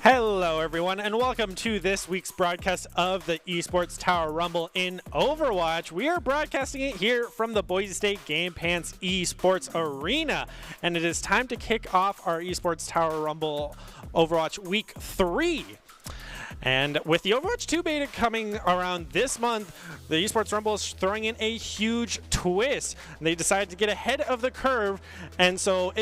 Hello everyone and welcome to this week's broadcast of the Esports Tower Rumble in Overwatch. We are broadcasting it here from the Boise State Game Pants Esports Arena, and it is time to kick off our Esports Tower Rumble Overwatch Week 3. And with the Overwatch 2 beta coming around this month, the Esports Rumble is throwing in a huge twist. They decided to get ahead of the curve, and so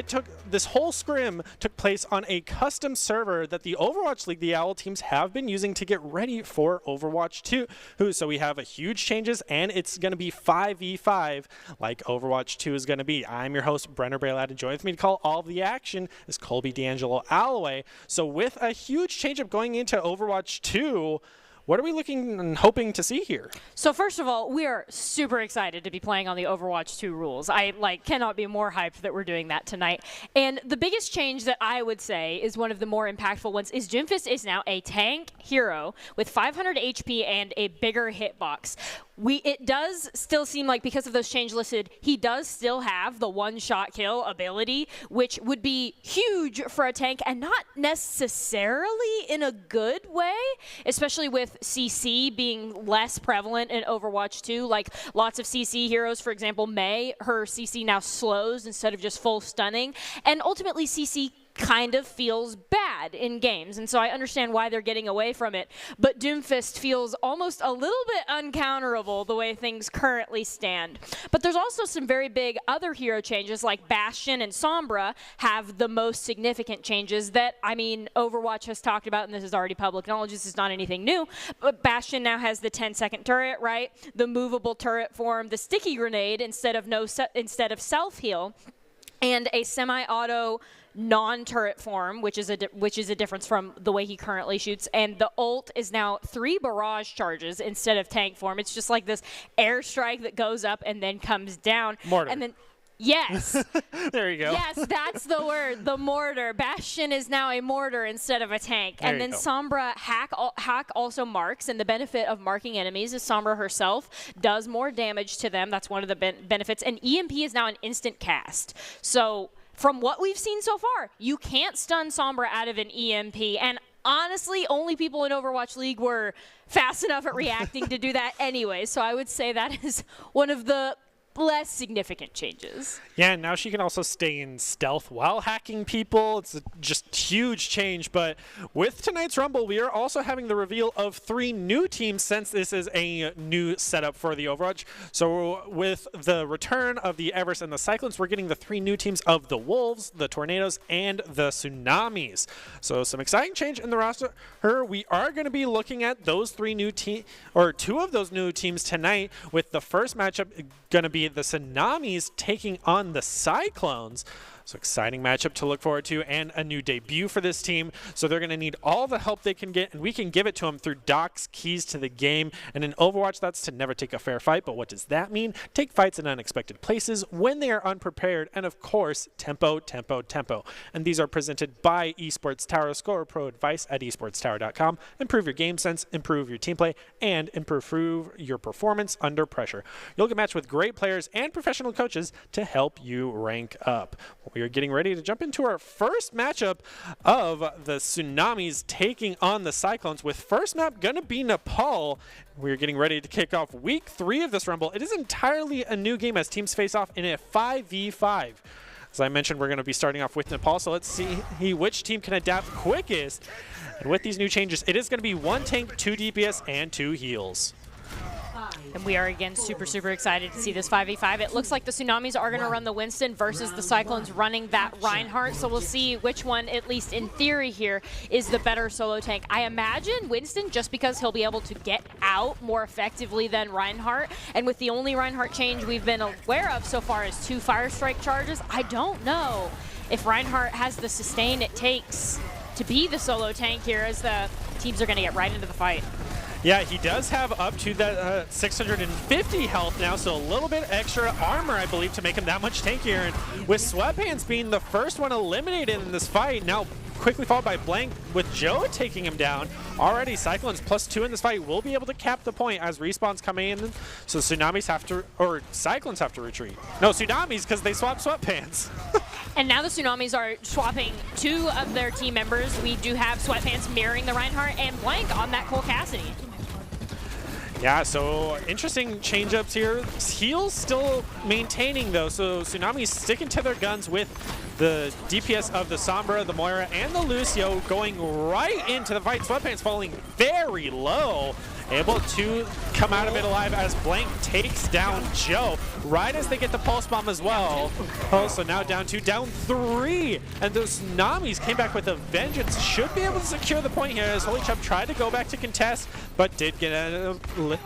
this whole scrim took place on a custom server that the Overwatch League, the OWL teams, have been using to get ready for Overwatch 2. So we have a huge changes, and it's going to be 5v5 like Overwatch 2 is going to be. I'm your host, Brenner Braylad, and joining with me to call all of the action is Colby D'Angelo Alloway. So with a huge change-up going into Overwatch 2, what are we looking and hoping to see here? So first of all, we are super excited to be playing on the Overwatch 2 rules. I cannot be more hyped that we're doing that tonight. And the biggest change that I would say is one of the more impactful ones is Doomfist is now a tank hero with 500 HP and a bigger hitbox. It does still seem like, because of those changes listed, he does still have the one-shot kill ability, which would be huge for a tank and not necessarily in a good way, especially with CC being less prevalent in Overwatch 2. Like lots of CC heroes, for example, Mei, her CC now slows instead of just full stunning, and ultimately CC kind of feels bad in games, and so I understand why they're getting away from it, but Doomfist feels almost a little bit uncounterable the way things currently stand. But there's also some very big other hero changes, like Bastion and Sombra have the most significant changes that, I mean, Overwatch has talked about, and this is already public knowledge, this is not anything new, but Bastion now has the 10-second turret, right? The movable turret form, the sticky grenade instead of self-heal, and a semi-auto non-turret form, which is a difference from the way he currently shoots. And the ult is now 3 barrage charges instead of tank form. It's just like this airstrike that goes up and then comes down. Mortar. And then yes. There you go. Yes, that's the word, the mortar. Bastion is now a mortar instead of a tank. There and then Sombra hack also marks, and the benefit of marking enemies is Sombra herself does more damage to them. That's one of the benefits. And EMP is now an instant cast. So from what we've seen so far, you can't stun Sombra out of an EMP. And honestly, only people in Overwatch League were fast enough at reacting to do that anyway. So I would say that is one of the less significant changes. Yeah, and now she can also stay in stealth while hacking people. It's a just huge change, but with tonight's Rumble, we are also having the reveal of 3 new teams since this is a new setup for the Overwatch. So with the return of the Everest and the Cyclones, we're getting the 3 new teams of the Wolves, the Tornadoes, and the Tsunamis. So some exciting change in the roster. We are going to be looking at those 3 new teams, or 2 of those new teams tonight, with the first matchup going to be the Tsunamis taking on the Cyclones. So exciting matchup to look forward to, and a new debut for this team. So they're going to need all the help they can get, and we can give it to them through Doc's keys to the game. And in Overwatch, that's to never take a fair fight. But what does that mean? Take fights in unexpected places when they are unprepared, and of course, tempo, tempo, tempo. And these are presented by Esports Tower. Score pro advice at esportstower.com. Improve your game sense, improve your team play, and improve your performance under pressure. You'll get matched with great players and professional coaches to help you rank up. We are getting ready to jump into our first matchup of the Tsunamis taking on the Cyclones, with first map going to be Nepal. We're getting ready to kick off week 3 of this Rumble. It is entirely a new game as teams face off in a 5v5. As I mentioned, we're going to be starting off with Nepal, so let's see which team can adapt quickest. And with these new changes, it is going to be 1 tank, 2 DPS, and 2 heals. And we are, again, super, super excited to see this 5v5. It looks like the Tsunamis are going to run the Winston versus the Cyclones running that Reinhardt. So we'll see which one, at least in theory here, is the better solo tank. I imagine Winston, just because he'll be able to get out more effectively than Reinhardt. And with the only Reinhardt change we've been aware of so far is 2 Fire Strike charges, I don't know if Reinhardt has the sustain it takes to be the solo tank here, as the teams are going to get right into the fight. Yeah, he does have up to that 650 health now, so a little bit extra armor, I believe, to make him that much tankier. And with Sweatpants being the first one eliminated in this fight, now quickly followed by Blank, with Joe taking him down. Already Cyclones +2 in this fight will be able to cap the point as respawns coming in. So Tsunamis have to, or Cyclones have to retreat. No, Tsunamis, because they swapped Sweatpants. And now the Tsunamis are swapping 2 of their team members. We do have Sweatpants mirroring the Reinhardt and Blank on that Cole Cassidy. Yeah, so interesting change-ups here. Heals still maintaining, though, so Tsunami's sticking to their guns with the DPS of the Sombra, the Moira, and the Lucio going right into the fight. Sweatpants falling very low, able to come out of it alive as Blank takes down Joe right as they get the pulse bomb as well. Oh, so now down 2, down 3, and those Tsunamis came back with a vengeance. Should be able to secure the point here as Holy Chub tried to go back to contest, but did get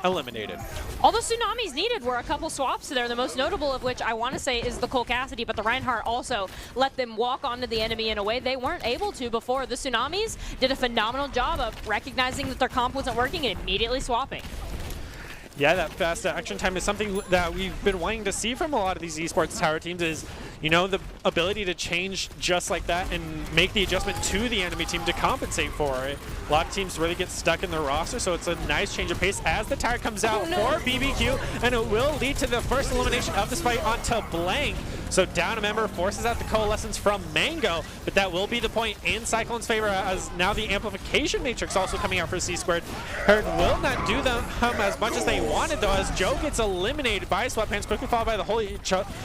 eliminated. All the Tsunamis needed were a couple swaps there, the most notable of which I want to say is the Cole Cassidy, but the Reinhardt also let them walk onto the enemy in a way they weren't able to before. The Tsunamis did a phenomenal job of recognizing that their comp wasn't working and immediately swapping. Yeah, that fast action time is something that we've been wanting to see from a lot of these esports tower teams is, you know, the ability to change just like that and make the adjustment to the enemy team to compensate for it. A lot of teams really get stuck in their roster, so it's a nice change of pace as the tower comes out for BBQ, and it will lead to the first elimination of this fight onto Blank. So down a member forces out the coalescence from Mango, but that will be the point in Cyclone's favor as now the amplification matrix also coming out for C-Squared. Herd will not do them as much as they wanted though, as Joe gets eliminated by Sweatpants, quickly followed by the Holy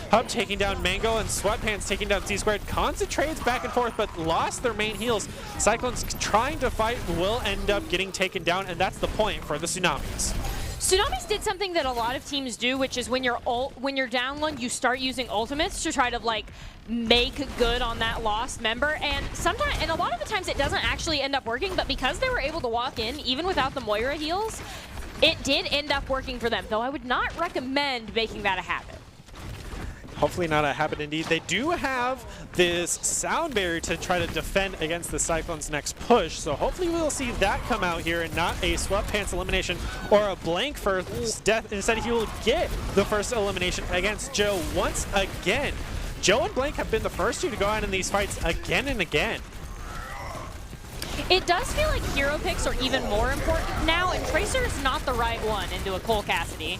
Hub taking down Mango, and Sweatpants taking down C-Squared. Concentrates back and forth, but lost their main heals. Cyclones trying to fight will end up getting taken down, and that's the point for the Tsunamis. Tsunamis did something that a lot of teams do, which is when you're down 1, you start using ultimates to try to like make good on that lost member. And sometimes, and a lot of the times, it doesn't actually end up working. But because they were able to walk in, even without the Moira heals, it did end up working for them. Though I would not recommend making that a habit. Hopefully not a habit indeed. They do have this sound barrier to try to defend against the Cyclones' next push, so hopefully we'll see that come out here and not a Sweatpants elimination or a Blank first death. Instead, he will get the first elimination against Joe once again. Joe and Blank have been the first 2 to go out in these fights again and again. It does feel like hero picks are even more important now, and Tracer is not the right one into a Cole Cassidy.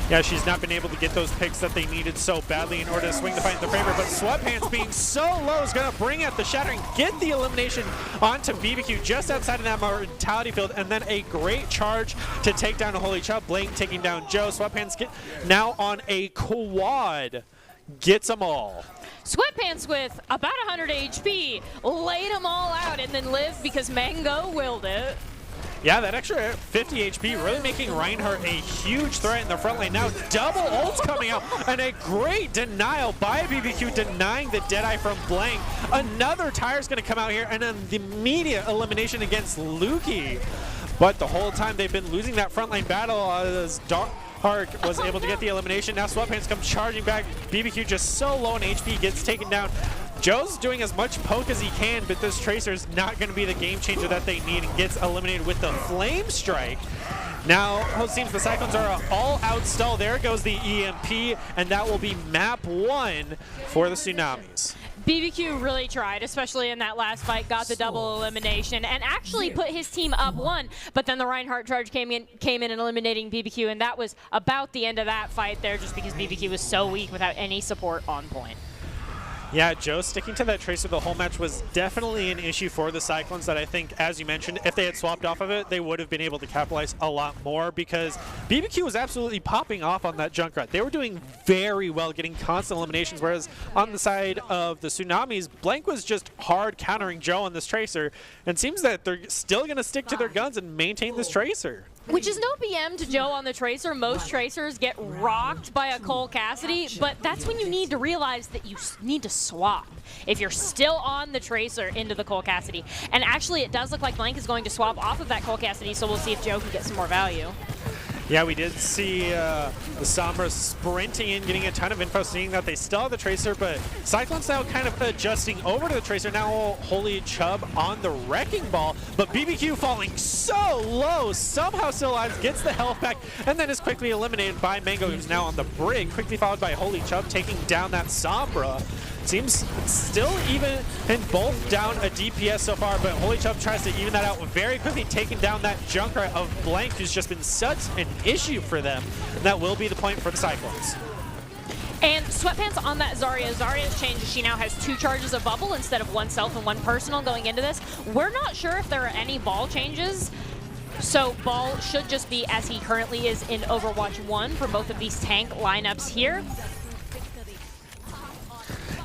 Yeah, she's not been able to get those picks that they needed so badly in order to swing the fight in their favor, but Sweatpants being so low is going to bring out the Shatter and get the elimination onto BBQ just outside of that mortality field, and then a great charge to take down a Holy Chub. Blank taking down Joe. Sweatpants get now on a quad. Gets them all. Sweatpants with about 100 HP laid them all out and then lived because Mango willed it. Yeah, that extra 50 HP really making Reinhardt a huge threat in the front lane. Now double ults coming out, and a great denial by BBQ denying the Deadeye from Blank. Another tire's going to come out here, and then the immediate elimination against Lukey. But the whole time they've been losing that front lane battle as Dark was able to get the elimination. Now Sweatpants come charging back. BBQ just so low on HP, gets taken down. Joe's doing as much poke as he can, but this Tracer's not going to be the game changer that they need, and gets eliminated with the Flame Strike. Now, it seems the Cyclones are all out stall. There goes the EMP, and that will be map 1 for the Tsunamis. BBQ really tried, especially in that last fight, got the double elimination, and actually put his team up 1, but then the Reinhardt charge came in and eliminating BBQ, and that was about the end of that fight there, just because BBQ was so weak without any support on point. Yeah, Joe sticking to that Tracer the whole match was definitely an issue for the Cyclones that I think, as you mentioned, if they had swapped off of it, they would have been able to capitalize a lot more, because BBQ was absolutely popping off on that Junkrat. They were doing very well, getting constant eliminations, whereas on the side of the Tsunamis, Blank was just hard countering Joe on this Tracer, and seems that they're still going to stick to their guns and maintain this Tracer. Which is no BM to Joe on the Tracer. Most Tracers get rocked by a Cole Cassidy, but that's when you need to realize that you need to swap if you're still on the Tracer into the Cole Cassidy. And actually, it does look like Blank is going to swap off of that Cole Cassidy, so we'll see if Joe can get some more value. Yeah, we did see the Sombra sprinting in, getting a ton of info, seeing that they still have the Tracer, but Cyclone's now kind of adjusting over to the Tracer. Now Holy Chub on the Wrecking Ball, but BBQ falling so low, somehow still alive, gets the health back, and then is quickly eliminated by Mango, who's now on the brig, quickly followed by Holy Chub taking down that Sombra. Seems still even and both down a DPS so far, but Holy Chub tries to even that out very quickly, taking down that Junkrat of Blank, who's just been such an issue for them. And that will be the point for the Cyclones. And Sweatpants on that Zarya. Zarya's changed. She now has 2 charges of bubble instead of 1 self and 1 personal going into this. We're not sure if there are any ball changes. So ball should just be as he currently is in Overwatch 1 for both of these tank lineups here.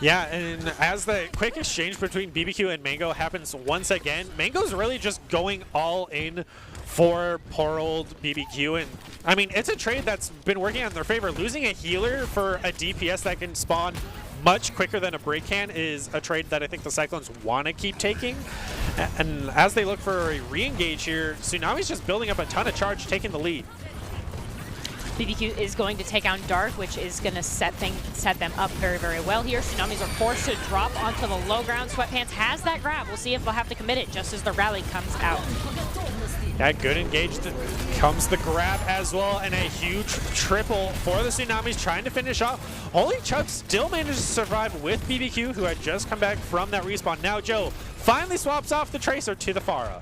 Yeah, and as the quick exchange between BBQ and Mango happens once again, Mango's really just going all in for poor old BBQ. And I mean, it's a trade that's been working in their favor. Losing a healer for a DPS that can spawn much quicker than a break can is a trade that I think the Cyclones want to keep taking. And as they look for a re-engage here, Tsunami's just building up a ton of charge, taking the lead. BBQ is going to take on Dark, which is going to set them up very, very well here. Tsunamis are forced to drop onto the low ground. Sweatpants has that grab. We'll see if they'll have to commit it just as the rally comes out. Yeah, good engage. Comes the grab as well, and a huge triple for the Tsunamis trying to finish off. Holy Chubb still managed to survive with BBQ, who had just come back from that respawn. Now Joe finally swaps off the Tracer to the Pharah.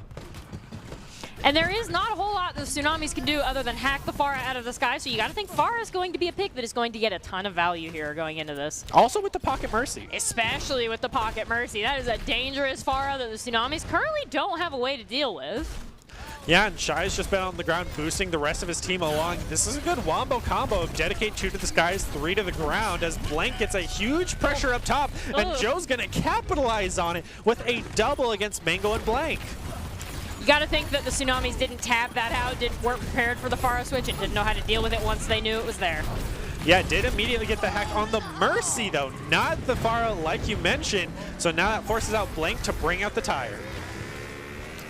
And there is not a whole lot the Tsunamis can do other than hack the Pharah out of the sky, so you got to think Pharah is going to be a pick that is going to get a ton of value here going into this. Also with the Pocket Mercy. Especially with the Pocket Mercy. That is a dangerous Pharah that the Tsunamis currently don't have a way to deal with. Yeah, and Shy's just been on the ground boosting the rest of his team along. This is a good wombo combo of Dedicate 2 to the skies, 3 to the ground as Blank gets a huge pressure up top, and Joe's going to capitalize on it with a double against Mango and Blank. You got to think that the Tsunamis didn't tab that out, weren't prepared for the Pharah switch, and didn't know how to deal with it once they knew it was there. Yeah, did immediately get the hack on the Mercy, though, not the Pharah like you mentioned. So now that forces out Blank to bring out the tire.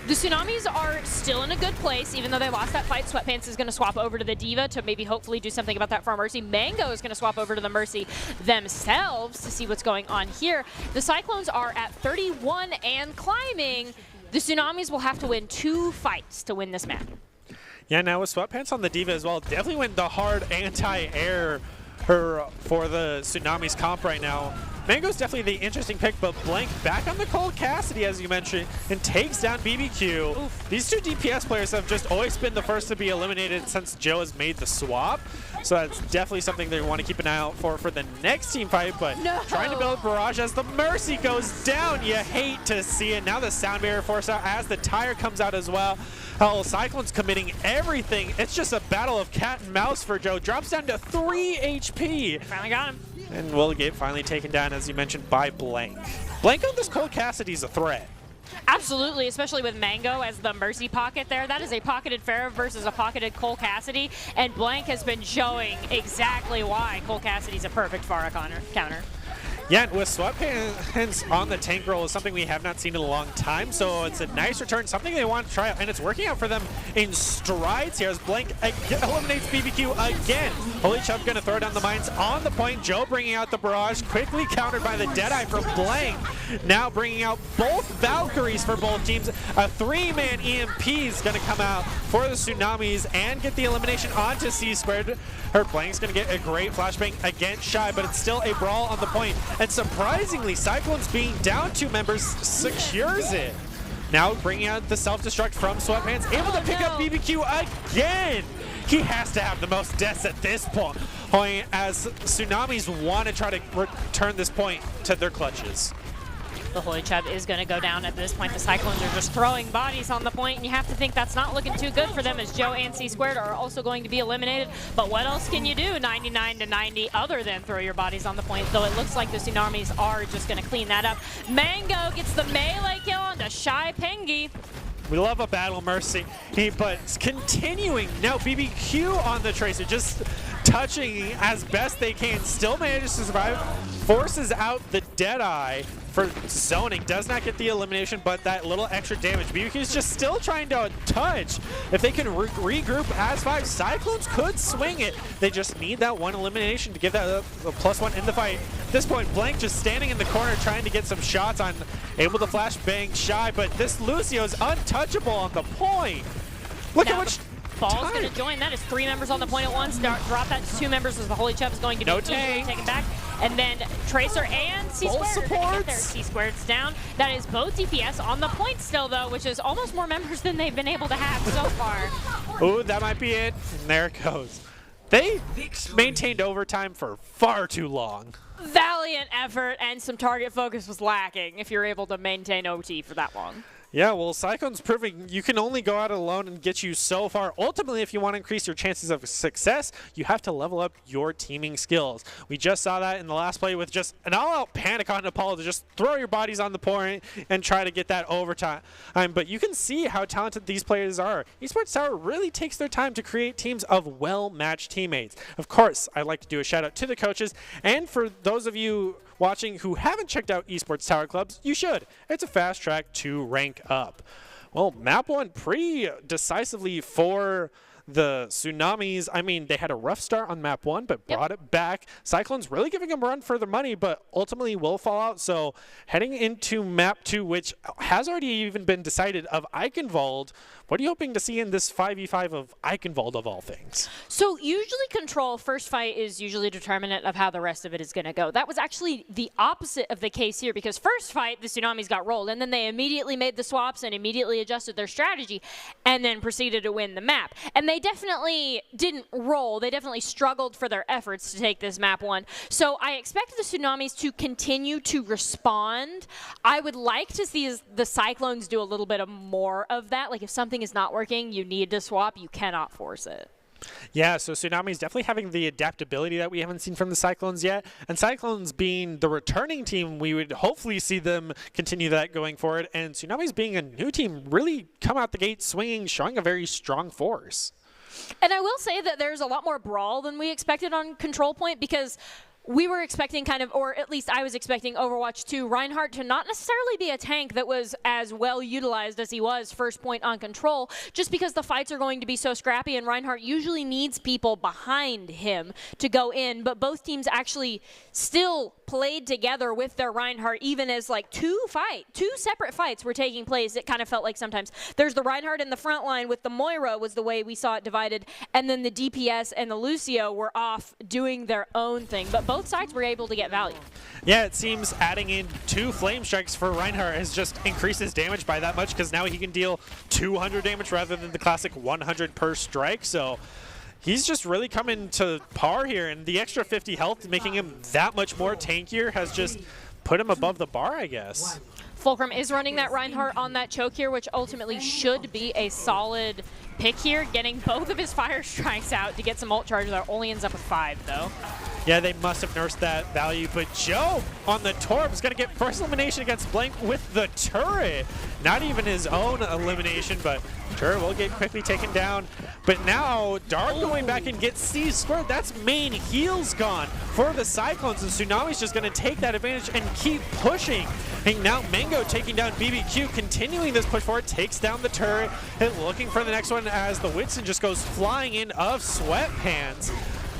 The Tsunamis are still in a good place, even though they lost that fight. Sweatpants is going to swap over to the D.Va to maybe hopefully do something about that for Mercy. Mango is going to swap over to the Mercy themselves to see what's going on here. The Cyclones are at 31 and climbing. The Tsunamis will have to win 2 fights to win this map. Yeah, now with Sweatpants on the D.Va as well, definitely went the hard anti-air for the Tsunamis comp right now. Mango's definitely the interesting pick, but Blank back on the Cold Cassidy, as you mentioned, and takes down BBQ. Oof. These 2 DPS players have just always been the first to be eliminated since Joe has made the swap. So that's definitely something they want to keep an eye out for the next team fight, but trying to build a barrage as the Mercy goes down. You hate to see it. Now the sound barrier forced out as the tire comes out as well. Hell, Cyclone's committing everything. It's just a battle of cat and mouse for Joe. Drops down to 3 HP. Finally got him. And will get finally taken down, as you mentioned, by Blank. Blank on this Cold Cassidy's a threat. Absolutely, especially with Mango as the Mercy pocket there. That is a pocketed Pharah versus a pocketed Cole Cassidy, and Blank has been showing exactly why Cole Cassidy's a perfect Pharah counter. Yeah, and with Sweatpants on the tank roll is something we have not seen in a long time, so it's a nice return, something they want to try out, and it's working out for them in strides here as Blank eliminates BBQ again. Holy Chubb going to throw down the mines on the point. Joe bringing out the barrage, quickly countered by the Deadeye from Blank. Now bringing out both Valkyries for both teams. A 3-man EMP is going to come out for the Tsunamis and get the elimination onto C-Squared. Her Blank's going to get a great flashbang against Shy, but it's still a brawl on the point. And surprisingly, Cyclones being down 2 members secures it. Now bringing out the self-destruct from Sweatpants, able to pick up BBQ again. He has to have the most deaths at this point, as Tsunamis want to try to return this point to their clutches. The Holy Chubb is going to go down at this point. The Cyclones are just throwing bodies on the point, and you have to think that's not looking too good for them as Joe and C-Squared are also going to be eliminated. But what else can you do 99 to 90 other than throw your bodies on the point? Though it looks like the Tsunamis are just going to clean that up. Mango gets the melee kill onto Shy Pengi. We love a battle Mercy, but it's continuing. Now BBQ on the Tracer, just touching as best they can, still manages to survive, forces out the Deadeye for zoning, does not get the elimination, but that little extra damage. BBQ is just still trying to touch. If they can regroup as 5, Cyclones could swing it. They just need that 1 elimination to give that a +1 in the fight. At this point, Blank just standing in the corner trying to get some shots on, able to flash bang Shy, but this Lucio is untouchable on the point. Look at which Ball's going to join. That is 3 members on the point at once. Drop that to 2 members as the Holy Chubb is going to be taken back. And then Tracer and C-Squared get their C-Squareds down. That is both DPS on the point still, though, which is almost more members than they've been able to have so far. Ooh, that might be it. And there it goes. They maintained overtime for far too long. Valiant effort, and some target focus was lacking if you're able to maintain OT for that long. Yeah, well, Cyclone's proving you can only go out alone and get you so far. Ultimately, if you want to increase your chances of success, you have to level up your teaming skills. We just saw that in the last play with just an all-out panic on Nepal to just throw your bodies on the point and try to get that overtime. But you can see how talented these players are. Esports Tower really takes their time to create teams of well-matched teammates. Of course, I'd like to do a shout-out to the coaches, and for those of you watching who haven't checked out Esports Tower Clubs, you should. It's a fast track to rank up. Well, map one pretty decisively for the Tsunamis. I mean, they had a rough start on map one, but brought it back. Cyclone's really giving them a run for their money, but ultimately will fall out. So heading into map two, which has already even been decided, of Eichenwald, what are you hoping to see in this 5v5 of Eichenwald of all things? So usually control first fight is usually determinant of how the rest of it is going to go. That was actually the opposite of the case here, because first fight the Tsunamis got rolled, and then they immediately made the swaps and immediately adjusted their strategy and then proceeded to win the map. And they definitely didn't roll. They definitely struggled for their efforts to take this map one. So I expect the Tsunamis to continue to respond. I would like to see the Cyclones do a little bit more of that. Like if something is not working, you need to swap. You cannot force it. Yeah, so Tsunami's definitely having the adaptability that we haven't seen from the Cyclones yet. And Cyclones being the returning team, we would hopefully see them continue that going forward. And Tsunami's being a new team really come out the gate swinging, showing a very strong force. And I will say that there's a lot more brawl than we expected on Control Point, because we were expecting kind of, or at least I was expecting Overwatch 2 Reinhardt to not necessarily be a tank that was as well utilized as he was first point on Control, just because the fights are going to be so scrappy and Reinhardt usually needs people behind him to go in. But both teams actually still played together with their Reinhardt, even as like two separate fights were taking place. It kind of felt like sometimes there's the Reinhardt in the front line with the Moira was the way we saw it divided, and then the DPS and the Lucio were off doing their own thing. But both sides were able to get value. Yeah, it seems adding in 2 flame strikes for Reinhardt has just increased his damage by that much, because now he can deal 200 damage rather than the classic 100 per strike. So he's just really coming to par here, and the extra 50 health making him that much more tankier has just put him above the bar, I guess. Fulcrum is running that Reinhardt on that choke here, which ultimately should be a solid pick here, getting both of his fire strikes out to get some ult charge. That only ends up with 5, though. Yeah, they must have nursed that value, but Joe on the Torb is going to get first elimination against Blank with the turret. Not even his own elimination, but turret will get quickly taken down. But now, Dark going back and gets C squared. That's main heals gone for the Cyclones, and Tsunami's just going to take that advantage and keep pushing. And now Mango taking down BBQ, continuing this push forward, takes down the turret, and looking for the next one as the Whitson just goes flying in of Sweatpants.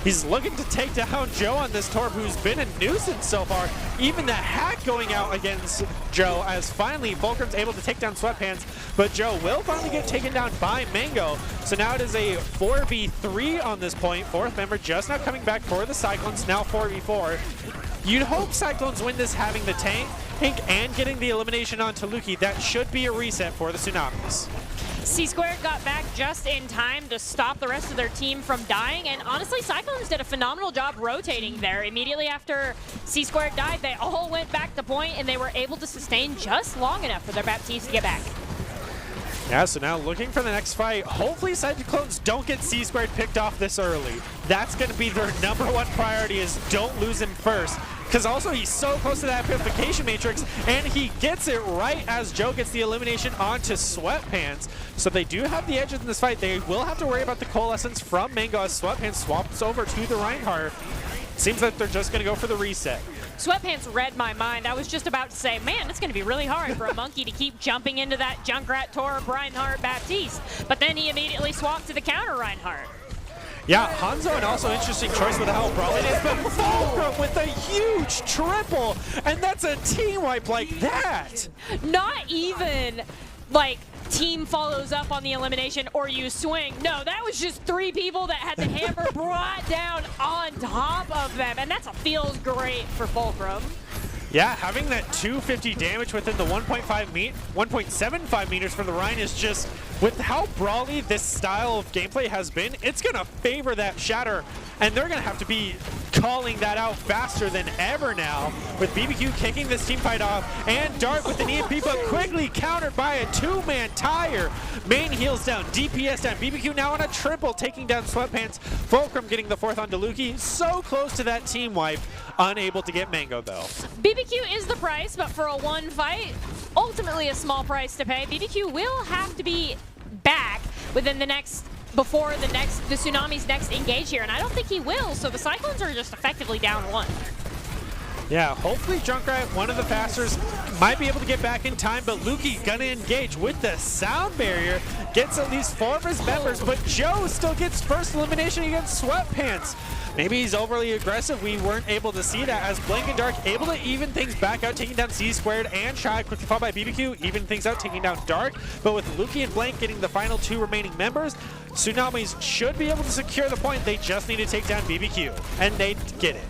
He's looking to take down Joe on this Torb, who's been a nuisance so far. Even the hack going out against Joe, as finally Fulcrum's able to take down Sweatpants, but Joe will finally get taken down by Mango. So now it is a 4v3 on this point. Fourth member just now coming back for the Cyclones, now 4v4. You'd hope Cyclones win this having the tank and getting the elimination on Taluki. That should be a reset for the Tsunamis. C-Squared got back just in time to stop the rest of their team from dying, and honestly, Cyclones did a phenomenal job rotating there. Immediately after C-Squared died, they all went back to point, and they were able to sustain just long enough for their Baptiste to get back. Yeah, so now looking for the next fight. Hopefully Cyclones don't get C-Squared picked off this early. That's going to be their #1 priority, is don't lose him first. Because also he's so close to that purification matrix, and he gets it right as Joe gets the elimination onto Sweatpants. So they do have the edges in this fight. They will have to worry about the coalescence from Mango as Sweatpants swaps over to the Reinhardt. Seems like they're just going to go for the reset. Sweatpants read my mind. I was just about to say, man, it's going to be really hard for a monkey to keep jumping into that Junkrat, Torb, Reinhardt, Baptiste. But then he immediately swapped to the counter Reinhardt. Yeah, Hanzo, and also interesting choice with how brawling it is, but Fulcrum with a huge triple, and that's a team wipe like that. Not even like team follows up on the elimination or you swing. No, that was just 3 people that had the hammer brought down on top of them, and that's a feels great for Fulcrum. Yeah, having that 250 damage within the 1.75 meters from the Rhine is just, with how brawly this style of gameplay has been, it's going to favor that Shatter, and they're going to have to be calling that out faster than ever now, with BBQ kicking this team fight off, and Dark with an EMP, but quickly countered by a two-man tire. Main heals down, DPS down, BBQ now on a triple, taking down Sweatpants. Fulcrum getting the fourth on Deluki, so close to that team wipe, unable to get Mango though. BBQ is the price, but for a one fight, ultimately a small price to pay. BBQ will have to be back within the next, before the Tsunami's next engage here, and I don't think he will, so the Cyclones are just effectively down one. Yeah, hopefully Junkrat, one of the fasters, might be able to get back in time, but Luki gonna engage with the sound barrier, gets at least 4 of his members, but Joe still gets first elimination against Sweatpants. Maybe he's overly aggressive. We weren't able to see that, as Blank and Dark able to even things back out, taking down C-Squared and Shy, quickly followed by BBQ, even things out, taking down Dark. But with Luki and Blank getting the final 2 remaining members, Tsunamis should be able to secure the point. They just need to take down BBQ, and they get it.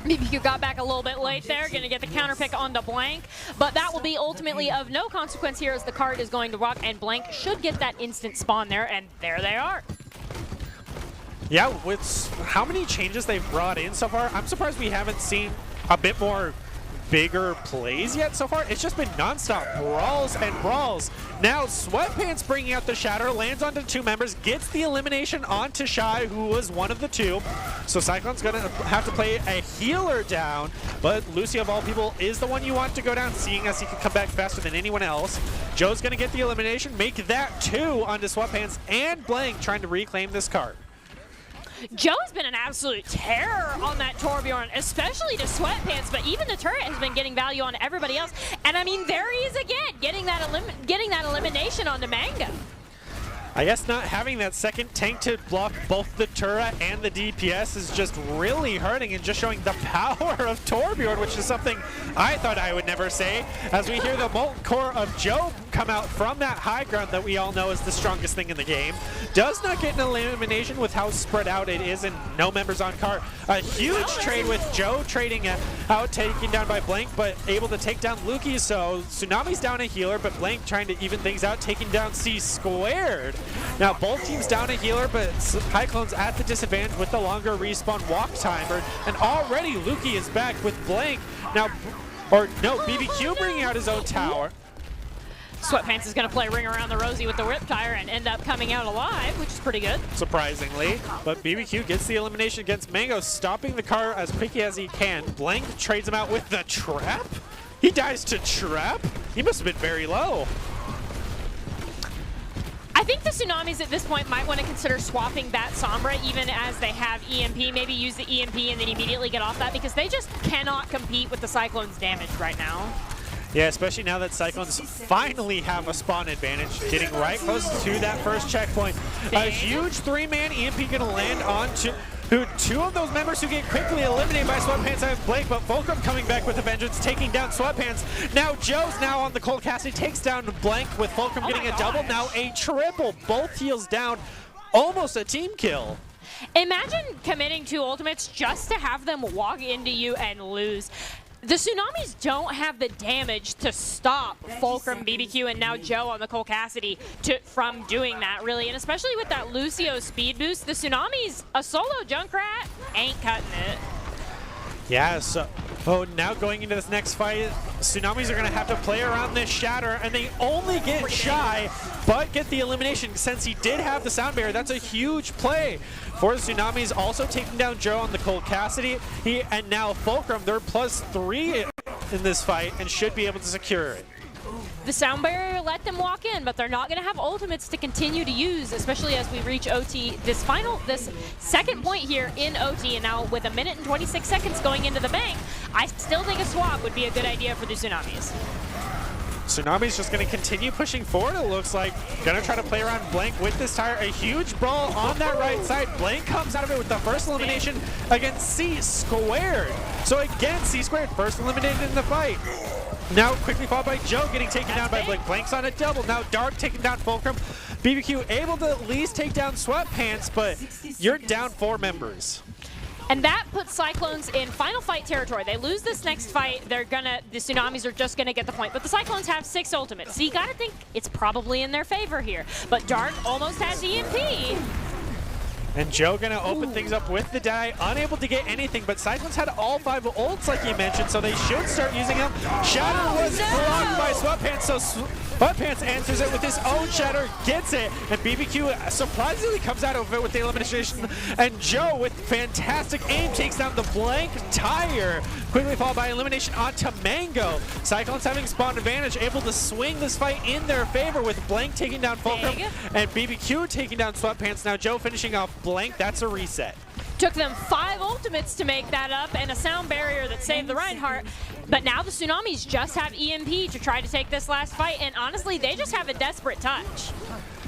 BBQ got back a little bit late there, going to get the counter pick onto Blank, but that will be ultimately of no consequence here, as the card is going to rock, and Blank should get that instant spawn there, and there they are. Yeah, with how many changes they've brought in so far, I'm surprised we haven't seen a bit more bigger plays yet so far. It's just been nonstop brawls and brawls. Now Sweatpants bringing out the Shatter, lands onto 2 members, gets the elimination onto Shy, who was one of the 2. So Cyclone's gonna have to play a healer down, but Lucy of all people is the one you want to go down, seeing as he can come back faster than anyone else. Joe's gonna get the elimination, make that 2 onto Sweatpants, and Blank trying to reclaim this card. Joe's been an absolute terror on that Torbjorn, especially to Sweatpants, but even the turret has been getting value on everybody else. And I mean, there he is again, getting that elimination onto Mango. I guess not having that second tank to block both the turret and the DPS is just really hurting, and just showing the power of Torbjorn, which is something I thought I would never say, as we hear the molten core of Joe come out from that high ground that we all know is the strongest thing in the game. Does not get an elimination with how spread out it is and no members on cart. A huge trade with Joe trading out, taken down by Blank, but able to take down Luki. So Tsunami's down a healer, but Blank trying to even things out, taking down C-Squared. Now both teams down a healer, but Cyclone's at the disadvantage with the longer respawn walk timer, and already Luki is back with Blank. Now, or no, BBQ bringing out his own tower. Sweatpants is going to play Ring Around the Rosie with the Riptire and end up coming out alive, which is pretty good. Surprisingly, but BBQ gets the elimination against Mango, stopping the car as quickly as he can. Blank trades him out with the trap. He dies to trap. He must have been very low. I think the Tsunamis at this point might want to consider swapping that Sombra, even as they have EMP. Maybe use the EMP and then immediately get off that, because they just cannot compete with the Cyclone's damage right now. Yeah, especially now that Cyclones finally have a spawn advantage, getting right close to that first checkpoint. A huge 3-man EMP gonna land on two of those members who get quickly eliminated by Sweatpants and Blake, but Fulcrum coming back with a vengeance, taking down Sweatpants. Now Joe's now on the Cold Cassidy, takes down Blank, with Fulcrum getting a double, now a triple. Both heals down, almost a team kill. Imagine committing 2 ultimates just to have them walk into you and lose. The Tsunamis don't have the damage to stop Fulcrum, BBQ, and now Joe on the Cole Cassidy from doing that, really. And especially with that Lucio speed boost, the Tsunamis, a solo Junkrat, ain't cutting it. Yeah, so now going into this next fight, Tsunamis are going to have to play around this Shatter, and they only get Shy, but get the elimination since he did have the sound barrier. That's a huge play for the Tsunamis, also taking down Joe on the Cold Cassidy. And now Fulcrum, they're +3 in this fight and should be able to secure it. The sound barrier let them walk in, but they're not going to have ultimates to continue to use, especially as we reach OT. This second point here in OT, and now with 1 minute and 26 seconds going into the bank, I still think a swap would be a good idea for the Tsunamis. Tsunami's just going to continue pushing forward, it looks like. Going to try to play around Blank with this tire. A huge brawl on that right side. Blank comes out of it with the first elimination against C-Squared. So again, C-Squared first eliminated in the fight. Now quickly followed by Joe getting taken down by Blank. Blank's on a double. Now Dark taking down Fulcrum. BBQ able to at least take down Sweatpants, but you're down 4 members. And that puts Cyclones in final fight territory. They lose this next fight, the Tsunamis are just gonna get the point. But the Cyclones have 6 ultimates, so you gotta think it's probably in their favor here. But Dark almost has EMP. And Joe gonna open things up with the die, unable to get anything, but Cyclones had all 5 ults like you mentioned, so they should start using them. Shatter was blocked by Sweatpants, so Sweatpants answers it with his own Shatter, gets it, and BBQ surprisingly comes out of it with the elimination, and Joe with fantastic aim takes down the Blank Tire, quickly followed by elimination onto Mango. Cyclones having spawn advantage, able to swing this fight in their favor with Blank taking down Fulcrum and BBQ taking down Sweatpants. Now Joe finishing off Blank, that's a reset. Took them 5 ultimates to make that up and a sound barrier that saved the Reinhardt. But now the Tsunamis just have EMP to try to take this last fight, and honestly, they just have a desperate touch.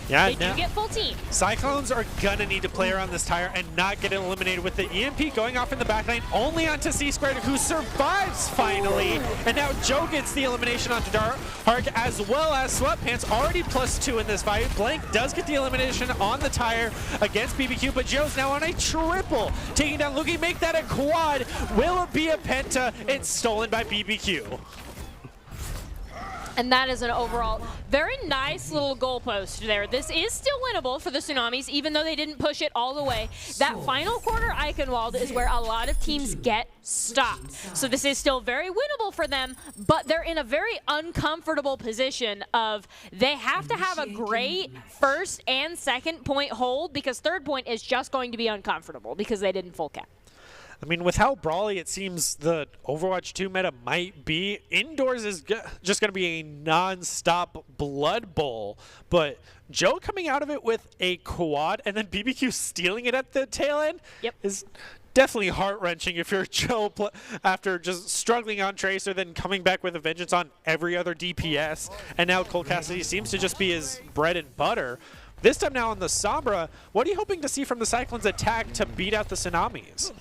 Yeah, they do get full team. Cyclones are gonna need to play around this tire and not get eliminated with the EMP going off in the back lane only onto C-Squared, who survives finally. And now Joe gets the elimination onto Dark as well as Sweatpants, already +2 in this fight. Blank does get the elimination on the tire against BBQ, but Joe's now on a triple, taking down Luki, make that a quad. Will it be a penta? It's stolen by BBQ. And that is an overall very nice little goalpost there. This is still winnable for the Tsunamis, even though they didn't push it all the way. That final quarter Eichenwald is where a lot of teams get stopped. So this is still very winnable for them, but they're in a very uncomfortable position of they have to have a great first and second point hold, because third point is just going to be uncomfortable because they didn't full cap. I mean, with how brawly it seems the Overwatch 2 meta might be, indoors is just going to be a non-stop Blood Bowl. But Joe coming out of it with a quad and then BBQ stealing it at the tail end is definitely heart-wrenching if you're Joe after just struggling on Tracer, then coming back with a vengeance on every other DPS. And now Cole Cassidy seems to just be his bread and butter. This time now on the Sombra, what are you hoping to see from the Cyclones' attack to beat out the Tsunamis?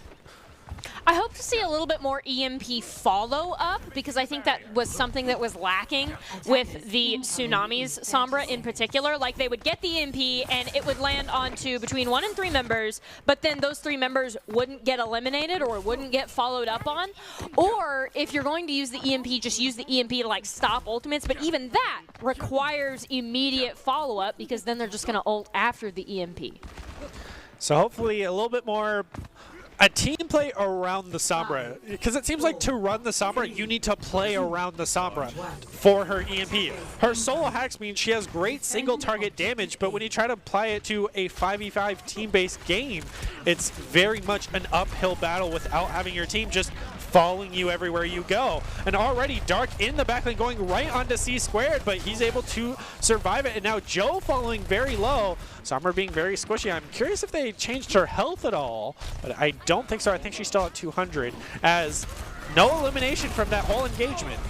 I hope to see a little bit more EMP follow-up, because I think that was something that was lacking with the Tsunamis Sombra in particular. Like, they would get the EMP and it would land onto between 1 and 3 members, but then those 3 members wouldn't get eliminated or wouldn't get followed up on. Or if you're going to use the EMP, just use the EMP to like stop ultimates, but even that requires immediate follow-up, because then they're just going to ult after the EMP. So hopefully a little bit more a team play around the Sombra, because it seems like to run the Sombra, you need to play around the Sombra for her EMP. Her solo hacks mean she has great single target damage, but when you try to apply it to a 5v5 team-based game, it's very much an uphill battle without having your team just following you everywhere you go. And already Dark in the back lane going right onto C-Squared, but he's able to survive it. And now Joe falling very low. Sombra being very squishy. I'm curious if they changed her health at all, but I don't think so. I think she's still at 200, as no elimination from that whole engagement.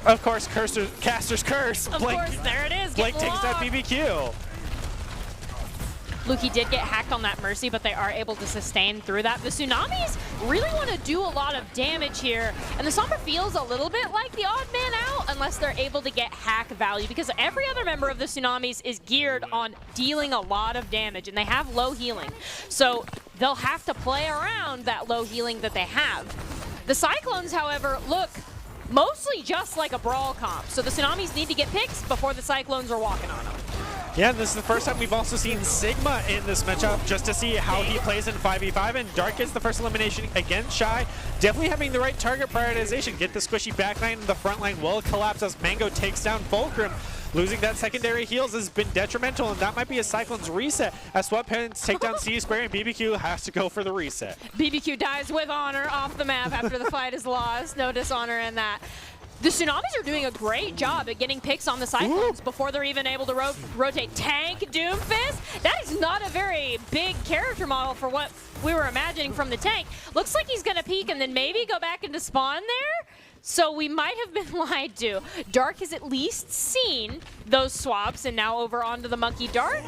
Of course, Caster's Curse. Of course, there it is. Blake takes that BBQ. Luki did get hacked on that Mercy, but they are able to sustain through that. The Tsunamis really want to do a lot of damage here, and the Sombra feels a little bit like the odd man out unless they're able to get hack value, because every other member of the Tsunamis is geared on dealing a lot of damage, and they have low healing. So they'll have to play around that low healing that they have. The Cyclones, however, look mostly just like a brawl comp, so the Tsunamis need to get picks before the Cyclones are walking on them. Yeah, this is the first time we've also seen Sigma in this matchup, just to see how he plays in 5v5, and Dark gets the first elimination against Shy. Definitely having the right target prioritization. Get the squishy backline, and the front line will collapse as Mango takes down Fulcrum. Losing that secondary heals has been detrimental, and that might be a Cyclone's reset, as Sweatpants take down C-Square, and BBQ has to go for the reset. BBQ dies with honor off the map after the fight is lost. No dishonor in that. The Tsunamis are doing a great job at getting picks on the Cyclones before they're even able to rotate. Tank Doomfist? That is not a very big character model for what we were imagining from the tank. Looks like he's going to peek and then maybe go back into spawn there. So we might have been lied to. Dark has at least seen those swaps, and now over onto the Monkey. Dark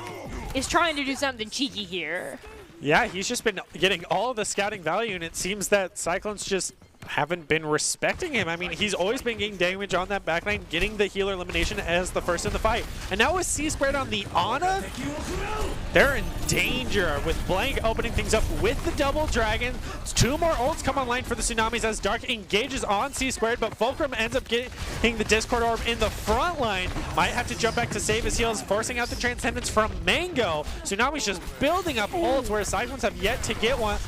is trying to do something cheeky here. Yeah, he's just been getting all of the scouting value, and it seems that Cyclones just haven't been respecting him. I mean, he's always been getting damage on that backline, getting the healer elimination as the first in the fight. And now with C-Squared on the Ana, they're in danger with Blank opening things up with the double dragon. 2 more ults come online for the Tsunamis as Dark engages on C-Squared, but Fulcrum ends up getting the Discord Orb in the front line. Might have to jump back to save his heals, forcing out the Transcendence from Mango. Tsunami's just building up ults where Cyclones have yet to get one.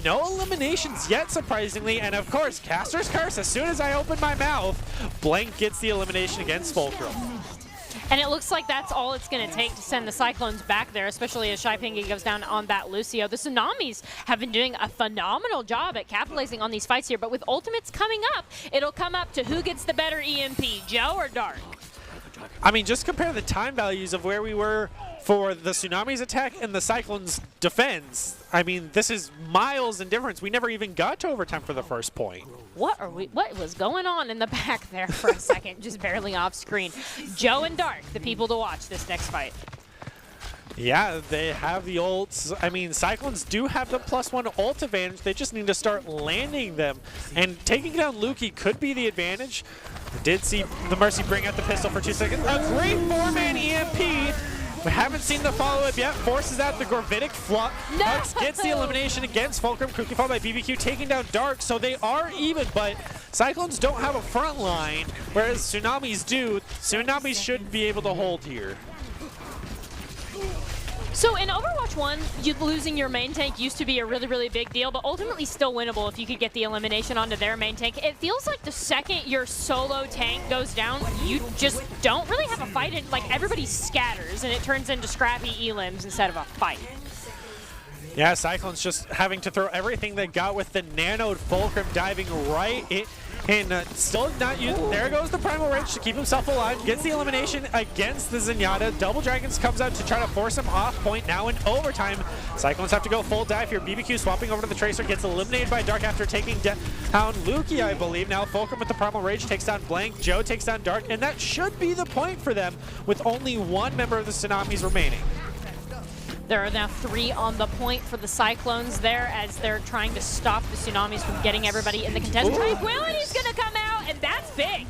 No eliminations yet, surprisingly, and of course, Caster's Curse. As soon as I open my mouth, Blank gets the elimination against Fulcrum. And it looks like that's all it's going to take to send the Cyclones back there, especially as Shy Pingy goes down on that Lucio. The Tsunamis have been doing a phenomenal job at capitalizing on these fights here, but with ultimates coming up, it'll come up to who gets the better EMP, Joe or Dark? I mean, just compare the time values of where we were for the Tsunami's attack and the Cyclones' defense. I mean, this is miles in difference. We never even got to overtime for the first point. What was going on in the back there for a second, just barely off screen? Joe and Dark, the people to watch this next fight. Yeah, they have the ults. I mean, Cyclones do have the +1 ult advantage. They just need to start landing them. And taking down Lukey could be the advantage. I did see the Mercy bring out the pistol for 2 seconds. A great 4-man EMP. We haven't seen the follow-up yet. Forces out the Gravitic Flux. No! Gets the elimination against Fulcrum. Quickly followed by BBQ, taking down Dark. So they are even, but Cyclones don't have a front line, whereas Tsunamis do. Tsunamis should be able to hold here. So in Overwatch 1, losing your main tank used to be a really, really big deal, but ultimately still winnable if you could get the elimination onto their main tank. It feels like the second your solo tank goes down, you just don't really have a fight. Like, everybody scatters, and it turns into scrappy elims instead of a fight. Yeah, Cyclones just having to throw everything they got with the nanoed Fulcrum diving right in. And still not using. There goes the Primal Rage to keep himself alive. Gets the elimination against the Zenyatta. Double Dragons comes out to try to force him off point. Now in overtime, Cyclones have to go full dive here. BBQ swapping over to the Tracer. Gets eliminated by Dark after taking down Lukey, I believe. Now Fulcrum with the Primal Rage takes down Blank. Joe takes down Dark. And that should be the point for them with only 1 member of the Tsunamis remaining. There are now 3 on the point for the Cyclones there as they're trying to stop the Tsunamis from getting everybody in the contest. Tranquility's going to come out, and that's big.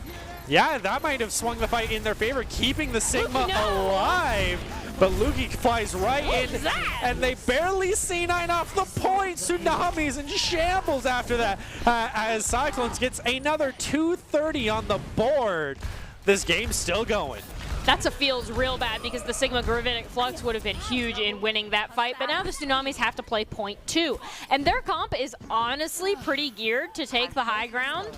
Yeah, that might have swung the fight in their favor, keeping the Sigma alive. But Lukey flies right in, and they barely C9 off the point. Tsunamis in shambles after that as Cyclones gets another 230 on the board. This game's still going. That feels real bad because the Sigma Gravitic Flux would have been huge in winning that fight, but now the Tsunamis have to play point 2. And their comp is honestly pretty geared to take the high ground,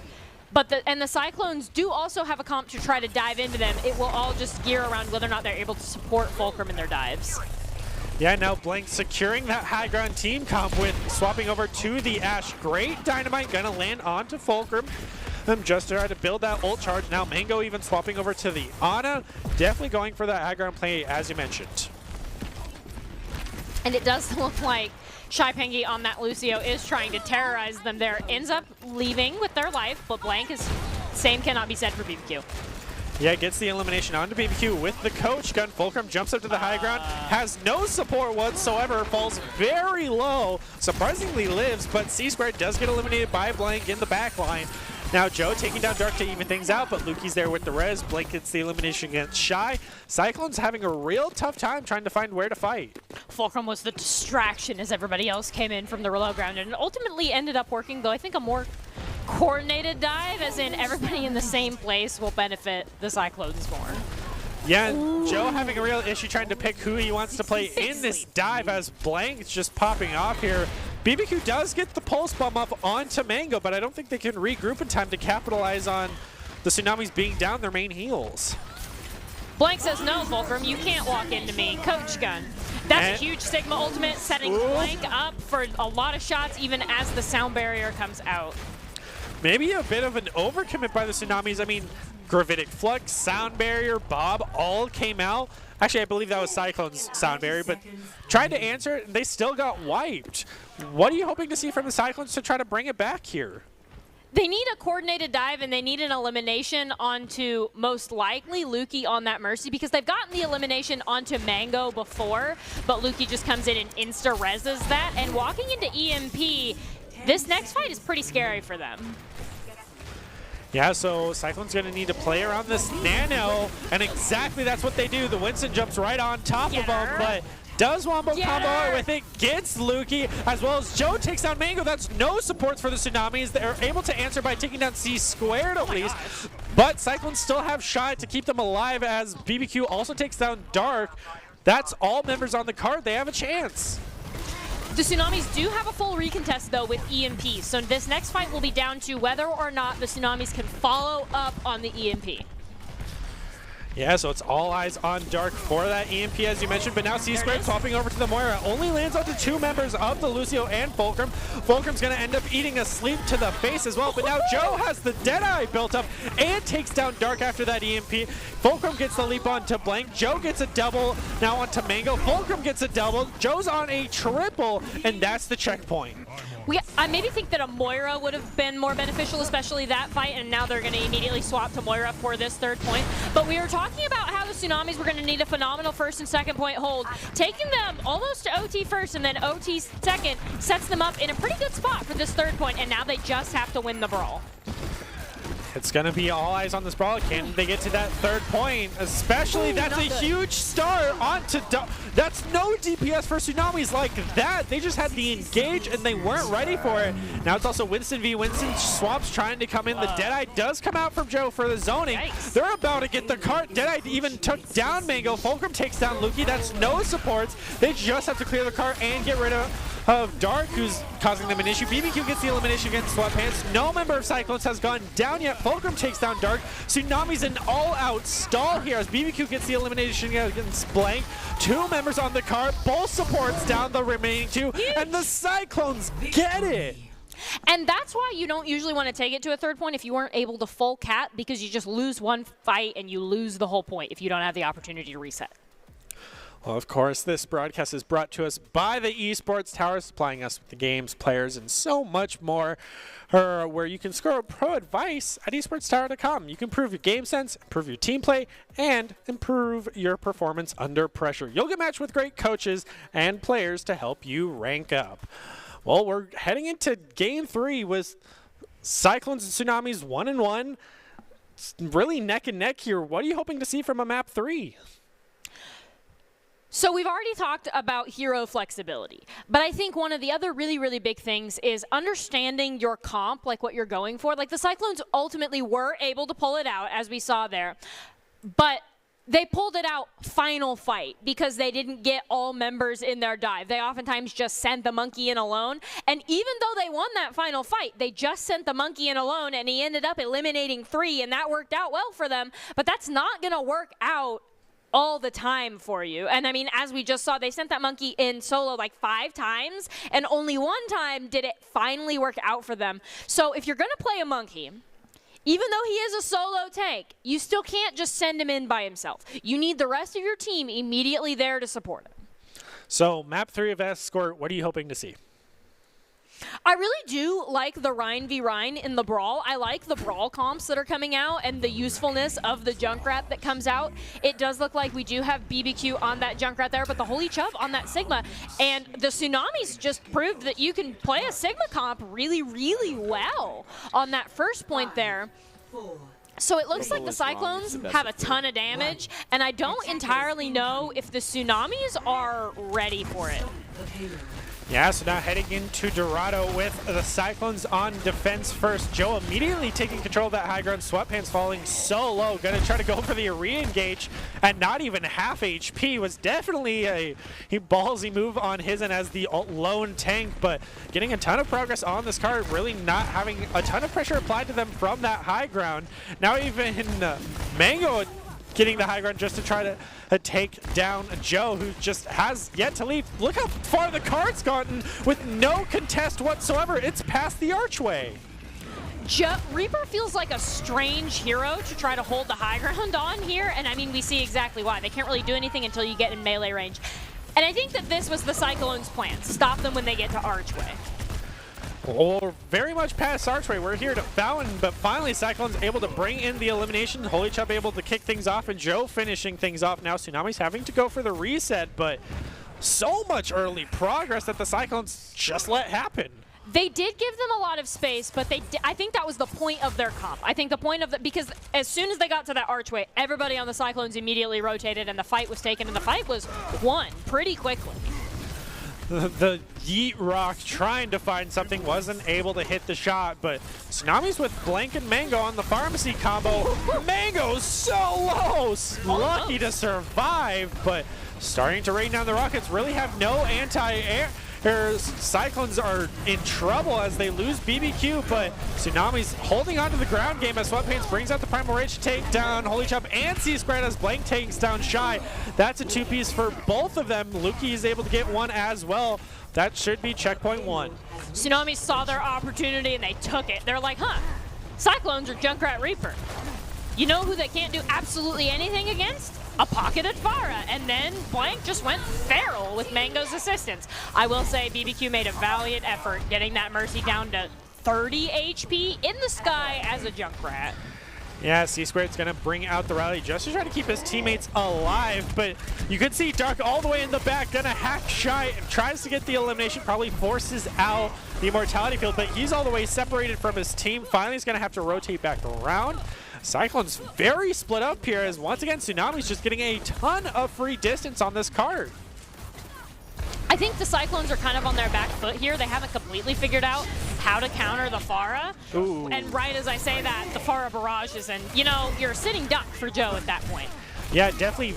but the Cyclones do also have a comp to try to dive into them. It will all just gear around whether or not they're able to support Fulcrum in their dives. Yeah, now Blank securing that high ground team comp with swapping over to the Ashe. Great Dynamite gonna land onto Fulcrum. Just trying to build that ult charge. Now Mango even swapping over to the Ana. Definitely going for that high ground play as you mentioned. And it does look like Shy Pingy on that Lucio is trying to terrorize them there. Ends up leaving with their life, but Blank is same cannot be said for BBQ. Yeah, gets the elimination onto BBQ with the coach gun. Fulcrum jumps up to the high ground, has no support whatsoever, falls very low, surprisingly lives, but C-Squared does get eliminated by Blank in the back line. Now Joe taking down Dark to even things out, but Lukey's there with the res. Blank gets the elimination against Shy. Cyclones having a real tough time trying to find where to fight. Fulcrum was the distraction as everybody else came in from the low ground, and it ultimately ended up working, though I think a more coordinated dive, as in everybody in the same place, will benefit the Cyclones more. Yeah, Joe having a real issue trying to pick who he wants to play in this dive as Blank's just popping off here. BBQ does get the pulse bomb up onto Mango, but I don't think they can regroup in time to capitalize on the Tsunamis being down their main heals. Blank says, no, Fulcrum, you can't walk into me. Coach gun. That's a huge Sigma ultimate, setting Blank up for a lot of shots even as the sound barrier comes out. Maybe a bit of an overcommit by the Tsunamis. I mean, Gravitic Flux, Sound Barrier, Bob all came out. Actually, I believe that was Cyclone's Sound Barrier, but tried to answer it, and they still got wiped. What are you hoping to see from the Cyclones to try to bring it back here? They need a coordinated dive, and they need an elimination onto, most likely, Lukey on that Mercy, because they've gotten the elimination onto Mango before, but Lukey just comes in and insta-reses that, and walking into EMP, this next fight is pretty scary for them. Yeah, so Cyclone's going to need to play around this Nano, and exactly that's what they do. The Winston jumps right on top of him, but does Wombo combo it with it, gets Lukey, as well as Joe takes down Mango. That's no supports for the Tsunamis. They're able to answer by taking down C squared at least, but Cyclones still have Shy to keep them alive as BBQ also takes down Dark. That's all members on the card. They have a chance. The Tsunamis do have a full recontest, though, with EMP. So this next fight will be down to whether or not the Tsunamis can follow up on the EMP. Yeah, so it's all eyes on Dark for that EMP, as you mentioned, but now C-Squared swapping over to the Moira. Only lands onto 2 members of the Lucio and Fulcrum. Fulcrum's going to end up eating a sleep to the face as well, but now Joe has the Deadeye built up and takes down Dark after that EMP. Fulcrum gets the leap onto Blank. Joe gets a double now onto Mango. Fulcrum gets a double. Joe's on a triple, and that's the checkpoint. I maybe think that a Moira would have been more beneficial, especially that fight, and now they're going to immediately swap to Moira for this 3rd point. But we were talking about how the Tsunamis were going to need a phenomenal 1st and 2nd point hold. Taking them almost to OT 1st and then OT 2nd sets them up in a pretty good spot for this 3rd point, and now they just have to win the brawl. It's going to be all eyes on this brawl. Can they get to that 3rd point? Especially, that's a huge start onto... That's no DPS for Tsunamis like that. They just had the engage and they weren't ready for it. Now it's also Winston v. Winston. Swaps trying to come in. The Deadeye does come out from Joe for the zoning. Yikes. They're about to get the cart. Deadeye even took down Mango. Fulcrum takes down Lukey. That's no supports. They just have to clear the cart and get rid of Dark, who's causing them an issue. BBQ gets the elimination against Sweatpants. No member of Cyclones has gone down yet. Fulcrum takes down Dark. Tsunami's an all-out stall here as BBQ gets the elimination against Blank. 2 members on the cart, both supports down the remaining 2, and the Cyclones get it. And that's why you don't usually want to take it to a 3rd point if you weren't able to full cap, because you just lose one fight and you lose the whole point if you don't have the opportunity to reset. Well, of course, this broadcast is brought to us by the Esports Tower, supplying us with the games, players, and so much more, where you can score pro advice at esportstower.com. You can improve your game sense, improve your team play, and improve your performance under pressure. You'll get matched with great coaches and players to help you rank up. Well, we're heading into Game 3 with Cyclones and Tsunamis 1-1. It's really neck and neck here. What are you hoping to see from a map 3? So we've already talked about hero flexibility, but I think one of the other really, really big things is understanding your comp, like what you're going for. Like the Cyclones ultimately were able to pull it out, as we saw there, but they pulled it out final fight because they didn't get all members in their dive. They oftentimes just sent the monkey in alone, and even though they won that final fight, they just sent the monkey in alone, and he ended up eliminating 3, and that worked out well for them, but that's not going to work out all the time for you. And I mean, as we just saw, they sent that monkey in solo like 5 times, and only 1 time did it finally work out for them. So if you're going to play a monkey, even though he is a solo tank, you still can't just send him in by himself. You need the rest of your team immediately there to support him. So map 3 of Escort, what are you hoping to see? I really do like the Rhine v. Rhine in the Brawl. I like the Brawl comps that are coming out and the usefulness of the Junkrat that comes out. It does look like we do have BBQ on that Junkrat there, but the Holy Chubb on that Sigma. And the Tsunamis just proved that you can play a Sigma comp really, really well on that first point there. So it looks like the Cyclones have a ton of damage, and I don't entirely know if the Tsunamis are ready for it. Yeah, so now heading into Dorado with the Cyclones on defense first. Joe immediately taking control of that high ground. Sweatpants falling so low. Gonna try to go for the re-engage at not even half HP. Was definitely a ballsy move on his end as the lone tank, but getting a ton of progress on this card, really not having a ton of pressure applied to them from that high ground. Now even Mango getting the high ground just to try to take down Joe, who just has yet to leave. Look how far the card's gotten with no contest whatsoever. It's past the archway. Reaper feels like a strange hero to try to hold the high ground on here, and I mean, we see exactly why. They can't really do anything until you get in melee range. And I think that this was the Cyclones' plan, stop them when they get to archway. Well, very much past archway. We're here to Fountain, but finally Cyclones able to bring in the elimination. Holy Chubb able to kick things off, and Joe finishing things off. Now Tsunami's having to go for the reset, but so much early progress that the Cyclones just let happen. They did give them a lot of space, but I think that was the point of their comp. I think the point of because as soon as they got to that archway, everybody on the Cyclones immediately rotated and the fight was taken, and the fight was won pretty quickly. The Yeet Rock trying to find something, wasn't able to hit the shot, but Tsunamis with Blank and Mango on the pharmacy combo. Mango's so low! Lucky to survive, but starting to rain down the rockets, really have no anti-air. Cyclones are in trouble as they lose BBQ, but Tsunami's holding on to the ground game as Sweatpants brings out the Primal Rage to take down Holy Chop and C-Squared as Blank takes down Shy. That's a two-piece for both of them. Luki is able to get one as well. That should be checkpoint 1. Tsunami saw their opportunity and they took it. They're like, huh, Cyclones are Junkrat Reaper. You know who they can't do absolutely anything against? A pocketed Pharah, and then Blank just went feral with Mango's assistance. I will say BBQ made a valiant effort getting that Mercy down to 30 HP in the sky as a Junkrat. Yeah, C-Squared's going to bring out the rally just to try to keep his teammates alive, but you could see Dark all the way in the back, going to hack Shy, tries to get the elimination, probably forces out the Immortality field, but he's all the way separated from his team. Finally, he's going to have to rotate back around. Cyclone's very split up here as once again Tsunami's just getting a ton of free distance on this card. I think the Cyclones are kind of on their back foot here. They haven't completely figured out how to counter the Pharah. Ooh. And right as I say that, the Pharah barrage is in. You know, you're a sitting duck for Joe at that point. Yeah, definitely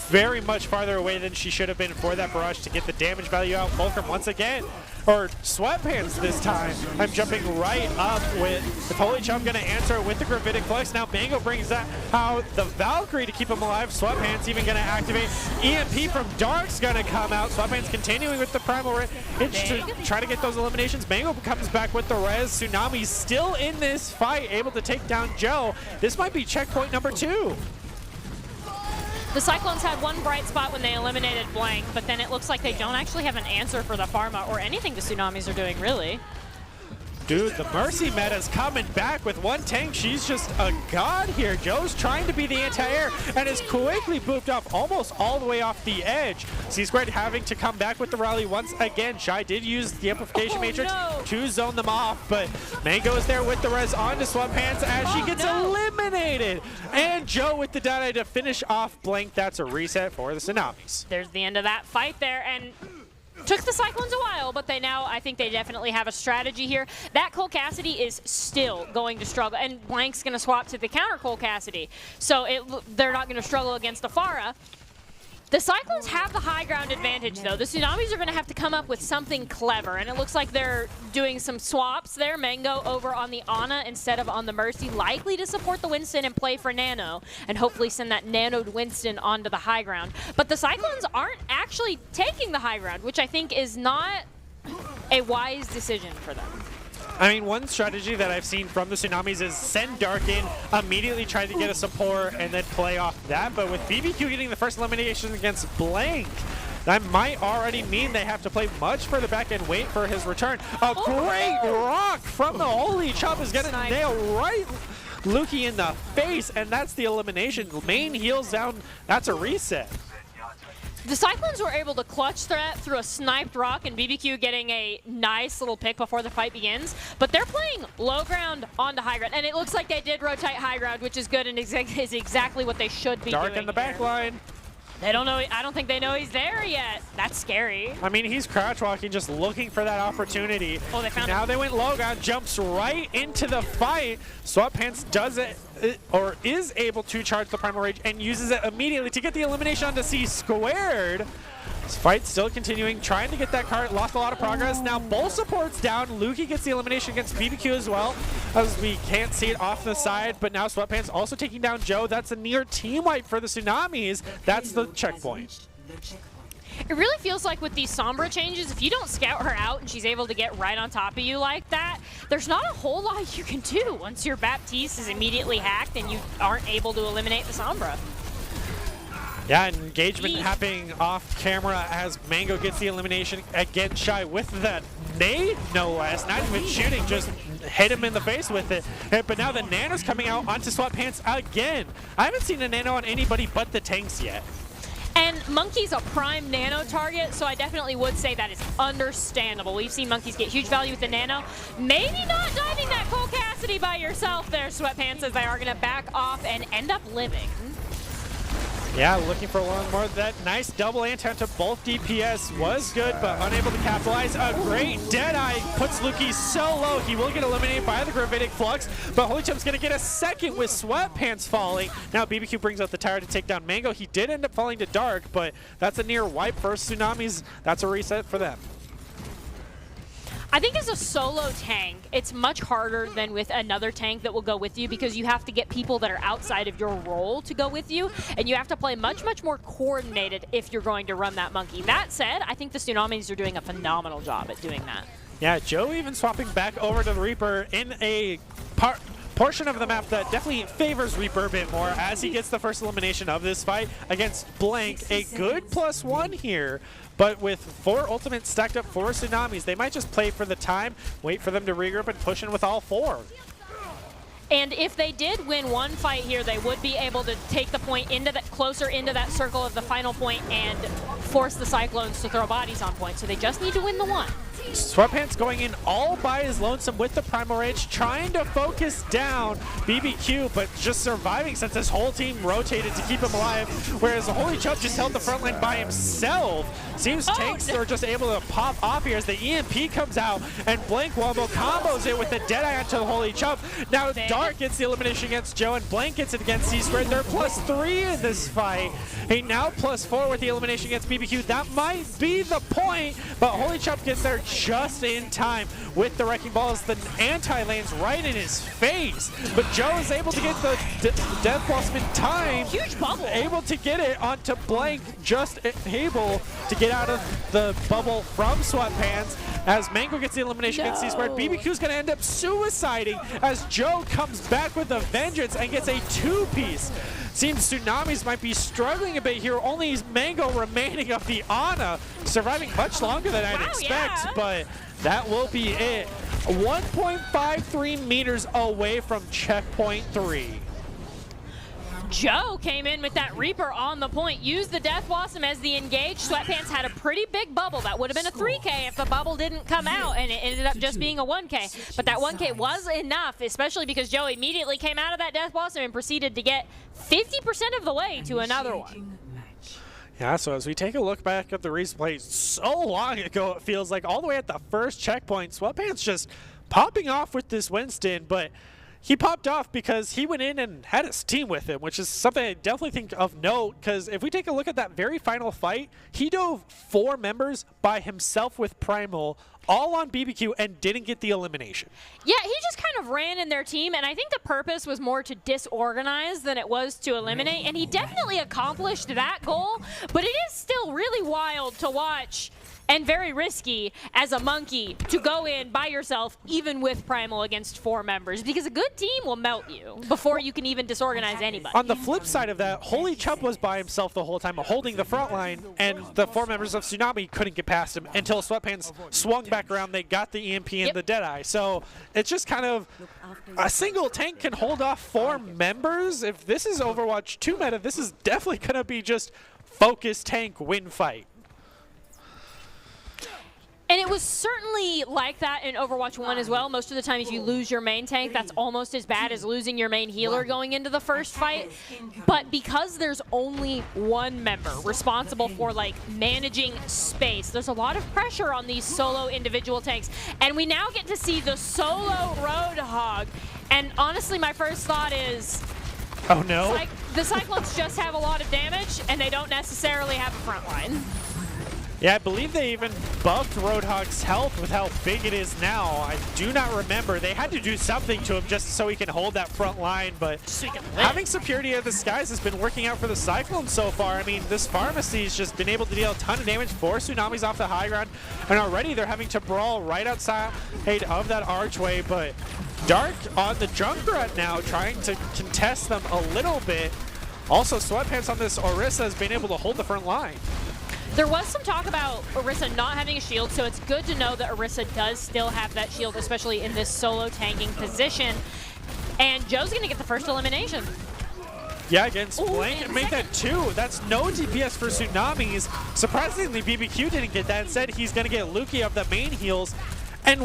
very much farther away than she should have been for that barrage to get the damage value out. Fulcrum once again, or Sweatpants this time. I'm jumping right up with the Holy Chum going to answer with the Gravitic Flex. Now Mango brings that out the Valkyrie to keep him alive. Sweatpants even going to activate. EMP from Dark's going to come out. Sweatpants continuing with the Primal Rage to try to get those eliminations. Mango comes back with the res. Tsunami's still in this fight, able to take down Joe. This might be checkpoint number 2. The Cyclones had one bright spot when they eliminated Blank, but then it looks like they don't actually have an answer for the Pharma or anything the Tsunamis are doing, really. Dude, the Mercy meta's coming back with one tank. She's just a god here. Joe's trying to be the anti-air and is quickly booped off almost all the way off the edge. C-Squared having to come back with the rally once again. Shy did use the Amplification Matrix to zone them off, but Mango is there with the res onto Sweatpants as she gets eliminated. And Joe with the data to finish off Blank. That's a reset for the Tsunamis. There's the end of that fight there, and took the Cyclones a while, but I think they definitely have a strategy here. That Cole Cassidy is still going to struggle, and Blank's going to swap to the counter Cole Cassidy, so they're not going to struggle against the Pharah. The Cyclones have the high ground advantage, though. The Tsunamis are going to have to come up with something clever, and it looks like they're doing some swaps there. Mango over on the Ana instead of on the Mercy, likely to support the Winston and play for Nano, and hopefully send that nanoed Winston onto the high ground. But the Cyclones aren't actually taking the high ground, which I think is not a wise decision for them. I mean, one strategy that I've seen from the Tsunamis is send Dark in, immediately try to get a support, and then play off that. But with BBQ getting the first elimination against Blank, that might already mean they have to play much further back and wait for his return. A great rock from the Holy Chop is going to nail right Luki in the face, and that's the elimination. Main heals down. That's a reset. The Cyclones were able to clutch that through a sniped rock and BBQ getting a nice little pick before the fight begins, but they're playing low ground onto high ground, and it looks like they did rotate high ground, which is good and is exactly what they should be doing. Dark in the back line. They don't know. I don't think they know he's there yet. That's scary. I mean, he's crouch walking, just looking for that opportunity. Oh, they found now him. They went low ground, jumps right into the fight. Sweatpants does it, or is able to charge the Primal Rage and uses it immediately to get the elimination onto C-Squared. This fight's still continuing, trying to get that card, lost a lot of progress. Now both supports down. Luki gets the elimination against BBQ as well, as we can't see it off the side, but now Sweatpants also taking down Joe. That's a near team wipe for the Tsunamis. That's the checkpoint. It really feels like with these Sombra changes, if you don't scout her out and she's able to get right on top of you like that, there's not a whole lot you can do once your Baptiste is immediately hacked and you aren't able to eliminate the Sombra. Yeah, engagement happening off camera as Mango gets the elimination against Shy with that nade, no less. Not even shooting, just hit him in the face with it. But now the Nano's coming out onto Sweatpants again. I haven't seen a Nano on anybody but the tanks yet. And Monkey's a prime nano target, so I definitely would say that is understandable. We've seen Monkeys get huge value with the nano. Maybe not diving that Cole Cassidy by yourself there, Sweatpants, as they are going to back off and end up living. Yeah, looking for one more. That nice double anti to both DPS was good, but unable to capitalize. A great Deadeye puts Lukey so low. He will get eliminated by the Gravitic Flux, but Holy Chump's going to get a second with Sweatpants falling. Now BBQ brings out the tower to take down Mango. He did end up falling to Dark, but that's a near wipe for Tsunamis. That's a reset for them. I think as a solo tank, it's much harder than with another tank that will go with you because you have to get people that are outside of your role to go with you, and you have to play much, much more coordinated if you're going to run that Monkey. That said, I think the Tsunamis are doing a phenomenal job at doing that. Yeah, Joe even swapping back over to the Reaper in a portion of the map that definitely favors Reaper a bit more as he gets the first elimination of this fight against Blank. A good +1 here, but with 4 ultimates stacked up for Tsunamis, they might just play for the time, wait for them to regroup and push in with all 4. And if they did win one fight here, they would be able to take the point into that, closer into that circle of the final point and force the Cyclones to throw bodies on point. So they just need to win the one. Sweatpants going in all by his lonesome with the Primal Rage, trying to focus down BBQ, but just surviving since his whole team rotated to keep him alive, whereas the Holy Chump just held the front line by himself. Seems tanks are just able to pop off here as the EMP comes out, and Blank Wombo combos it with the Deadeye onto the Holy Chump. Now Dark gets the elimination against Joe, and Blank gets it against C-Squared. They're +3 in this fight. He now +4 with the elimination against BBQ. That might be the point, but Holy Chump gets there just in time with the Wrecking Ball as the anti-lands right in his face. But Joe is able to get the Death Blossom in time. Huge bubble. Able to get it onto Blank, just able to get out of the bubble from Sweatpants as Mango gets the elimination against C-Squared. BBQ's going to end up suiciding as Joe comes back with a vengeance and gets a 2-piece. Seems Tsunamis might be struggling a bit here. Only Mango remaining of the Ana, surviving much longer than I'd expect, but that will be it. 1.53 meters away from checkpoint 3. Joe came in with that Reaper on the point, used the Death Blossom as the engage. Sweatpants had a pretty big bubble. That would have been a 3K if the bubble didn't come out, and it ended up just being a 1K. But that 1K was enough, especially because Joe immediately came out of that Death Blossom and proceeded to get 50% of the way to another one. Yeah, so as we take a look back at the replay, so long ago it feels like, all the way at the first checkpoint, Sweatpants just popping off with this Winston, but he popped off because he went in and had his team with him, which is something I definitely think of note, because if we take a look at that very final fight, he dove 4 members by himself with Primal, all on BBQ, and didn't get the elimination. Yeah, he just kind of ran in their team, and I think the purpose was more to disorganize than it was to eliminate, and he definitely accomplished that goal, but it is still really wild to watch and very risky as a Monkey to go in by yourself, even with Primal, against 4 members, because a good team will melt you before you can even disorganize anybody. On the flip side of that, Holy Chump was by himself the whole time, holding the front line, and the 4 members of Tsunami couldn't get past him until Sweatpants swung back around. They got the EMP and the Deadeye. So it's just kind of a single tank can hold off 4 members. If this is Overwatch 2 meta, this is definitely going to be just focus tank win fight. And it was certainly like that in Overwatch 1 as well. Most of the time if you lose your main tank, that's almost as bad as losing your main healer going into the first fight. But because there's only 1 member responsible for like managing space, there's a lot of pressure on these solo individual tanks. And we now get to see the solo Roadhog. And honestly, my first thought is, oh no. The Cyclones just have a lot of damage and they don't necessarily have a front line. Yeah, I believe they even buffed Roadhog's health with how big it is now. I do not remember. They had to do something to him just so he can hold that front line, but having Security of the Skies has been working out for the Cyclones so far. I mean, this Pharmacy's just been able to deal a ton of damage for Tsunamis off the high ground, and already they're having to brawl right outside of that archway, but Dark on the Junkrat now, trying to contest them a little bit. Also, Sweatpants on this Orisa has been able to hold the front line. There was some talk about Orisa not having a shield, so it's good to know that Orisa does still have that shield, especially in this solo tanking position. And Joe's going to get the first elimination. Yeah, against Blank, and and make that 2. That's no DPS for Tsunamis. Surprisingly, BBQ didn't get that. Instead, he's going to get Luki of the main heals. And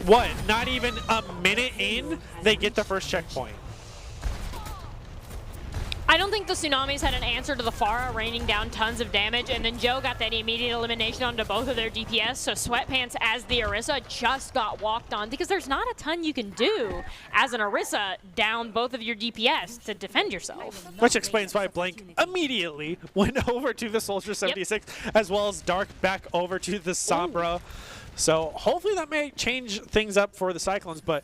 what? Not even a minute in, they get the first checkpoint. I don't think the Tsunamis had an answer to the Pharah raining down tons of damage, and then Joe got that immediate elimination onto both of their DPS, so Sweatpants as the Orisa just got walked on because there's not a ton you can do as an Orisa down both of your DPS to defend yourself. Which explains why Blank immediately went over to the Soldier 76, as well as Dark back over to the Sombra. Ooh. So hopefully that may change things up for the Cyclones, but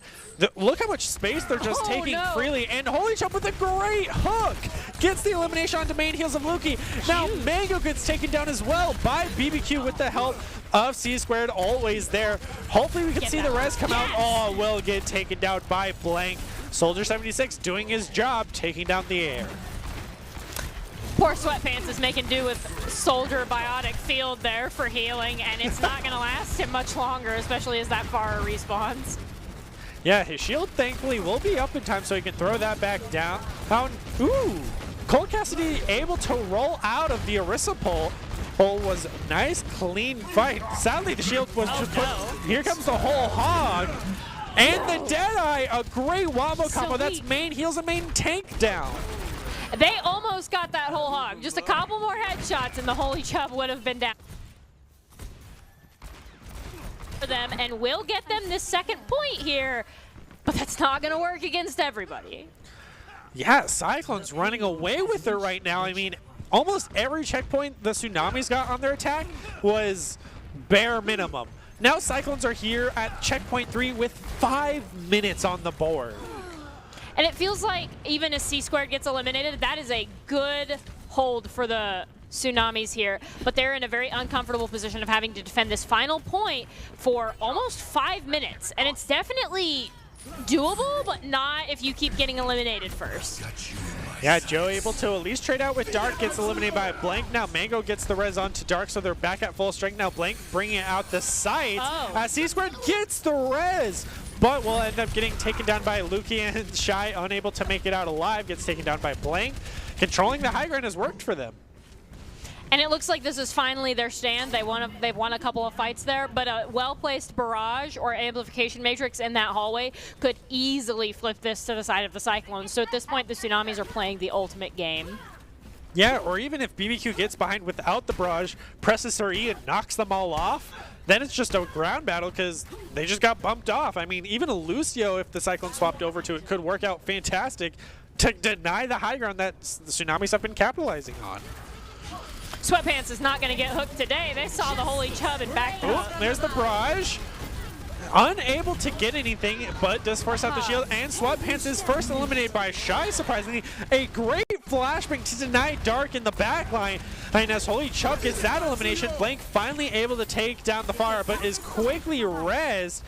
look how much space they're just taking freely. And Holy Chump with a great hook gets the elimination onto main heels of Luki. Now Mango gets taken down as well by BBQ with the help of C2, always there. Hopefully we can see the res come out. Oh, will get taken down by Blank. Soldier 76 doing his job, taking down the air. Poor Sweatpants is making do with Soldier Biotic Field there for healing, and it's not going to last him much longer, especially as that Pharah respawns. Yeah, his shield thankfully will be up in time so he can throw that back down. Ooh, Cole Cassidy able to roll out of the Orisa pole. Pole was nice, clean fight. Sadly, the shield was just put. Here comes the whole hog. And the Deadeye, a great wombo combo. That's main heals and main tank down. They almost got that whole hog. Just a couple more headshots and the Holy Chub would have been down for them, and will get them this second point here. But that's not going to work against everybody. Yeah, Cyclone's running away with it right now. I mean, almost every checkpoint the Tsunamis got on their attack was bare minimum. Now Cyclones are here at checkpoint 3 with 5 minutes on the board. And it feels like even as C2 gets eliminated, that is a good hold for the Tsunamis here. But they're in a very uncomfortable position of having to defend this final point for almost 5 minutes. And it's definitely doable, but not if you keep getting eliminated first. Yeah, Joe able to at least trade out with Dark, gets eliminated by Blank. Now Mango gets the res onto Dark, so they're back at full strength. Now Blank bringing out the sight as C2 gets the res, but will end up getting taken down by Luki, and Shy, unable to make it out alive, gets taken down by Blank. Controlling the high ground has worked for them. And it looks like this is finally their stand. They've won a couple of fights there, but a well-placed barrage or amplification matrix in that hallway could easily flip this to the side of the Cyclones. So at this point, the Tsunamis are playing the ultimate game. Yeah, or even if BBQ gets behind without the barrage, presses her E and knocks them all off, then it's just a ground battle because they just got bumped off. I mean, even a Lucio, if the Cyclone swapped over to it, could work out fantastic to deny the high ground that the Tsunamis have been capitalizing on. Sweatpants is not going to get hooked today. They saw the Holy Chub and backed up. There's the barrage. Unable to get anything, but does force out the shield, and Sweatpants is first eliminated by Shy, surprisingly. A great flashbang to deny Dark in the back line. And as Holy Chub gets that elimination, Blank finally able to take down the Fire, but is quickly rezzed.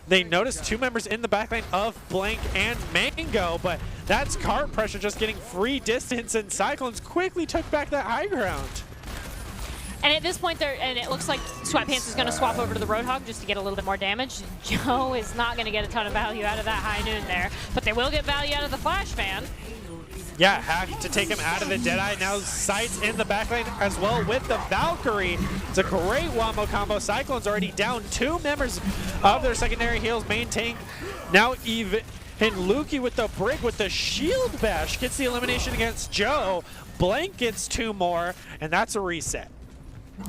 They notice 2 members in the backline of Blank and Mango, but that's cart pressure just getting free distance, and Cyclones quickly took back that high ground. And at this point, it looks like Sweatpants is going to swap over to the Roadhog just to get a little bit more damage. Joe is not going to get a ton of value out of that high noon there, but they will get value out of the Flash Fan. Yeah, hack to take him out of the Deadeye. Now Sights in the backline as well with the Valkyrie. It's a great wombo combo. Cyclone's already down 2 members of their secondary heals, main tank. Now even Luki with the Brig with the shield bash gets the elimination against Joe. Blank gets 2 more, and that's a reset.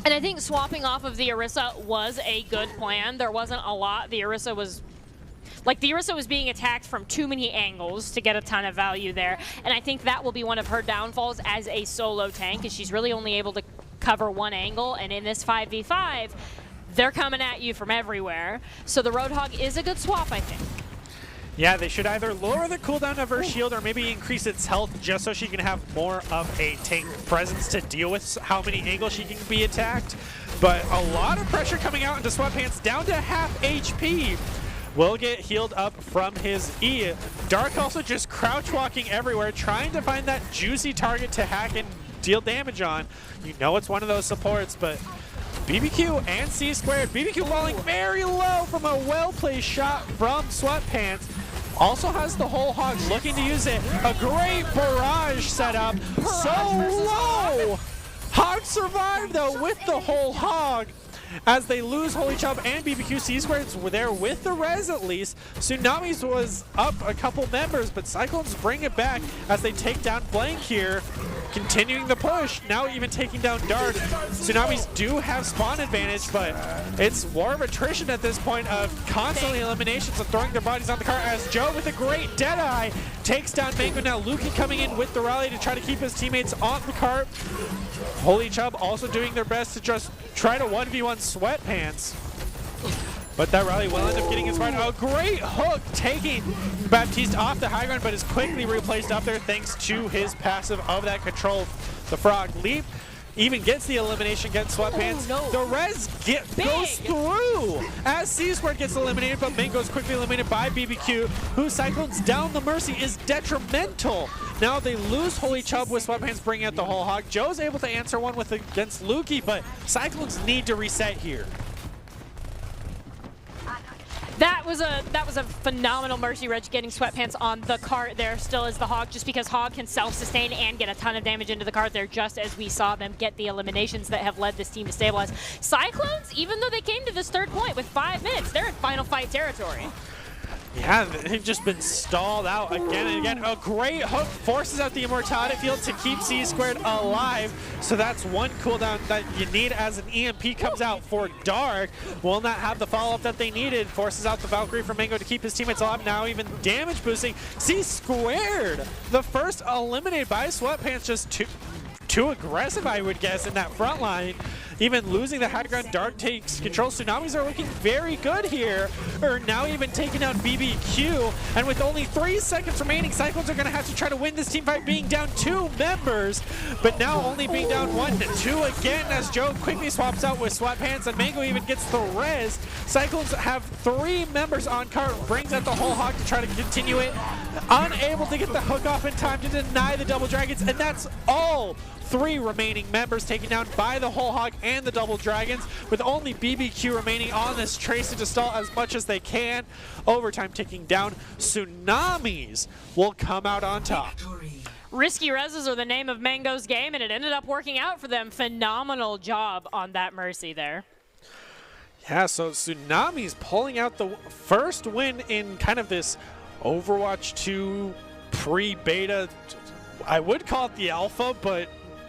And I think swapping off of the Orisa was a good plan. There wasn't a lot. The Orisa was being attacked from too many angles to get a ton of value there. And I think that will be one of her downfalls as a solo tank, is she's really only able to cover one angle. And in this 5v5, they're coming at you from everywhere. So the Roadhog is a good swap, I think. Yeah, they should either lower the cooldown of her shield or maybe increase its health just so she can have more of a tank presence to deal with how many angles she can be attacked. But a lot of pressure coming out into Sweatpants, down to half HP. Will get healed up from his E. Dark also just crouch walking everywhere, trying to find that juicy target to hack and deal damage on. You know it's one of those supports, but BBQ and C2. BBQ falling very low from a well-placed shot from Sweatpants. also has the whole hog, looking to use it. A great barrage setup. So low. Hog survived though with the whole hog. As they lose Holy Chub and BBQ, C-Squared's were there with the res at least. Tsunamis was up a couple members, but Cyclones bring it back as they take down Blank here. Continuing the push, now even taking down Dart. Tsunamis do have spawn advantage, but it's war of attrition at this point of constantly eliminations of throwing their bodies on the cart as Joe with a great Deadeye takes down Mango. Now Luki coming in with the rally to try to keep his teammates on the cart. Holy Chub also doing their best to just try to 1v1 Sweatpants. But that rally will end up getting inspired. A great hook taking Baptiste off the high ground, but is quickly replaced up there thanks to his passive of that control. The Frog Leap even gets the elimination against Sweatpants. Oh, no. The res goes through as C-Squared gets eliminated, but Mango is quickly eliminated by BBQ, who Cyclones down the Mercy is detrimental. Now they lose Holy Chub with Sweatpants bringing out the whole hog. Joe's able to answer one with against Luki, but Cyclones need to reset here. That was a phenomenal Mercy Reg getting Sweatpants on the cart there, still as the Hog, just because Hog can self-sustain and get a ton of damage into the cart there, just as we saw them get the eliminations that have led this team to stabilize. Cyclones, even though they came to this third point with 5 minutes, they're in final fight territory. Yeah, they've just been stalled out again and again. A great hook forces out the Immortality field to keep C-Squared alive. So that's one cooldown that you need as an EMP comes out for Dark. Will not have the follow-up that they needed. Forces out the Valkyrie for Mango to keep his teammates alive. Now even damage boosting. C-Squared, the first eliminated by Sweatpants, just too aggressive, I would guess, in that front line. Even losing the high ground, Dark takes control. Tsunamis are looking very good here. Now even taking out BBQ. And with only 3 seconds remaining, Cyclones are going to have to try to win this team fight, being down 2 members. But now only being down 1-2 again as Joe quickly swaps out with Sweatpants and Mango even gets the res. Cyclones have 3 members on cart, brings out the whole hog to try to continue it. Unable to get the hook off in time to deny the double dragons, and that's all 3 remaining members taken down by the whole hog and the double dragons, with only BBQ remaining on this Tracer to stall as much as they can. Overtime ticking down. Tsunamis will come out on top. Risky reses are the name of Mango's game, and it ended up working out for them. Phenomenal job on that Mercy there. Yeah, so Tsunamis pulling out the first win in kind of this Overwatch 2 pre-beta, I would call it the alpha, but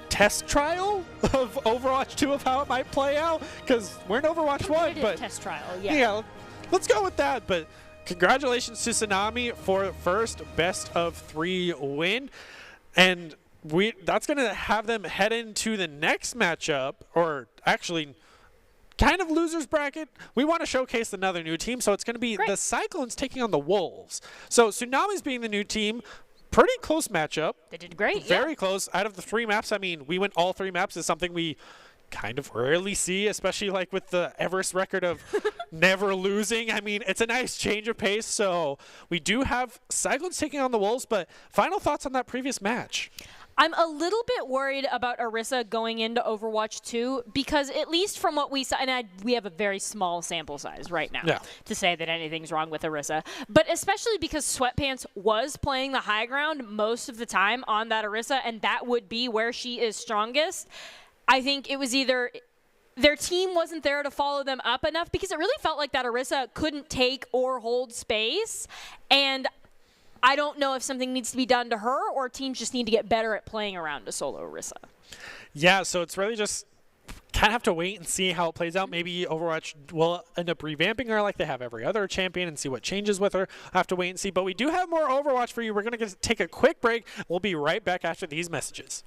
test trial of Overwatch 2 of how it might play out, because we're in Overwatch 1, but test trial, yeah, let's go with that. But congratulations to Tsunami for the first best of 3 win, and that's going to have them head into the next matchup, or actually kind of losers bracket. We want to showcase another new team, so it's going to be the Cyclones taking on the Wolves. So Tsunamis being the new team, pretty close matchup. They did great. Very close. Out of the 3 maps, I mean, we went all 3 maps is something we kind of rarely see, especially like with the Everest record of never losing. I mean, it's a nice change of pace. So we do have Cyclones taking on the Wolves, but final thoughts on that previous match? I'm a little bit worried about Orisa going into Overwatch 2 because at least from what we saw, and we have a very small sample size right now to say that anything's wrong with Orisa, but especially because Sweatpants was playing the high ground most of the time on that Orisa, and that would be where she is strongest. I think it was either their team wasn't there to follow them up enough, because it really felt like that Orisa couldn't take or hold space, and I don't know if something needs to be done to her or teams just need to get better at playing around a solo Orisa. Yeah, so it's really just kind of have to wait and see how it plays out. Maybe Overwatch will end up revamping her like they have every other champion and see what changes with her. I have to wait and see. But we do have more Overwatch for you. We're going to take a quick break. We'll be right back after these messages.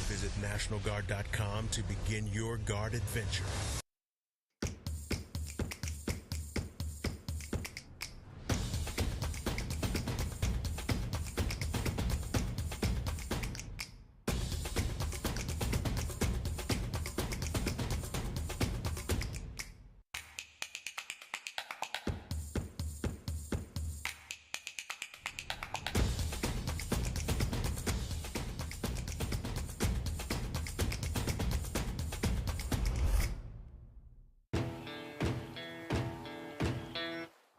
Visit NationalGuard.com to begin your Guard adventure.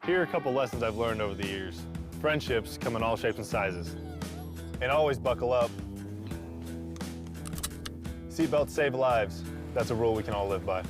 Here are a couple lessons I've learned over the years. Friendships come in all shapes and sizes. And always buckle up. Seatbelts save lives. That's a rule we can all live by.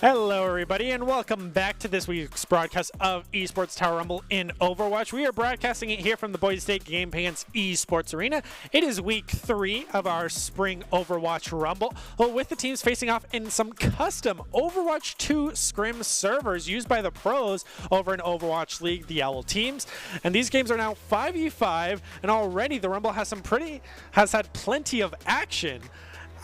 Hello, everybody, and welcome back to this week's broadcast of Esports Tower Rumble in Overwatch. We are broadcasting it here from the Boise State Game Pants Esports Arena. It is week 3 of our spring Overwatch Rumble, with the teams facing off in some custom Overwatch 2 scrim servers used by the pros over in Overwatch League, the Owl teams. And these games are now 5v5, and already the Rumble has had plenty of action.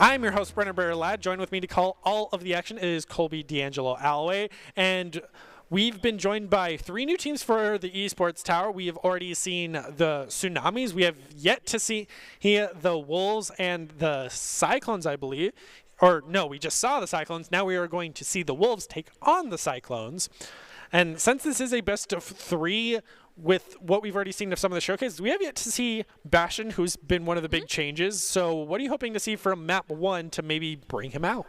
I'm your host, Brennan Bear-Ladd. Joined with me to call all of the action is Colby D'Angelo Alloway. And we've been joined by 3 new teams for the Esports Tower. We have already seen the Tsunamis. We have yet to see the Wolves and the Cyclones, I believe. Or no, we just saw the Cyclones. Now we are going to see the Wolves take on the Cyclones. And since this is a best of 3 with what we've already seen of some of the showcases, we have yet to see Bastion, who's been one of the big changes. So what are you hoping to see from map 1 to maybe bring him out?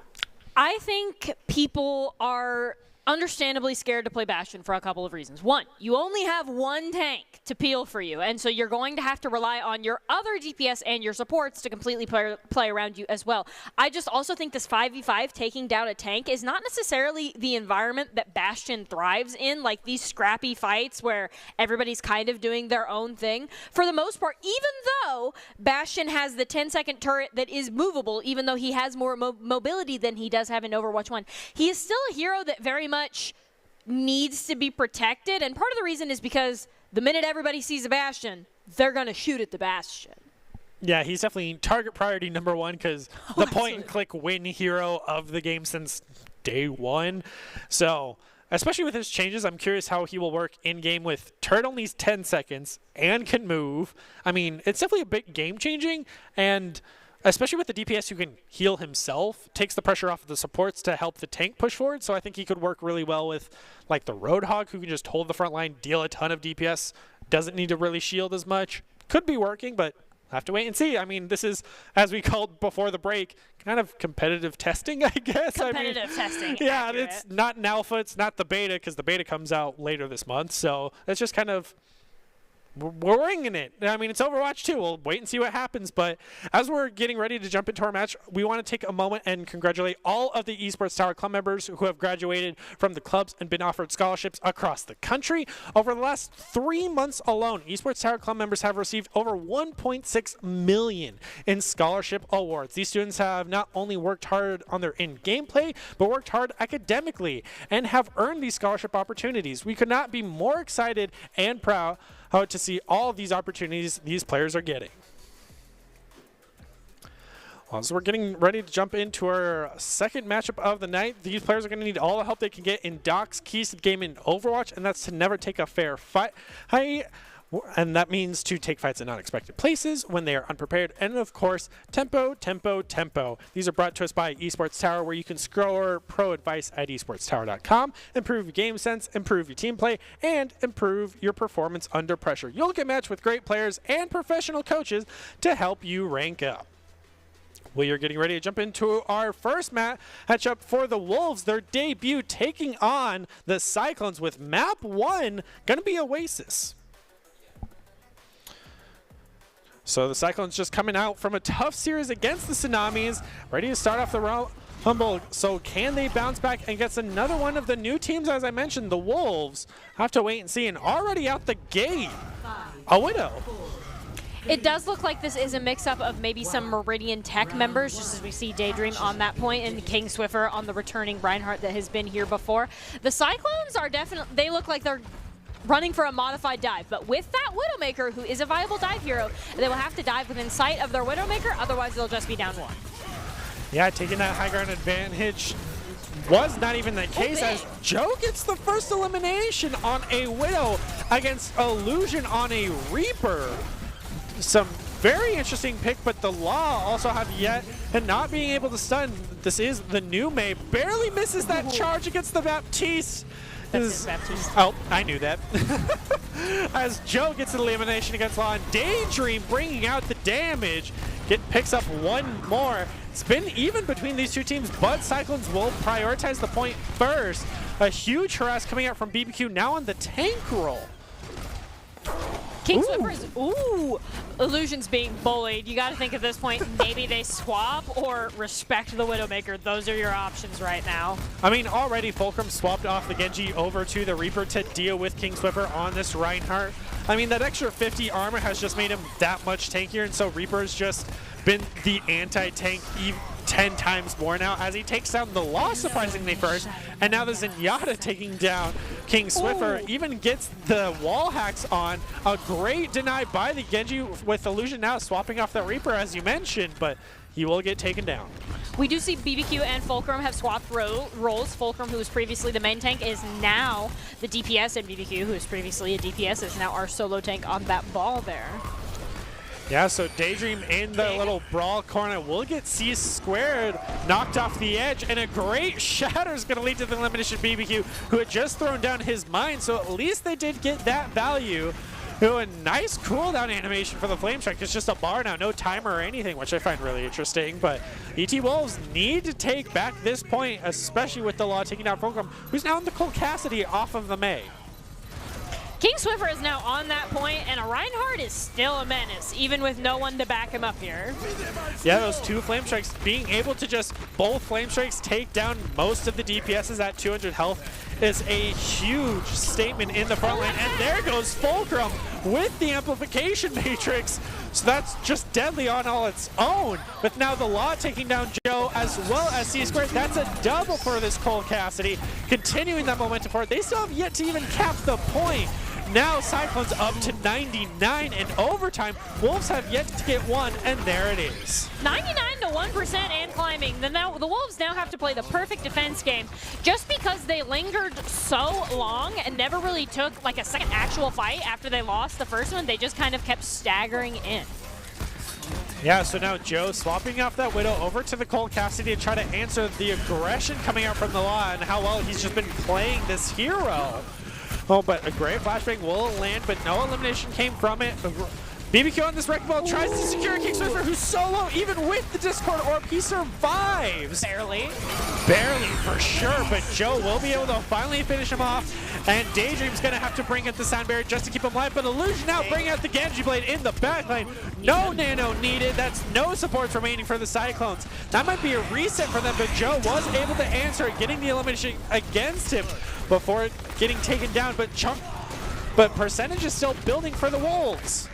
I think people are understandably scared to play Bastion for a couple of reasons. One, you only have one tank to peel for you, and so you're going to have to rely on your other DPS and your supports to completely play around you as well. I just also think this 5v5 taking down a tank is not necessarily the environment that Bastion thrives in, like these scrappy fights where everybody's kind of doing their own thing. For the most part, even though Bastion has the 10-second turret that is movable, even though he has more mobility than he does have in Overwatch 1, he is still a hero that very much needs to be protected, and part of the reason is because the minute everybody sees a Bastion, they're going to shoot at the Bastion. Yeah, he's definitely target priority number 1 because the point-and-click win hero of the game since day 1. So, especially with his changes, I'm curious how he will work in-game with turret only 10 seconds and can move. I mean, it's definitely a big game-changing, and especially with the DPS who can heal himself, takes the pressure off of the supports to help the tank push forward. So I think he could work really well with like the Roadhog, who can just hold the front line, deal a ton of DPS, doesn't need to really shield as much. Could be working, but have to wait and see. I mean, this is, as we called before the break, kind of competitive testing, I guess. Competitive testing. Yeah, accurate. It's not an alpha, it's not the beta, because the beta comes out later this month. So it's just kind of, we're winging it. I mean, it's Overwatch 2. We'll wait and see what happens. But as we're getting ready to jump into our match, we want to take a moment and congratulate all of the Esports Tower Club members who have graduated from the clubs and been offered scholarships across the country. Over the last 3 months alone, Esports Tower Club members have received over $1.6 million in scholarship awards. These students have not only worked hard on their in-game play, but worked hard academically and have earned these scholarship opportunities. We could not be more excited and proud to see all of these opportunities these players are getting. Well, so we're getting ready to jump into our second matchup of the night. These players are going to need all the help they can get in Doc's keys to the game in Overwatch, and that's to never take a fair fight. And that means to take fights in unexpected places when they are unprepared. And of course, tempo, tempo, tempo. These are brought to us by Esports Tower, where you can score pro advice at esportstower.com, improve your game sense, improve your team play, and improve your performance under pressure. You'll get matched with great players and professional coaches to help you rank up. We are getting ready to jump into our first matchup for the Wolves, their debut, taking on the Cyclones with map 1, going to be Oasis. So the Cyclones just coming out from a tough series against the Tsunamis, ready to start off the humble. So can they bounce back and get another one of the new teams? As I mentioned, the Wolves have to wait and see. And already out the gate, a Widow. It does look like this is a mix-up of maybe some Meridian Tech members, just as we see Daydream on that point and King Swiffer on the returning Reinhardt that has been here before. The Cyclones are definitely, they look like they're running for a modified dive, but with that Widowmaker, who is a viable dive hero, they will have to dive within sight of their Widowmaker, otherwise they'll just be down 1. Yeah, taking that high ground advantage was not even the case, as Joe gets the first elimination on a Widow against Illusion on a Reaper. Some very interesting pick, but the Law also have yet and not being able to stun. This is the new May, barely misses that charge against the Baptiste. Oh, I knew that. As Joe gets an elimination against Law, and Daydream bringing out the damage, picks up one more. It's been even between these two teams, but Cyclones will prioritize the point first. A huge harass coming out from BBQ, now on the tank roll. King Swiffer's, Illusion's being bullied. You got to think at this point, maybe they swap or respect the Widowmaker. Those are your options right now. I mean, already Fulcrum swapped off the Genji over to the Reaper to deal with King Swiffer on this Reinhardt. I mean, that extra 50 armor has just made him that much tankier, and so Reaper's just been the anti-tank 10 times more now, as he takes down the Law surprisingly first, and now the Zenyatta taking down King Swiffer. Even gets the wall hacks on. A great deny by the Genji, with Illusion now swapping off the Reaper, as you mentioned, but he will get taken down. We do see BBQ and Fulcrum have swapped roles. Fulcrum, who was previously the main tank, is now the DPS, and BBQ, who was previously a DPS, is now our solo tank on that ball there. Yeah, so Daydream in the little brawl corner will get C squared, knocked off the edge, and a great shatter is going to lead to the elimination of BBQ, who had just thrown down his mine, so at least they did get that value. A nice cooldown animation for the Flame Strike. It's just a bar now, no timer or anything, which I find really interesting. But ET Wolves need to take back this point, especially with the Law taking down Fulcrum, who's now in the Cole Cassidy off of the May. King Swiffer is now on that point, and a Reinhardt is still a menace, even with no one to back him up here. Yeah, those two Flame Strikes, being able to just both Flame Strikes take down most of the DPSs at 200 health is a huge statement in the front line. And there goes Fulcrum with the Amplification Matrix. So that's just deadly on all its own. But now the Law taking down Joe as well as C-Squared. That's a double for this Cole Cassidy. Continuing that momentum forward. They still have yet to even cap the point. Now Cyclones up to 99 in overtime. Wolves have yet to get one, and there it is. 99 to 1% and climbing. The Wolves now have to play the perfect defense game. Just because they lingered so long and never really took like a second actual fight after they lost the first one, they just kind of kept staggering in. Yeah, so now Joe swapping off that Widow over to the Cole Cassidy to try to answer the aggression coming out from the Law and how well he's just been playing this hero. Oh, but a great flashbang will land, but no elimination came from it. BBQ on this wrecking ball tries to secure King Swiffer, who's solo even with the Discord Orb. He survives. Barely. Barely, for sure, but Joe will be able to finally finish him off. And Daydream's going to have to bring out the Sound Barrier just to keep him alive, but Illusion now bringing out the Genji Blade in the backline. No nano needed. That's no supports remaining for the Cyclones. That might be a reset for them, but Joe was able to answer it, getting the elimination against him before getting taken down, but percentage is still building for the Wolves.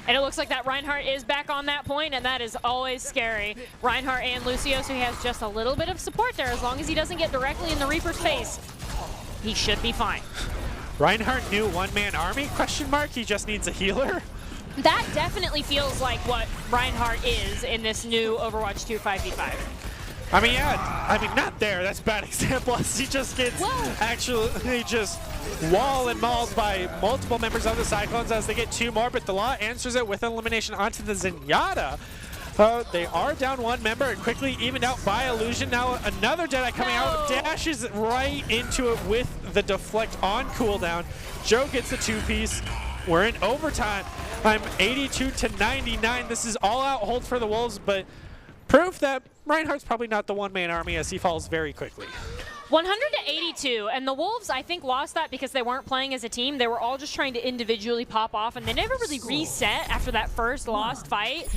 And it looks like that Reinhardt is back on that point, and that is always scary. Reinhardt and Lucio, so he has just a little bit of support there. As long as he doesn't get directly in the Reaper's face, he should be fine. Reinhardt new one-man army, question mark? He just needs a healer? That definitely feels like what Reinhardt is in this new Overwatch 2 5v5. I mean, yeah, I mean, not there. That's a bad example. He just gets actually just wall and mauled by multiple members of the Cyclones as they get 2 more, but the Law answers it with elimination onto the Zenyatta. They are down 1 member and quickly evened out by Illusion. Now another Deadeye coming out, dashes right into it with the deflect on cooldown. Joe gets the 2-piece. We're in overtime. I'm 82 to 99. This is all out hold for the Wolves, but proof that Reinhardt's probably not the one-man army as he falls very quickly. 100 to 82, and the Wolves, I think, lost that because they weren't playing as a team. They were all just trying to individually pop off, and they never really reset after that first lost fight.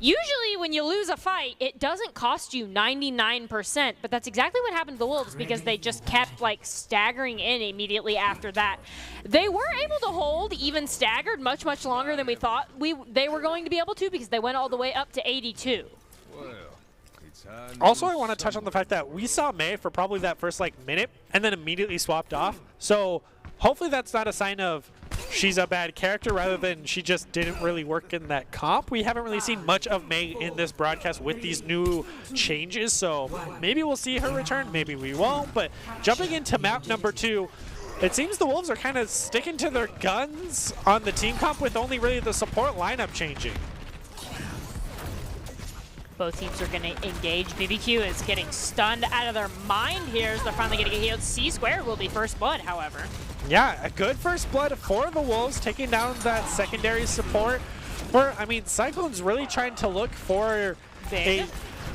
Usually, when you lose a fight, it doesn't cost you 99%, but that's exactly what happened to the Wolves because they just kept, like, staggering in immediately after that. They were able to hold, even staggered, much, much longer than we thought they were going to be able to because they went all the way up to 82. Also, I want to touch on the fact that we saw Mei for probably that first minute and then immediately swapped off. So hopefully that's not a sign of she's a bad character rather than she just didn't really work in that comp. We haven't really seen much of Mei in this broadcast with these new changes. So maybe we'll see her return, maybe we won't. But jumping into map number 2, it seems the Wolves are kind of sticking to their guns on the team comp with only really the support lineup changing. Both teams are going to engage. BBQ is getting stunned out of their mind here as they're finally going to get healed. C-Squared will be first blood, however. Yeah, a good first blood for the Wolves, taking down that secondary support. I mean, Cyclone's really trying to look for a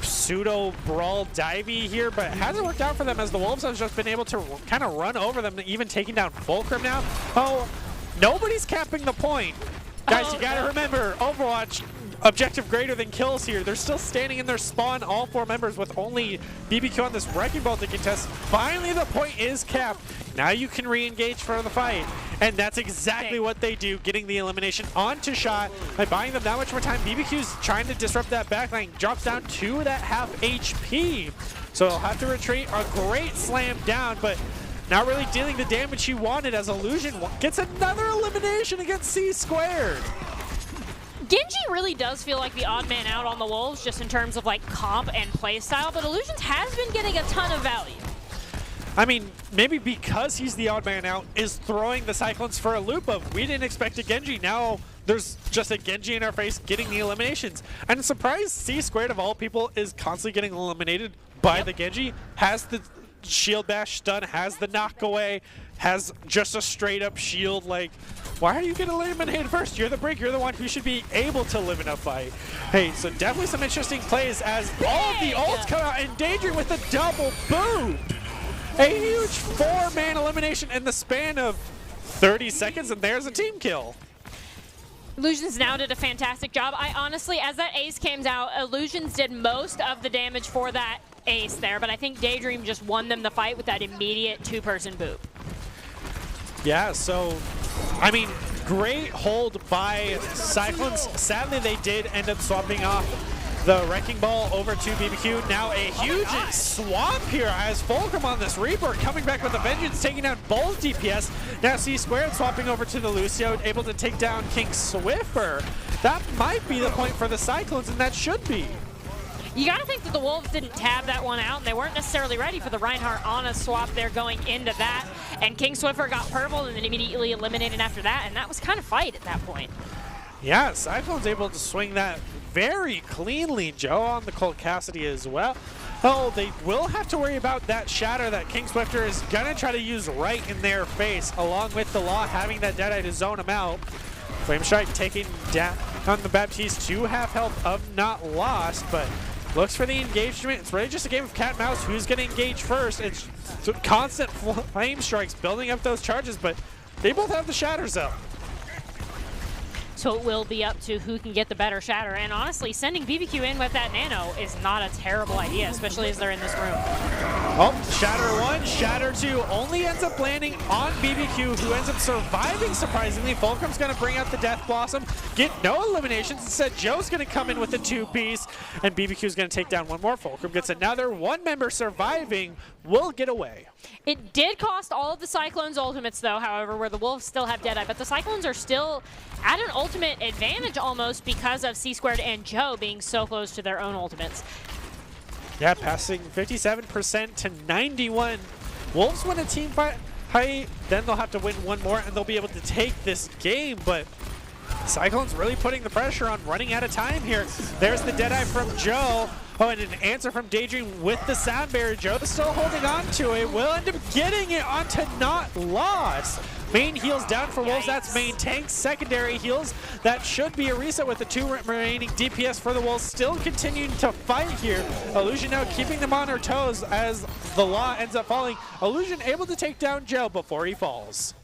pseudo-brawl divey here, but it hasn't worked out for them as the Wolves have just been able to kind of run over them, even taking down Fulcrum now. Oh, nobody's capping the point. Guys, you got to remember, Overwatch, objective greater than kills here. They're still standing in their spawn, all 4 members, with only BBQ on this Wrecking Ball to contest. Finally, the point is capped. Now you can re-engage for the fight. And that's exactly what they do, getting the elimination onto Shot by buying them that much more time. BBQ's trying to disrupt that backline, drops down to that half HP. So he'll have to retreat. A great slam down, but not really dealing the damage he wanted as Illusion gets another elimination against C-Squared. Genji really does feel like the odd man out on the Wolves just in terms of comp and play style, but Illusions has been getting a ton of value. I mean, maybe because he's the odd man out is throwing the Cyclones for a loop of we didn't expect a Genji. Now there's just a Genji in our face getting the eliminations. And surprise, C-Squared of all people is constantly getting eliminated by the Genji, has the shield bash stun, has the knock away, has just a straight up shield. Why are you getting eliminated first? You're the break. You're the one who should be able to live in a fight. Hey, so definitely some interesting plays as all of the ults come out, endangering with a double boom. A huge 4-man elimination in the span of 30 seconds, and there's a team kill. Illusions now did a fantastic job. I honestly, as that ace came out, Illusions did most of the damage for that ace there, but I think Daydream just won them the fight with that immediate 2-person boop. Yeah, so, I mean, great hold by Cyclones. Sadly, they did end up swapping off the Wrecking Ball over to BBQ. Now a huge swap here as Fulcrum on this Reaper coming back with a vengeance, taking down both DPS. Now C-Squared swapping over to the Lucio, able to take down King Swiffer. That might be the point for the Cyclones, and that should be. You got to think that the Wolves didn't tab that one out, and they weren't necessarily ready for the Reinhardt on a swap there going into that. And King Swiffer got purple and then immediately eliminated after that, and that was kind of fight at that point. Yeah, Cyclone's able to swing that very cleanly. Joe on the Colt Cassidy as well. Oh, they will have to worry about that shatter that King Swifter is going to try to use right in their face, along with the Law having that Deadeye to zone him out. Flame Strike taking down on the Baptiste to half health of not lost, but looks for the engagement. It's really just a game of cat and mouse. Who's going to engage first? It's constant Flame Strikes building up those charges, but they both have the shatters up. So it will be up to who can get the better shatter. And honestly, sending BBQ in with that nano is not a terrible idea, especially as they're in this room. Oh, shatter 1, shatter 2 only ends up landing on BBQ, who ends up surviving surprisingly. Fulcrum's going to bring out the Death Blossom, get no eliminations. Instead, Joe's going to come in with a 2-piece, and BBQ's going to take down one more. Fulcrum gets another. One member surviving will get away. It did cost all of the Cyclones' ultimates, though, however, where the Wolves still have Deadeye. But the Cyclones are still at an ultimate advantage almost because of C-Squared and Joe being so close to their own ultimates. Yeah, passing 57% to 91. Wolves win a team fight, then they'll have to win one more and they'll be able to take this game, but Cyclones really putting the pressure on, running out of time here. There's the Deadeye from Joe. Oh, and an answer from Daydream with the sound barrier. Joe's still holding on to it. Will end up getting it onto Not Lost. Main heals down for Wolves. That's main tank. Secondary heals. That should be a reset with the 2 remaining DPS for the Wolves. Still continuing to fight here. Illusion now keeping them on her toes as the Law ends up falling. Illusion able to take down Joe before he falls.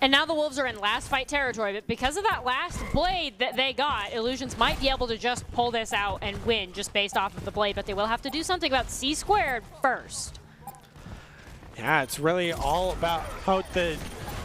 And now the Wolves are in last fight territory, but because of that last blade that they got, Illusions might be able to just pull this out and win just based off of the blade, but they will have to do something about C² first. Yeah, it's really all about how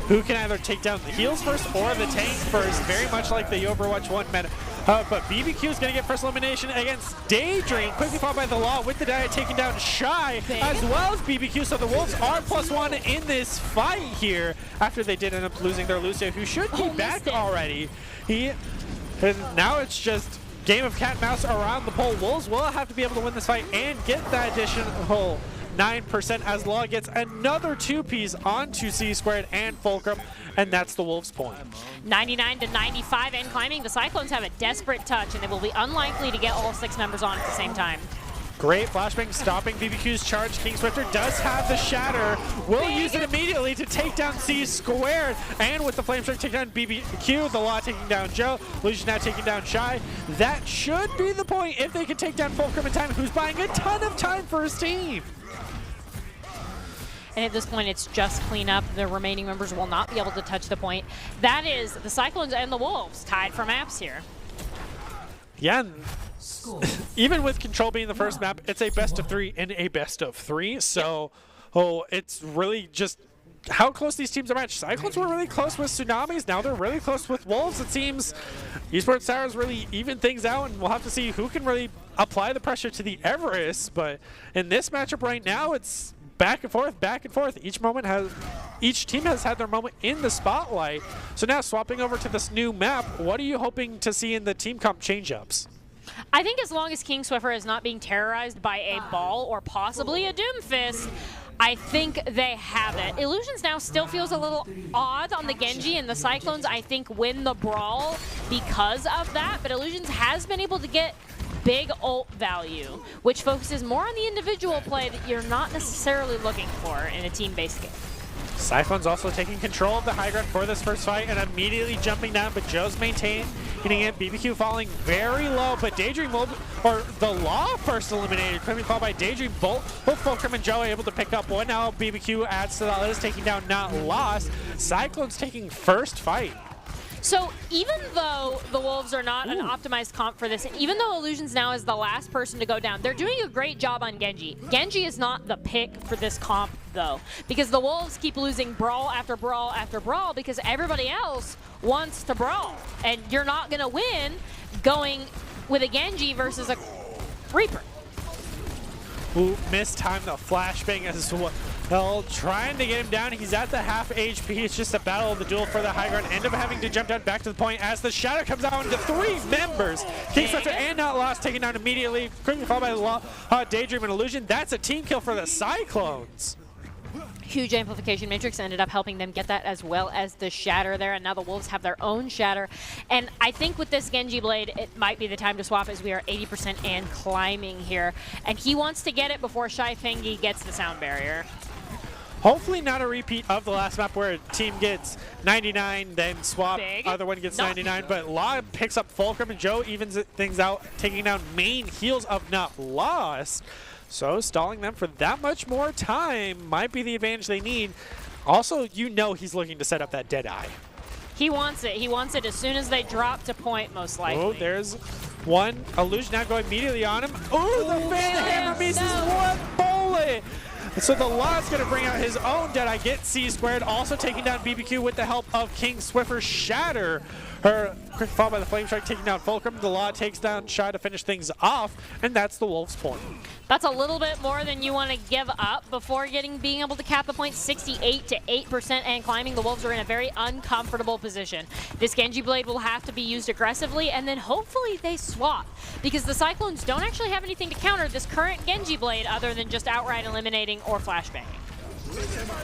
who can either take down the heals first or the tank first, very much like the Overwatch 1 meta. But BBQ is going to get first elimination against Daydream, quickly followed by the Law with the Diet taking down Shy, as well as BBQ. So the Wolves are +1 in this fight here after they did end up losing their Lucio, who should be back already. And now it's just game of cat and mouse around the pole. Wolves will have to be able to win this fight and get that additional 9% as Law gets another 2-piece onto C² and Fulcrum, and that's the Wolves' point. 99 to 95 and climbing. The Cyclones have a desperate touch, and they will be unlikely to get all 6 members on at the same time. Great flashbang stopping BBQ's charge. King Swifter does have the shatter. Will use it immediately to take down C². And with the flame strike taking down BBQ, the Law taking down Joe, Lucian now taking down Shy. That should be the point if they can take down Fulcrum in time, who's buying a ton of time for his team. And at this point, it's just cleanup. The remaining members will not be able to touch the point. That is the Cyclones and the Wolves tied for maps here. Yeah, even with Control being the first map, it's a best of 3 and a best of 3. So, it's really just how close these teams are matched. Cyclones were really close with Tsunamis. Now they're really close with Wolves. It seems Esports Towers really even things out, and we'll have to see who can really apply the pressure to the Everest. But in this matchup right now, it's back and forth, back and forth. Each team has had their moment in the spotlight. So now swapping over to this new map, what are you hoping to see in the team comp change-ups? I think as long as King Swiffer is not being terrorized by a ball or possibly a Doomfist, I think they have it. Illusions now still feels a little odd on the Genji, and the Cyclones, I think, win the brawl because of that. But Illusions has been able to get big ult value, which focuses more on the individual play that you're not necessarily looking for in a team-based game. Cyclone's also taking control of the high ground for this first fight and immediately jumping down, but Joe's maintaining it. BBQ falling very low, but Daydream or the Law first eliminated, quickly followed by Daydream. Both Fulcrum and Joe are able to pick up one. Now BBQ adds to that list, taking down Not Lost. Cyclone's taking first fight. So even though the Wolves are not an optimized comp for this, and even though Illusions now is the last person to go down, they're doing a great job on Genji. Genji is not the pick for this comp, though, because the Wolves keep losing brawl after brawl after brawl because everybody else wants to brawl. And you're not going to win going with a Genji versus a Reaper. Ooh, mistimed the flashbang as well, trying to get him down. He's at the half HP. It's just a battle of the duel for the high ground. End up having to jump down back to the point as the shadow comes out into 3 members. King Swifter and Not Lost taken down immediately. Quickly followed by the Law, Daydream and Illusion. That's a team kill for the Cyclones. Huge amplification matrix ended up helping them get that, as well as the shatter there, and now the Wolves have their own shatter. And I think with this Genji blade, it might be the time to swap as we are 80% and climbing here. And he wants to get it before Shy Fengi gets the sound barrier. Hopefully not a repeat of the last map where a team gets 99, then swap, other one gets 99, but Law picks up Fulcrum and Joe evens things out, taking down main heals of Not Lost. So stalling them for that much more time might be the advantage they need. Also, you know he's looking to set up that Deadeye. He wants it. He wants it as soon as they drop to point, most likely. Oh, there's one. Illusion now going immediately on him. Oh, the Phantom Hammer misses one bullet. So the Law's going to bring out his own Deadeye, get C², also taking down BBQ with the help of King Swiffer's Shatter. quick fall by the Flame Strike, taking down Fulcrum. The Law takes down Shy to finish things off, and that's the Wolves' point. That's a little bit more than you want to give up before being able to cap the point. 68 to 8% and climbing. The Wolves are in a very uncomfortable position. This Genji Blade will have to be used aggressively, and then hopefully they swap, because the Cyclones don't actually have anything to counter this current Genji Blade other than just outright eliminating or flashbanging.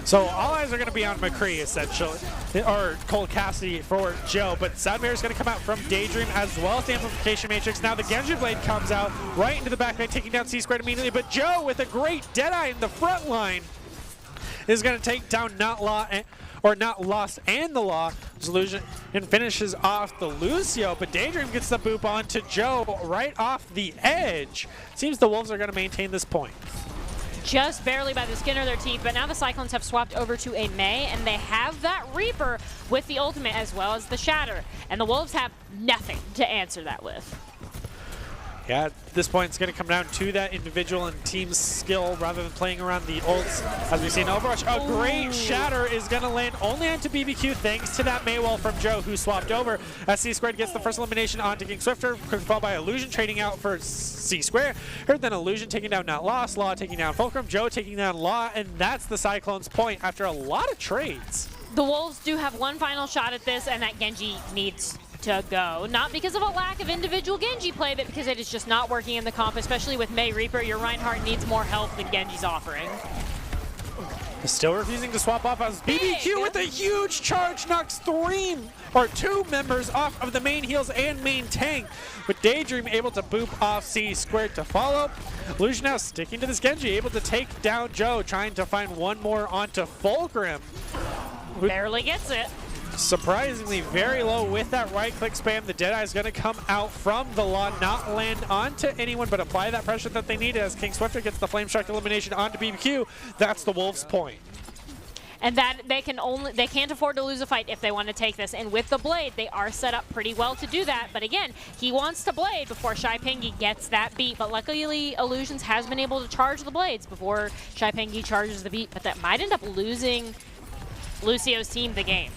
So all eyes are going to be on McCree, essentially, or Cole Cassidy for Joe, but Sadmir is going to come out from Daydream as well as the Amplification Matrix. Now the Genji Blade comes out right into the back line, taking down C-Squared immediately, but Joe with a great Deadeye in the front line is going to take down Not Lost and the Law. Illusion and finishes off the Lucio, but Daydream gets the boop onto Joe right off the edge. Seems the Wolves are going to maintain this point. Just barely by the skin of their teeth, but now the Cyclones have swapped over to a Mei, and they have that Reaper with the ultimate as well as the Shatter, and the Wolves have nothing to answer that with. Yeah, at this point, it's going to come down to that individual and team skill rather than playing around the ults. As we see in Overwatch, a great Shatter is going to land only onto BBQ thanks to that Maywall from Joe, who swapped over. As C-Squared gets the first elimination onto King Swifter, quick fall by Illusion, trading out for C-Squared. Then Illusion taking down Not Lost, Law taking down Fulcrum, Joe taking down Law, and that's the Cyclones' point after a lot of trades. The Wolves do have one final shot at this, and that Genji needs to go. Not because of a lack of individual Genji play, but because it is just not working in the comp, especially with Mei Reaper. Your Reinhardt needs more help than Genji's offering. Still refusing to swap off as BBQ with a huge charge knocks two members off of the main heals and main tank. With Daydream able to boop off C-Squared to follow. Illusion now sticking to this Genji, able to take down Joe, trying to find one more onto Fulgrim. Barely gets it. Surprisingly very low with that right-click spam. The Deadeye is going to come out from the Law, not land onto anyone, but apply that pressure that they need as King Swifter gets the Flame Strike elimination onto BBQ. That's the Wolves' point. And that they can't afford to lose a fight if they want to take this. And with the Blade, they are set up pretty well to do that. But again, he wants to Blade before Shy Pengi gets that beat. But luckily, Illusions has been able to charge the Blades before Shy Pengi charges the beat. But that might end up losing Lucio's team the game.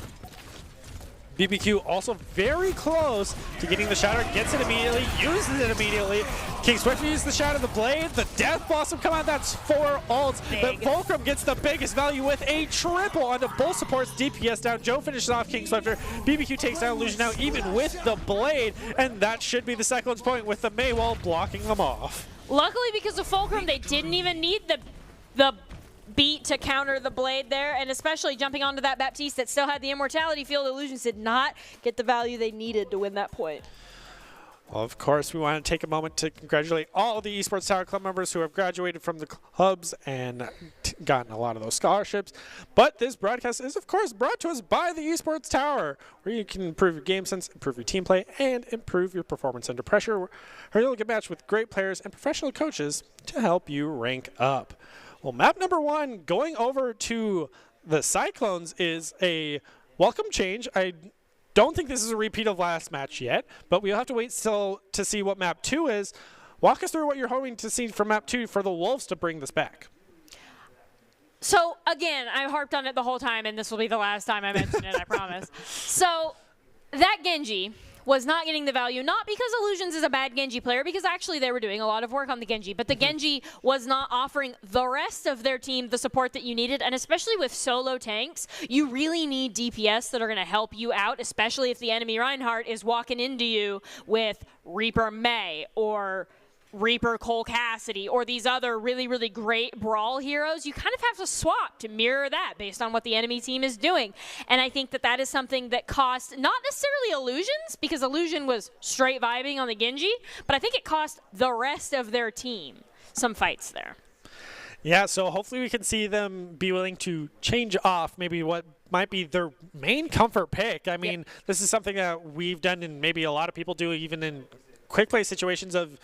BBQ also very close to getting the Shatter, gets it immediately, uses it immediately. King Swifter uses the Shatter, the Blade, the Death Blossom come out, that's 4 ults. But Fulcrum gets the biggest value with a triple onto both supports, DPS down. Joe finishes off King Swifter. BBQ takes down Illusion now, even with the Blade, and that should be the Cyclones' point with the Maywall blocking them off. Luckily, because of Fulcrum, they didn't even need the beat to counter the Blade there, and especially jumping onto that Baptiste that still had the Immortality field. Illusions did not get the value they needed to win that point. Well, of course, we want to take a moment to congratulate all the Esports Tower Club members who have graduated from the clubs and gotten a lot of those scholarships. But this broadcast is, of course, brought to us by the Esports Tower, where you can improve your game sense, improve your team play, and improve your performance under pressure. Where you'll get matched with great players and professional coaches to help you rank up. Well, map number 1, going over to the Cyclones, is a welcome change. I don't think this is a repeat of last match yet, but we'll have to wait still to see what map 2 is. Walk us through what you're hoping to see for map 2 for the Wolves to bring this back. So, again, I harped on it the whole time, and this will be the last time I mention it, I promise. So, that Genji was not getting the value, not because Illusions is a bad Genji player, because actually they were doing a lot of work on the Genji, but the Genji was not offering the rest of their team the support that you needed, and especially with solo tanks, you really need DPS that are going to help you out, especially if the enemy Reinhardt is walking into you with Reaper Mei or Reaper Cole Cassidy or these other really, really great brawl heroes. You kind of have to swap to mirror that based on what the enemy team is doing. And I think that that is something that cost not necessarily Illusions, because Illusion was straight vibing on the Genji, but I think it cost the rest of their team some fights there. Yeah, so hopefully we can see them be willing to change off maybe what might be their main comfort pick. I mean, This is something that we've done and maybe a lot of people do even in quick play situations of,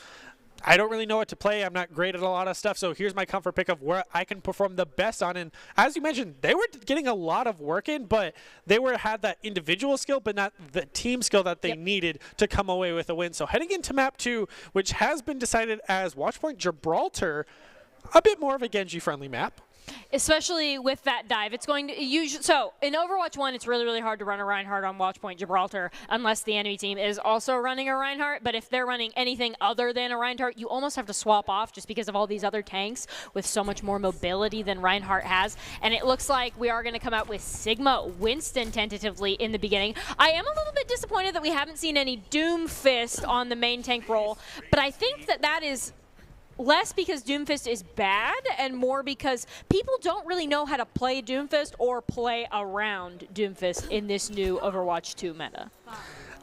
I don't really know what to play. I'm not great at a lot of stuff, so here's my comfort pick of where I can perform the best on. And as you mentioned, they were getting a lot of work in, but they had that individual skill, but not the team skill that they needed to come away with a win. So heading into map 2, which has been decided as Watchpoint Gibraltar, a bit more of a Genji-friendly map. Especially with that dive. It's going to usually, so in Overwatch 1, it's really, really hard to run a Reinhardt on Watch Point Gibraltar unless the enemy team is also running a Reinhardt. But if they're running anything other than a Reinhardt, you almost have to swap off just because of all these other tanks with so much more mobility than Reinhardt has. And it looks like we are going to come out with Sigma Winston tentatively in the beginning. I am a little bit disappointed that we haven't seen any Doomfist on the main tank role, but I think that that is less because Doomfist is bad and more because people don't really know how to play Doomfist or play around Doomfist in this new Overwatch 2 meta.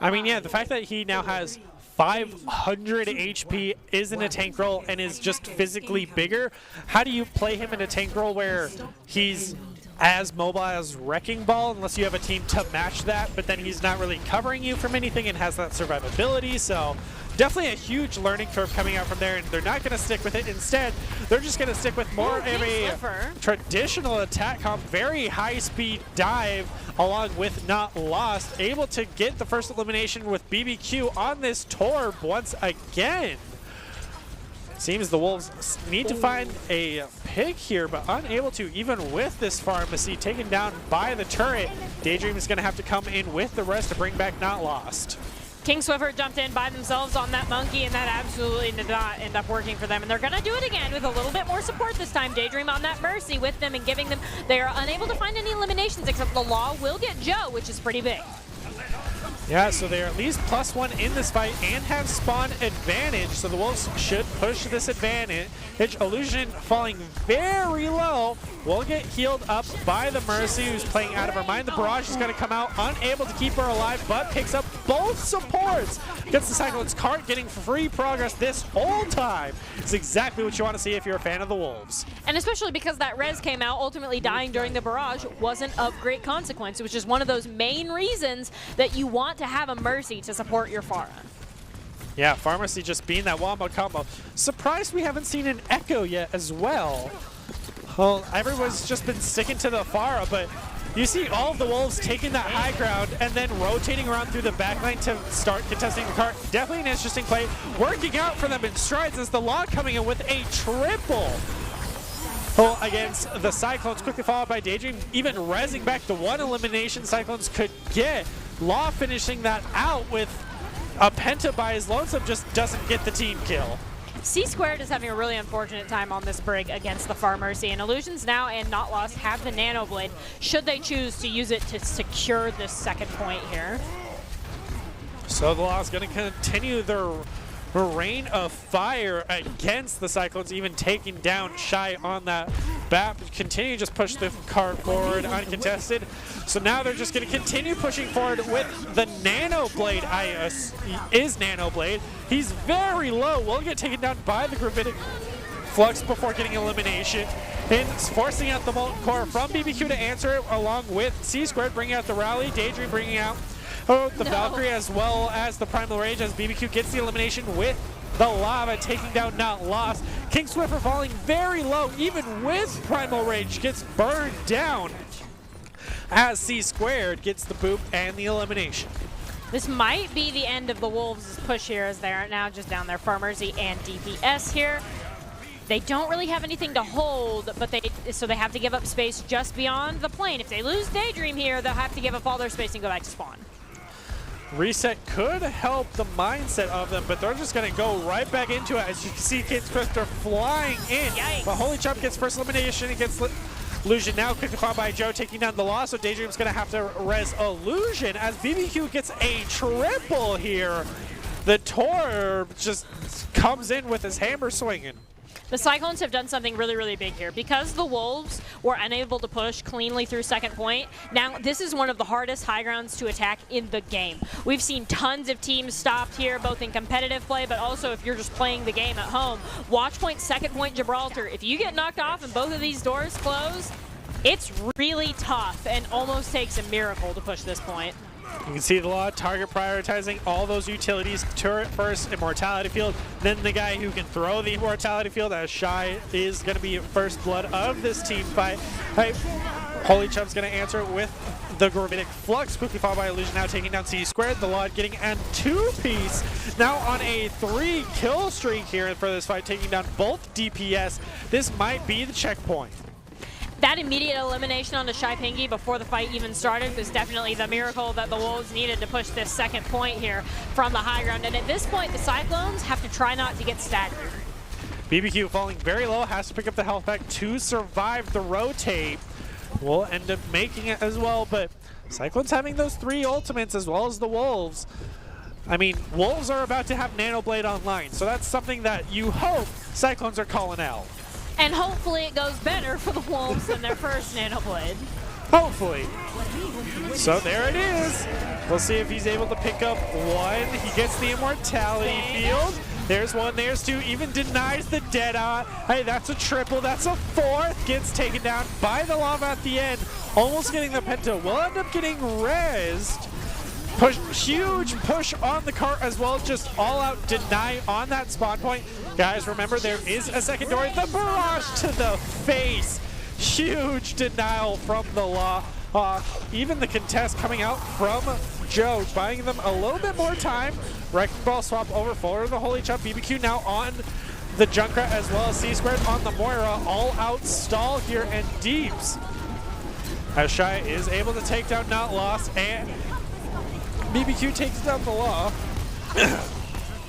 I mean, yeah, the fact that he now has 500 HP, is in a tank role, and is just physically bigger, how do you play him in a tank role where he's as mobile as Wrecking Ball, unless you have a team to match that, but then he's not really covering you from anything and has that survivability, so definitely a huge learning curve coming out from there, and they're not going to stick with it. Instead, they're just going to stick with more of a traditional attack comp, very high-speed dive, along with Not Lost, able to get the first elimination with BBQ on this Torb once again. Seems the Wolves need to find a pick here, but unable to, even with this Pharmacy taken down by the turret. Daydream is going to have to come in with the rest to bring back Not Lost. King Swiffer jumped in by themselves on that Monkey, and that absolutely did not end up working for them. And they're going to do it again with a little bit more support this time. Daydream on that Mercy with them and giving them, they are unable to find any eliminations, except the Law will get Joe, which is pretty big. Yeah, so they're at least +1 in this fight and have spawn advantage, so the Wolves should push this advantage. Illusion falling very low will get healed up by the Mercy, who's playing out of her mind. The Barrage is going to come out, unable to keep her alive, but picks up both supports. Gets the Cyclone's cart, getting free progress this whole time. It's exactly what you want to see if you're a fan of the Wolves. And especially because that res came out, ultimately dying during the Barrage wasn't of great consequence, which is one of those main reasons that you want to have a Mercy to support your Pharah. Yeah, Pharmacy just being that wombo combo. Surprised we haven't seen an Echo yet as well. Well, everyone's just been sticking to the Pharah, but you see all of the Wolves taking that high ground and then rotating around through the backline to start contesting the cart. Definitely an interesting play. Working out for them in strides as the Law coming in with a triple against the Cyclones, quickly followed by Daydream, even rezzing back the one elimination Cyclones could get. Law finishing that out with a Penta by his lonesome, just doesn't get the team kill. C-Squared is having a really unfortunate time on this Brig against the Pharmacy, and Illusions now and Not Lost have the Nano Blade, should they choose to use it to secure this second point here. So the Law is going to continue their rain of fire against the Cyclones, even taking down Shy on that bat. Continue to just push the cart forward uncontested. So now they're just going to continue pushing forward with the Nano Blade. Is Nano Blade. He's very low. Will get taken down by the Gravitic Flux before getting elimination. And forcing out the Molten Core from BBQ to answer it, along with C-Squared bringing out the Rally, Daydream bringing out the Valkyrie, as well as the Primal Rage, as BBQ gets the elimination with the Lava, taking down Not Lost. King Swiffer falling very low, even with Primal Rage, gets burned down as C-Squared gets the boop and the elimination. This might be the end of the Wolves' push here, as they are now just down there Pharmacy and DPS here. They don't really have anything to hold, but so they have to give up space just beyond the plane. If they lose Daydream here, they'll have to give up all their space and go back to spawn. Reset could help the mindset of them, but they're just going to go right back into it. As you can see, King Swiffer flying in. Yikes. But Holy Chump gets first elimination against Illusion. Now quickly followed by Joe taking down the Law, so Daydream's going to have to res Illusion as BBQ gets a triple here. The Torb just comes in with his hammer swinging. The Cyclones have done something really, really big here. Because the Wolves were unable to push cleanly through second point, now this is one of the hardest high grounds to attack in the game. We've seen tons of teams stopped here, both in competitive play, but also if you're just playing the game at home. Watch point, second point, Gibraltar. If you get knocked off and both of these doors close, it's really tough and almost takes a miracle to push this point. You can see the Law target prioritizing all those utilities, turret first, Immortality Field, then the guy who can throw the Immortality Field, as Shy is going to be first blood of this team fight. Holy Chump's going to answer with the Gravitic Flux, quickly followed by Illusion now taking down C-Squared. The Law getting a two-piece, now on a 3-kill streak here for this fight, taking down both DPS. This might be the checkpoint. That immediate elimination on the Shai-Pingy before the fight even started was definitely the miracle that the Wolves needed to push this second point here from the high ground. And at this point, the Cyclones have to try not to get staggered. BBQ falling very low, has to pick up the health back to survive the rotate. Will end up making it as well, but Cyclones having those 3 ultimates as well as the Wolves. I mean, Wolves are about to have Nano Blade online, so that's something that you hope Cyclones are calling out. And hopefully it goes better for the Wolves than their first Nano Blade. Hopefully. So there it is. We'll see if he's able to pick up 1. He gets the Immortality Field. There's 1, there's 2, even denies the Deadeye. Hey, that's a triple, that's a 4th. Gets taken down by the Lava at the end. Almost getting the Penta. Will end up getting rezzed. Huge push on the cart as well, just all out deny on that spawn point. Guys, remember there is a secondary. The barrage to the face. Huge denial from the Law. Even the contest coming out from Joe, buying them a little bit more time. Wrecking Ball swap over for the Holy Chop. BBQ now on the Junkrat as well as C-Squared on the Moira. All out stall here and Deeps. As Shai is able to take down Not Lost, and BBQ takes down the Law.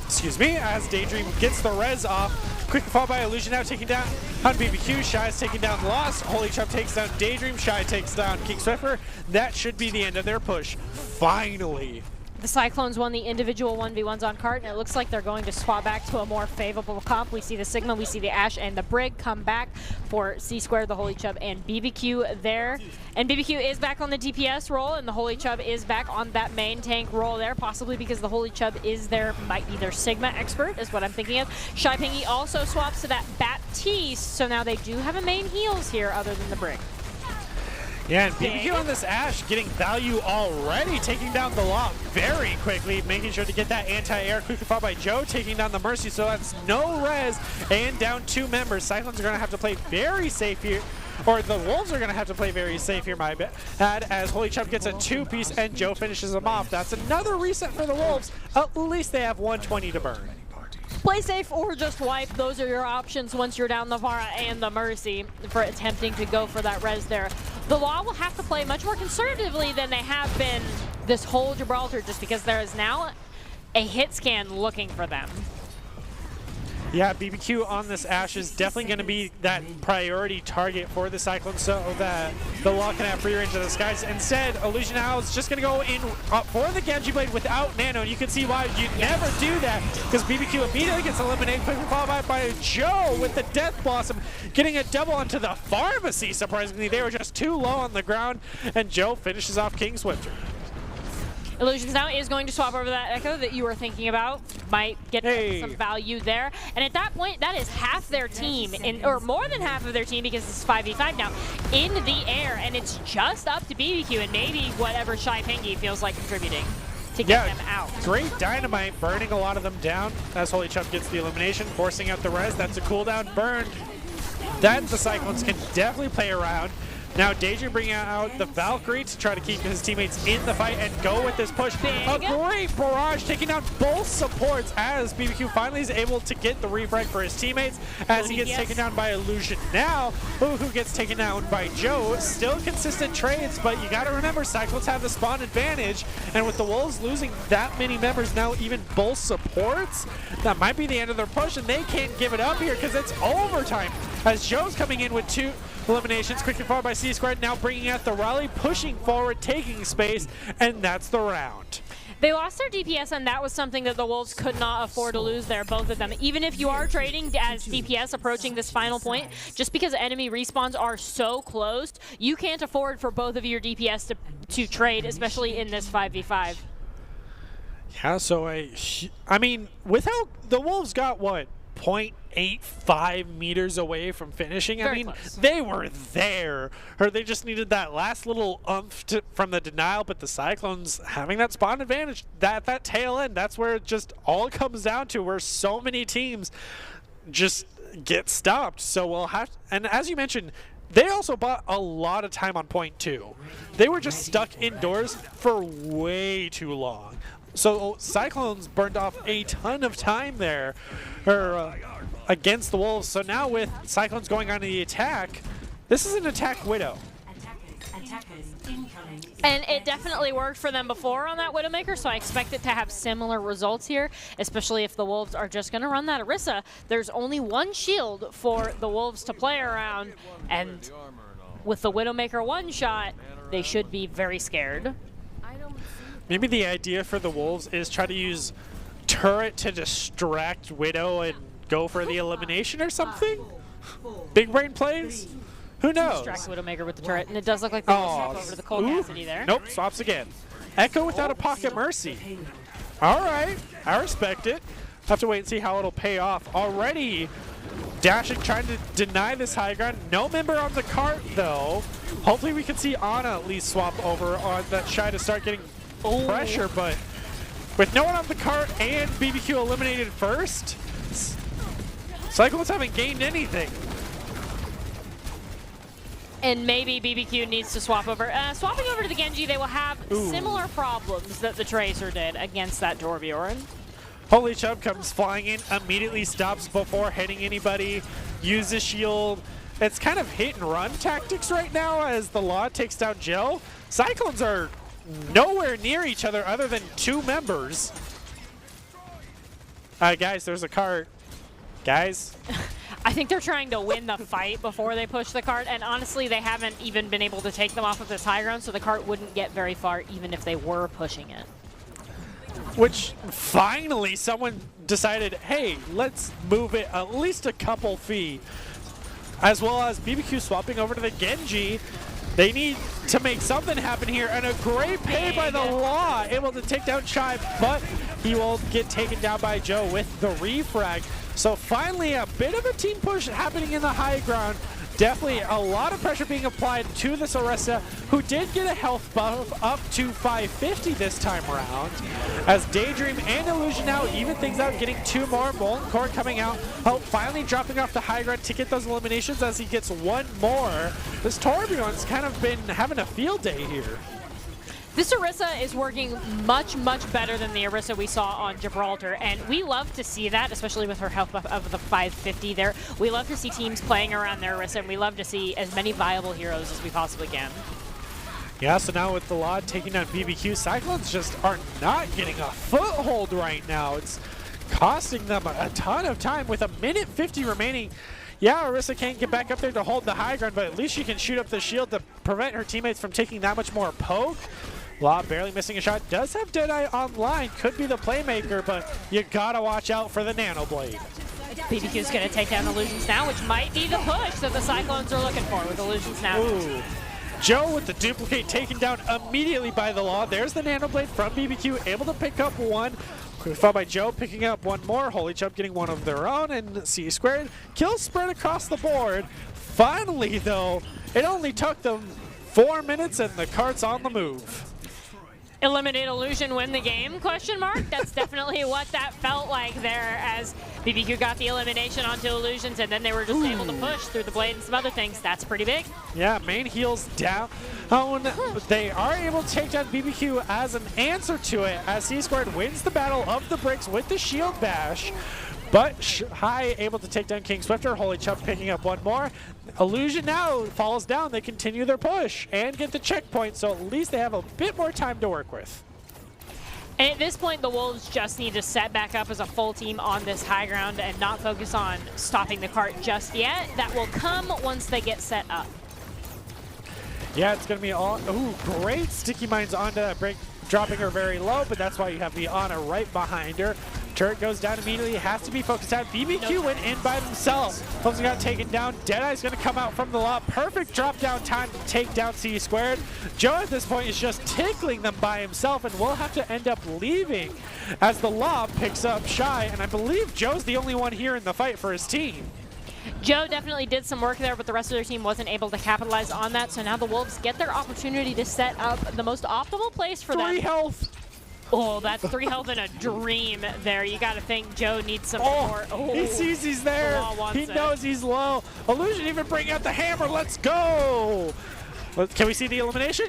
Excuse me, as Daydream gets the res off. Quick fall by Illusion now taking down on BBQ. Shai is taking down Lost. Holy Chop takes down Daydream. Shai takes down King Swiffer. That should be the end of their push. Finally. The Cyclones won the individual 1v1s on cart, and it looks like they're going to swap back to a more favorable comp. We see the Sigma, we see the Ashe, and the Brig come back for C-Square, the Holy Chub, and BBQ there. And BBQ is back on the DPS role, and the Holy Chub is back on that main tank role there, possibly because the Holy Chub is their, might be their Sigma expert, is what I'm thinking of. Shai-Pingy also swaps to that Baptiste, so now they do have a main heals here other than the Brig. Yeah, and BBQ on this Ashe getting value already, taking down the Law very quickly, making sure to get that anti-air. Quickly followed by Joe, taking down the Mercy, so that's no res, and down 2 members. Cyclones are going to have to play very safe here, or the Wolves are going to have to play very safe here, my bad, as Holy Chub gets a 2-piece and Joe finishes them off. That's another reset for the Wolves. At least they have 120 to burn. Play safe or just wipe. Those are your options once you're down the Vara and the Mercy for attempting to go for that res there. The Law will have to play much more conservatively than they have been this whole Gibraltar, just because there is now a hit scan looking for them. Yeah, BBQ on this Ashe is definitely going to be that priority target for the Cyclones so that the Law can have free range of the skies. Instead, Illusion Owl is just going to go in for the Genji Blade without Nano. And you can see why you never do that, because BBQ immediately gets eliminated, quickly followed by Joe with the Death Blossom, getting a double onto the Pharmacy, surprisingly. They were just too low on the ground, and Joe finishes off King Swifter. Illusions now is going to swap over that Echo that you were thinking about. Might get some value there. And at that point, that is half their team, or more than half of their team, because it's 5v5 now, in the air. And it's just up to BBQ and maybe whatever Shai-Pingy feels like contributing to get them out. Great Dynamite, burning a lot of them down as Holy Chub gets the elimination, forcing out the res. That's a cooldown burn that the Cyclones can definitely play around. Now Daydream bringing out the Valkyrie to try to keep his teammates in the fight and go with this push. A great barrage taking down both supports as BBQ finally is able to get the refrag for his teammates as he gets taken down by Illusion now, who gets taken down by Joe. Still consistent trades, but you got to remember Cyclones have the spawn advantage, and with the Wolves losing that many members now, even both supports, that might be the end of their push, and they can't give it up here because it's overtime as Joe's coming in with 2 eliminations, quickly followed by C-Squared, now bringing out the Raleigh, pushing forward, taking space, and that's the round. They lost their DPS, and that was something that the Wolves could not afford to lose there, both of them. Even if you are trading as DPS approaching this final point, just because enemy respawns are so close, you can't afford for both of your DPS to trade, especially in this 5v5. Yeah, so I mean, without the Wolves got what? 0.85 meters away from finishing. Very I mean, close. They were there, or they just needed that last little oomph from the denial. But the Cyclones having that spawn advantage, that tail end, that's where it just all comes down to, where so many teams just get stopped. So we'll have, and as you mentioned, they also bought a lot of time on point 2. They were just stuck indoors for way too long. So Cyclones burned off a ton of time there against the Wolves. So now with Cyclones going on the attack, This is an attack Widow. And it definitely worked for them before on that Widowmaker, so I expect it to have similar results here, especially if the Wolves are just going to run that Orisa. There's only one shield for the Wolves to play around, and with the Widowmaker one-shot, they should be very scared. Maybe the idea for the Wolves is try to use turret to distract Widow and go for the elimination or something? Big brain plays? Who knows? Distract Widowmaker with the turret, and it does look like they will swap over to the Cold Cassidy there. Nope, swaps again. Echo without a Pocket Mercy. All right, I respect it. Have to wait and see how it'll pay off. Already dashing, trying to deny this high ground. No member on the cart, though. Hopefully we can see Ana at least swap over on that Shy to start getting pressure, but with no one on the cart and BBQ eliminated first, Cyclones haven't gained anything. And maybe BBQ needs to swap over. Swapping over to the Genji, they will have similar problems that the Tracer did against that Torbjorn. Holy Chub comes flying in, immediately stops before hitting anybody, uses shield. It's kind of hit and run tactics right now as the Law takes down Joe. Cyclones are nowhere near each other other than two members. Guys, there's a cart. Guys. I think they're trying to win the fight before they push the cart, and honestly, they haven't even been able to take them off of this high ground, so the cart wouldn't get very far even if they were pushing it. Which finally someone decided, hey, let's move it at least a couple feet. As well as BBQ swapping over to the Genji. They need to make something happen here, and a great pay by the Law, able to take down Chai, but he will get taken down by Joe with the refrag. So finally a bit of a team push happening in the high ground. Definitely a lot of pressure being applied to this Orisa, who did get a health buff up to 550 this time around. As Daydream and Illusion now even things out, getting two more. Molten Core coming out, finally dropping off the high ground to get those eliminations as he gets one more. This Torbjorn's kind of been having a field day here. This Orisa is working much, much better than the Orisa we saw on Gibraltar, and we love to see that, especially with her health buff of the 550 there. We love to see teams playing around their Orisa, and we love to see as many viable heroes as we possibly can. Yeah, so now with the Law taking down BBQ, Cyclones just are not getting a foothold right now. It's costing them a ton of time with 1:50 remaining. Yeah, Orisa can't get back up there to hold the high ground, but at least she can shoot up the shield to prevent her teammates from taking that much more poke. Law barely missing a shot. Does have Deadeye online. Could be the playmaker, but you gotta watch out for the Nano Blade. BBQ's gonna take down Illusions now, which might be the push that the Cyclones are looking for with Illusions now. Ooh. Joe with the duplicate taken down immediately by the Law. There's the Nano Blade from BBQ, able to pick up one. Followed by Joe picking up one more. Holy Chub getting one of their own, and C squared. Kills spread across the board. Finally, though, it only took them 4 minutes, and the cart's on the move. Eliminate Illusion, win the game, question mark? That's definitely what that felt like there as BBQ got the elimination onto Illusions, and then they were just able to push through the blade and some other things. That's pretty big. Yeah, main heals down. They are able to take down BBQ as an answer to it, as C-Squared wins the battle of the bricks with the shield bash. But High able to take down King Swifter. Holy Chub picking up one more. Illusion now falls down. They continue their push and get the checkpoint, so at least they have a bit more time to work with. And at this point, the Wolves just need to set back up as a full team on this high ground and not focus on stopping the cart just yet. That will come once they get set up. Yeah, it's going to be all... Ooh, great Sticky Mines onto that break, dropping her very low, but that's why you have the Ana right behind her. Turret goes down immediately, has to be focused out. BBQ went in by themselves. Holmes got taken down. Deadeye's going to come out from the Law. Perfect drop down time to take down C squared. Joe at this point is just tickling them by himself, and will have to end up leaving as the Law picks up Shy, and I believe Joe's the only one here in the fight for his team. Joe definitely did some work there, but the rest of their team wasn't able to capitalize on that, so now the Wolves get their opportunity to set up the most optimal place for them. 3 health. Oh, that's 3 health in a dream there. You got to think Joe needs some more. Oh, he sees he's there. He knows he's low. Illusion even bring out the hammer. Let's go. Can we see the elimination?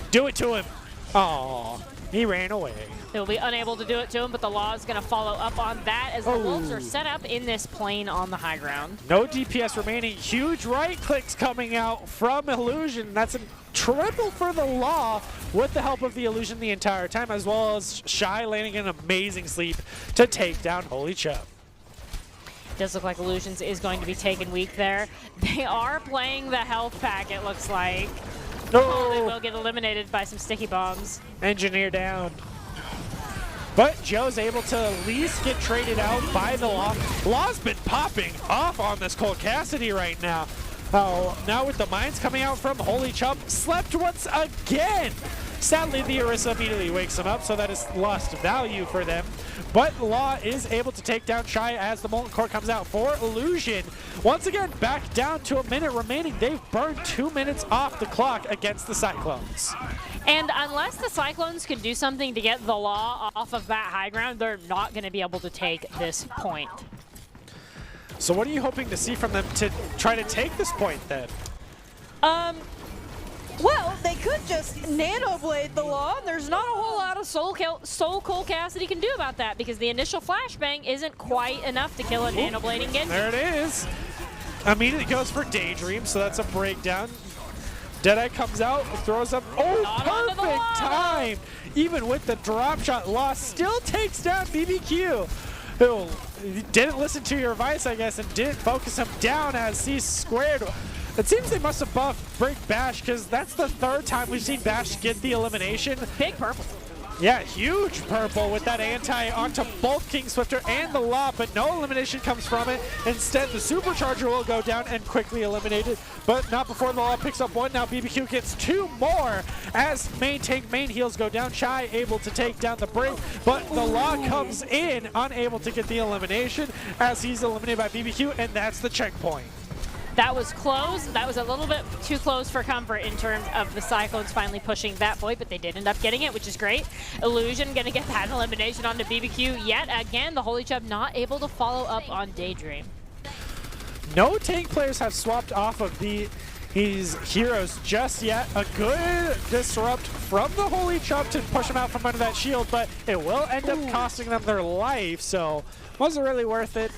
Do it to him. Oh, He ran away. He'll be unable to do it to him, but the Law is going to follow up on that as the Wolves are set up in this plane on the high ground. No DPS remaining. Huge right clicks coming out from Illusion. That's a triple for the Law with the help of the Illusion the entire time, as well as Shy landing an amazing sleep to take down Holy Chubb. Does look like Illusions is going to be taken weak there. They are playing the health pack, it looks like. No. Oh, they will get eliminated by some sticky bombs. Engineer down. But Joe's able to at least get traded out by the Law. Law's been popping off on this Cole Cassidy right now. Oh, now with the mines coming out from Holy Chubb, slept once again. Sadly, the Orisa immediately wakes him up, so that is lost value for them. But Law is able to take down Shy as the Molten Core comes out for Illusion. Once again, back down to a minute remaining. They've burned 2 minutes off the clock against the Cyclones. And unless the Cyclones can do something to get the Law off of that high ground, they're not going to be able to take this point. So what are you hoping to see from them to try to take this point then? Well, they could just Nano Blade the Law, and there's not a whole lot of Soul Cole Cassidy can do about that because the initial flashbang isn't quite enough to kill a Nano Blading Genji. There it is. Immediately goes for Daydream, so that's a breakdown. Deadeye comes out, throws up. Oh, perfect time! Even with the drop shot, Law still takes down BBQ, who didn't listen to your advice, I guess, and didn't focus him down as C squared. It seems they must have buffed Break Bash because that's the third time we've seen Bash get the elimination. Big purple. Yeah, huge purple with that anti onto both King Swifter and the Law, but no elimination comes from it. Instead, the Supercharger will go down and quickly eliminate it, but not before the Law picks up one. Now BBQ gets 2 more as main tank, main heals go down. Shy able to take down the break, but the Law comes in, unable to get the elimination as he's eliminated by BBQ, and that's the checkpoint. That was close. That was a little bit too close for comfort in terms of the Cyclones finally pushing that point, but they did end up getting it, which is great. Illusion going to get that elimination onto BBQ yet again. The Holy Chubb not able to follow up on Daydream. No tank players have swapped off of these heroes just yet. A good disrupt from the Holy Chubb to push them out from under that shield, but it will end up costing them their life, so wasn't really worth it.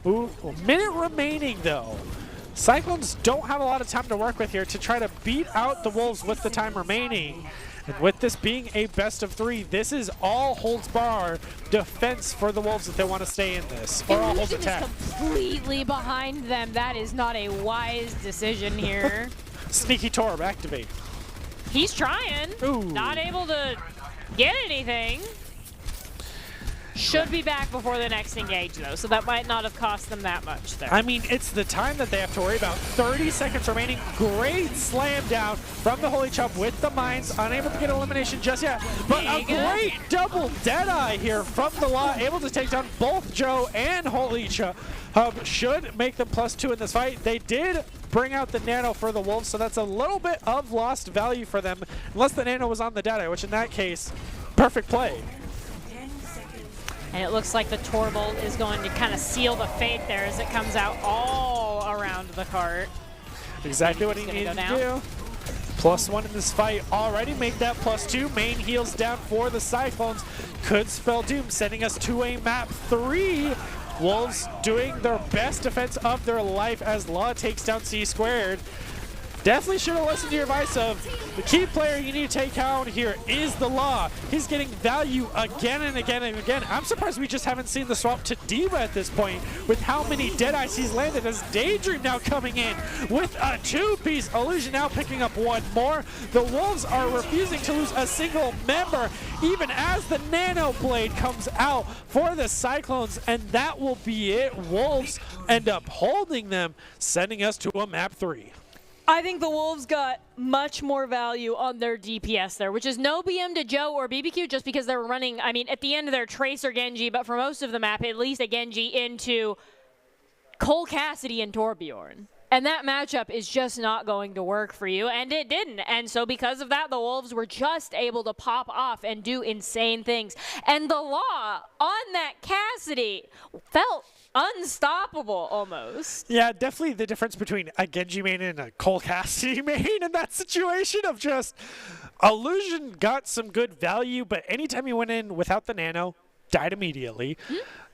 Ooh, a minute remaining though. Cyclones don't have a lot of time to work with here to try to beat out the Wolves with the time remaining. And with this being a best of 3, this is all holds bar defense for the Wolves if they want to stay in this. Or all holds attack. Is completely behind them. That is not a wise decision here. Sneaky Torb, activate. He's trying. Ooh. Not able to get anything. Should be back before the next engage, though, so that might not have cost them that much there. I mean, it's the time that they have to worry about. 30 seconds remaining. Great slam down from the Holy Chubb with the mines. Unable to get elimination just yet, but a great double Deadeye here from the Law. Able to take down both Joe and Holy Chubb. Should make them +2 in this fight. They did bring out the Nano for the Wolves, so that's a little bit of lost value for them, unless the Nano was on the Deadeye, which in that case, perfect play. And it looks like the Torbolt is going to kind of seal the fate there as it comes out all around the cart. Exactly what he needed to do. +1 in this fight already. Make that +2. Main heals down for the Cyclones. Could spell doom, sending us to a map 3. Wolves doing their best defense of their life as Law takes down C squared. Definitely should have listened to your advice of the key player you need to take out here is the Law. He's getting value again and again and again. I'm surprised we just haven't seen the swap to D.Va at this point with how many Deadeyes he's landed as Daydream now coming in with a 2-piece. Illusion now picking up 1 more. The Wolves are refusing to lose a single member even as the Nano Blade comes out for the Cyclones, and that will be it. Wolves end up holding them, sending us to a map 3. I think the Wolves got much more value on their DPS there, which is no BM to Joe or BBQ just because they were running, I mean, at the end of their Tracer Genji, but for most of the map, at least a Genji into Cole Cassidy and Torbjorn. And that matchup is just not going to work for you, and it didn't. And so because of that, the Wolves were just able to pop off and do insane things. And the Law on that Cassidy felt unstoppable almost. Yeah, definitely the difference between a Genji main and a Cole Cassidy main in that situation of just Illusion got some good value, but anytime he went in without the nano, died immediately.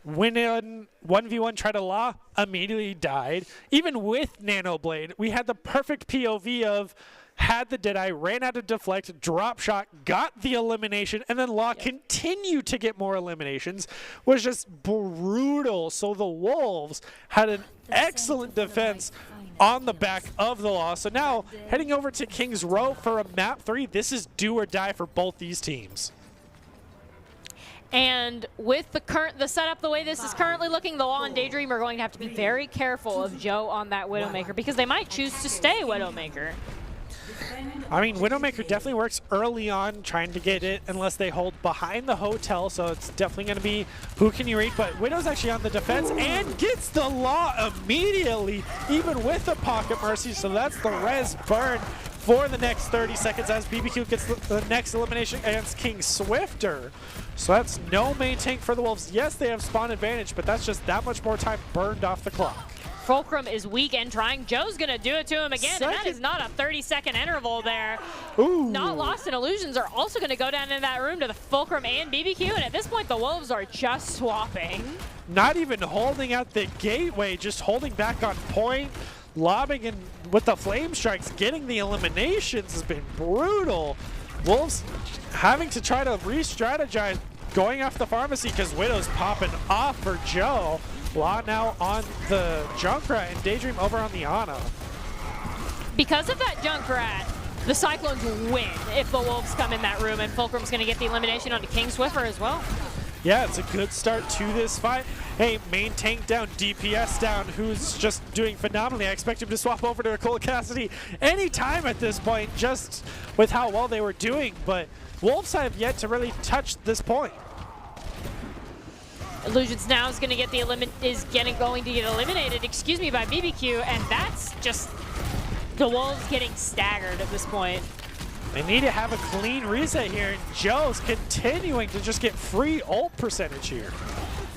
Went in 1v1, tried a Law, immediately died. Even with Nano Blade, we had the perfect POV of had the Deadeye, ran out of deflect, drop shot, got the elimination, and then Law continued to get more eliminations. Was just brutal. So the Wolves had an excellent defense on the back of the Law. So now heading over to King's Row for a map 3. This is do or die for both these teams. And with the setup the way this is currently looking, the Law and Daydream are going to have to be very careful of Joe on that Widowmaker because they might choose to stay Widowmaker. I mean, Widowmaker definitely works early on trying to get it unless they hold behind the hotel, so it's definitely going to be who can you read, but Widow's actually on the defense and gets the Law immediately, even with the Pocket Mercy, so that's the res burn for the next 30 seconds as BBQ gets the next elimination against King Swifter. So that's no main tank for the Wolves. Yes, they have spawn advantage, but that's just that much more time burned off the clock. Fulcrum is weak and trying. Joe's going to do it to him again, and that is not a 30-second interval there. Ooh. Not Lost in Illusions are also going to go down in that room to the Fulcrum and BBQ, and at this point, the Wolves are just swapping. Not even holding out the gateway, just holding back on point. Lobbing in with the flame strikes, getting the eliminations has been brutal. Wolves having to try to re-strategize, going off the pharmacy because Widow's popping off for Joe. Law now on the Junkrat and Daydream over on the Ana. Because of that Junkrat, the Cyclones win if the Wolves come in that room, and Fulcrum's going to get the elimination onto King Swiffer as well. Yeah, it's a good start to this fight. Hey, main tank down, DPS down, who's just doing phenomenally. I expect him to swap over to a Cole Cassidy anytime at this point, just with how well they were doing, but Wolves have yet to really touch this point. Illusions now is going to get the going to get eliminated, by BBQ, and that's just the Wolves getting staggered at this point. They need to have a clean reset here, and Joe's continuing to just get free ult percentage here.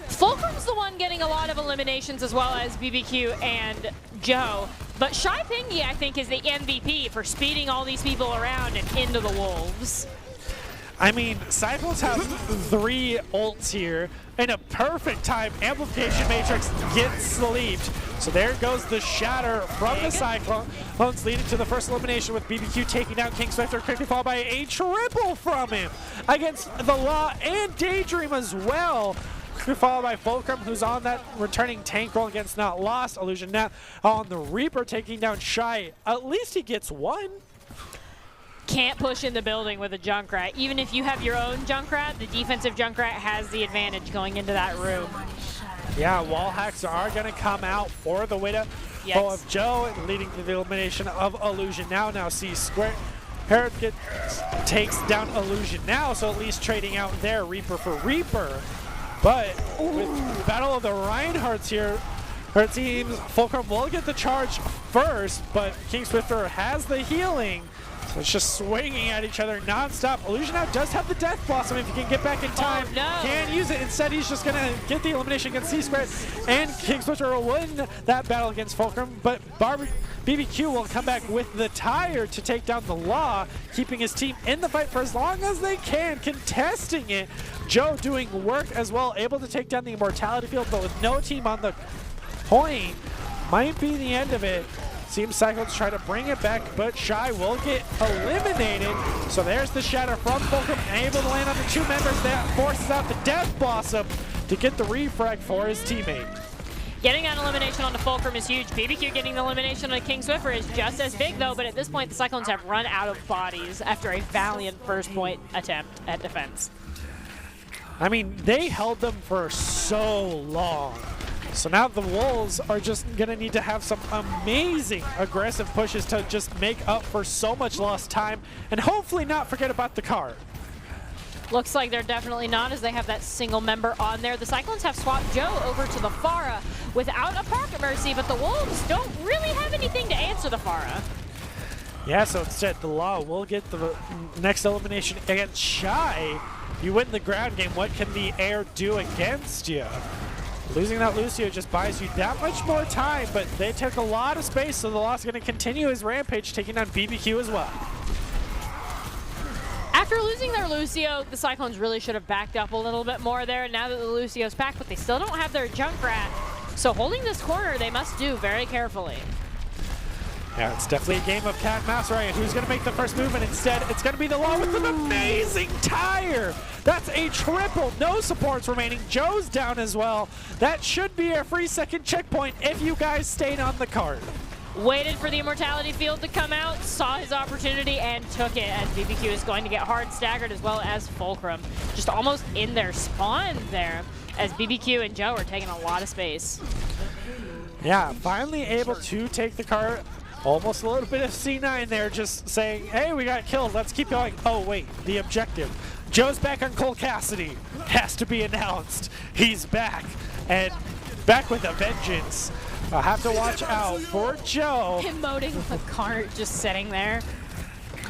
Fulcrum's the one getting a lot of eliminations as well as BBQ and Joe, but Shy Pingy, I think, is the MVP for speeding all these people around and into the Wolves. I mean, Cyclones have 3 ults here. In a perfect time, Amplification Matrix gets sleeved. So there goes the shatter from the Cyclones, leading to the first elimination with BBQ taking down King Swifter, quickly followed by a triple from him against the Law and Daydream as well. Quickly followed by Fulcrum, who's on that returning tank roll against Not Lost. Illusion now on the Reaper taking down Shy. At least he gets one. Can't push in the building with a Junkrat. Even if you have your own Junkrat, the defensive Junkrat has the advantage going into that room. Yeah, wall hacks are going to come out for the Widow of Joe, leading to the elimination of Illusion now C squared. Herod takes down Illusion now, so at least trading out their Reaper for Reaper. But with Battle of the Reinhardts here, her team, Fulcrum will get the charge first, but King Swifter has the healing. So it's just swinging at each other nonstop. Illusion now does have the Death Blossom if he can get back in time. Oh, no. Can't use it. Instead, he's just going to get the elimination against C-Squared, and King Swifter will win that battle against Fulcrum, but BBQ will come back with the Tire to take down the Law, keeping his team in the fight for as long as they can, contesting it. Joe doing work as well, able to take down the Immortality Field, but with no team on the point, might be the end of it. Seems Cyclones try to bring it back, but Shy will get eliminated. So there's the shatter from Fulcrum, able to land on the 2 members. That forces out the Death Blossom to get the refrag for his teammate. Getting that elimination on the Fulcrum is huge. BBQ getting the elimination on King Swiffer is just as big, though, but at this point, the Cyclones have run out of bodies after a valiant first point attempt at defense. I mean, they held them for so long. So now the Wolves are just going to need to have some amazing aggressive pushes to just make up for so much lost time and hopefully not forget about the card. Looks like they're definitely not, as they have that single member on there. The Cyclones have swapped Joe over to the Pharah without a Pocket Mercy, but the Wolves don't really have anything to answer the Pharah. Yeah, so instead, the Law will get the next elimination against Shy. You win the ground game. What can the air do against you? Losing that Lucio just buys you that much more time, but they took a lot of space, so the Law's going to continue his rampage, taking down BBQ as well. After losing their Lucio, the Cyclones really should have backed up a little bit more there now that the Lucio's back, but they still don't have their Junkrat. So holding this corner, they must do very carefully. Yeah, it's definitely a game of cat and mouse, right? Who's going to make the first move? And instead, it's going to be the Law with an amazing tire. That's a triple. No supports remaining. Joe's down as well. That should be a free second checkpoint if you guys stayed on the card. Waited for the Immortality Field to come out, saw his opportunity, and took it, as BBQ is going to get hard staggered, as well as Fulcrum. Just almost in their spawn there, as BBQ and Joe are taking a lot of space. Yeah, finally able to take the card. Almost a little bit of C9 there, just saying, hey, we got killed, let's keep going. Oh, wait, the objective. Joe's back on Cole Cassidy. Has to be announced. He's back, and back with a vengeance. I'll have to watch out for Joe. Emoting the cart just sitting there.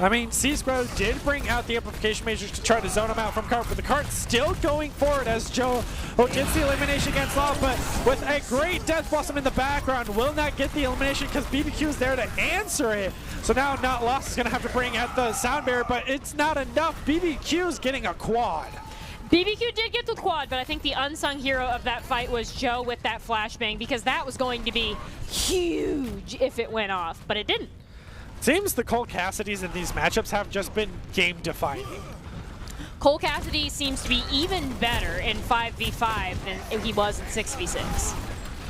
I mean, C-Spro did bring out the Amplification Matrix to try to zone him out from cart, but the cart's still going forward as Joe gets the elimination against Law, but with a great Death Blossom in the background, will not get the elimination because BBQ is there to answer it. So now Not Lost is going to have to bring out the sound barrier, but it's not enough. BBQ's getting a quad. BBQ did get the quad, but I think the unsung hero of that fight was Joe with that flashbang, because that was going to be huge if it went off, but it didn't. Seems the Cole Cassidys in these matchups have just been game-defining. Cole Cassidy seems to be even better in 5v5 than he was in 6v6.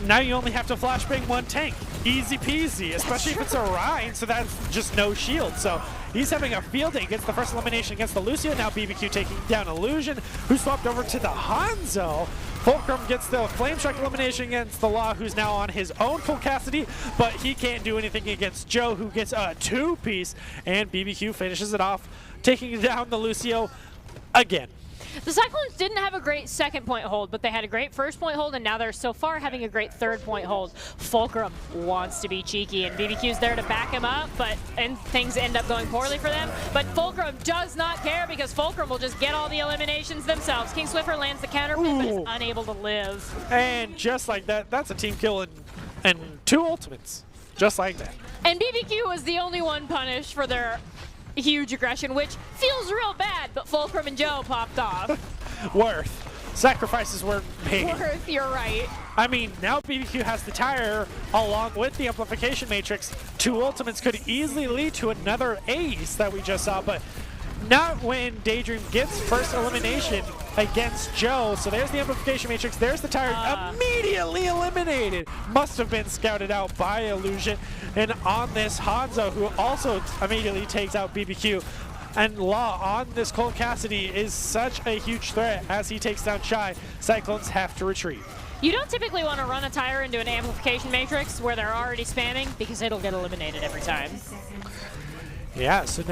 Now you only have to flashbang one tank. Easy peasy, especially if it's a Rhine, so that's just no shield. So he's having a field day, gets the first elimination against the Lucio. Now BBQ taking down Illusion, who swapped over to the Hanzo. Fulcrum gets the Flame Strike elimination against the Law, who's now on his own Cole Cassidy, but he can't do anything against Joe, who gets a two-piece, and BBQ finishes it off, taking down the Lucio again. The Cyclones didn't have a great second point hold, but they had a great first point hold, and now they're so far having a great third point hold. Fulcrum wants to be cheeky, and BBQ's there to back him up, and things end up going poorly for them. But Fulcrum does not care, because Fulcrum will just get all the eliminations themselves. King Swiffer lands the counter pin, but is unable to live. And just like that, that's a team kill and two ultimates. Just like that. And BBQ was the only one punished for their huge aggression, which feels real bad, but Fulcrum and Joe popped off. Worth. Sacrifices were made. Worth, you're right. I mean, now BBQ has the tire along with the Amplification Matrix. Two ultimates could easily lead to another ace that we just saw, but not when Daydream gets first elimination against Joe. So there's the Amplification Matrix, there's the tire, immediately eliminated. Must have been scouted out by Illusion. And on this Hanzo, who also immediately takes out BBQ. And Law on this Cole Cassidy is such a huge threat as he takes down Shy. Cyclones have to retreat. You don't typically want to run a tire into an Amplification Matrix where they're already spamming, because it'll get eliminated every time. Yeah, so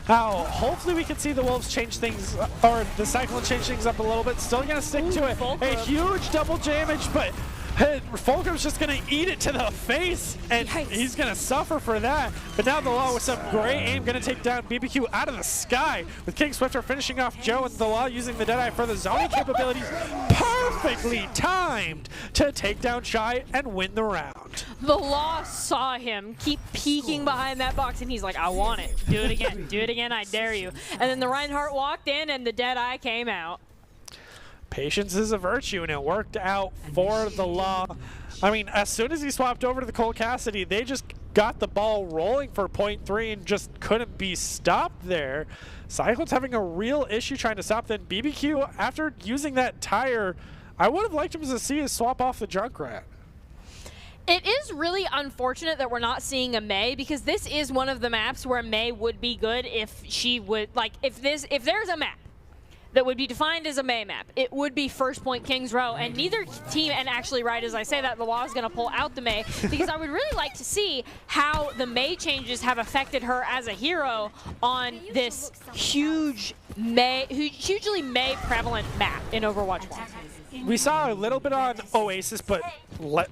now hopefully we can see the Wolves change things, or the Cyclone change things up a little bit. Still going to stick to it. Fulcrum. A huge double damage, but Fulcrum's just going to eat it to the face, and he's going to suffer for that. But now the Law with some great aim going to take down BBQ out of the sky, with King Swifter finishing off Joe, and the Law using the Deadeye for the zoning capabilities. Perfectly timed to take down Shy and win the round. The Law saw him keep peeking behind that box, and he's like, I want it. Do it again. Do it again. I dare you. And then the Reinhardt walked in, and the Deadeye came out. Patience is a virtue, and it worked out for the Law. I mean, as soon as he swapped over to the Cole Cassidy, they just got the ball rolling for point 3 and just couldn't be stopped there. Cyclone's having a real issue trying to stop them. BBQ, after using that tire, I would have liked him to see his swap off the Junkrat. It is really unfortunate that we're not seeing a Mei, because this is one of the maps where Mei would be good if she would, like, if there's a map that would be defined as a Mei map. It would be first point Kings Row, and neither team, and actually right as I say that, the law is going to pull out the Mei, because I would really like to see how the Mei changes have affected her as a hero on this hugely Mei prevalent map in Overwatch 1. We saw a little bit on Oasis, but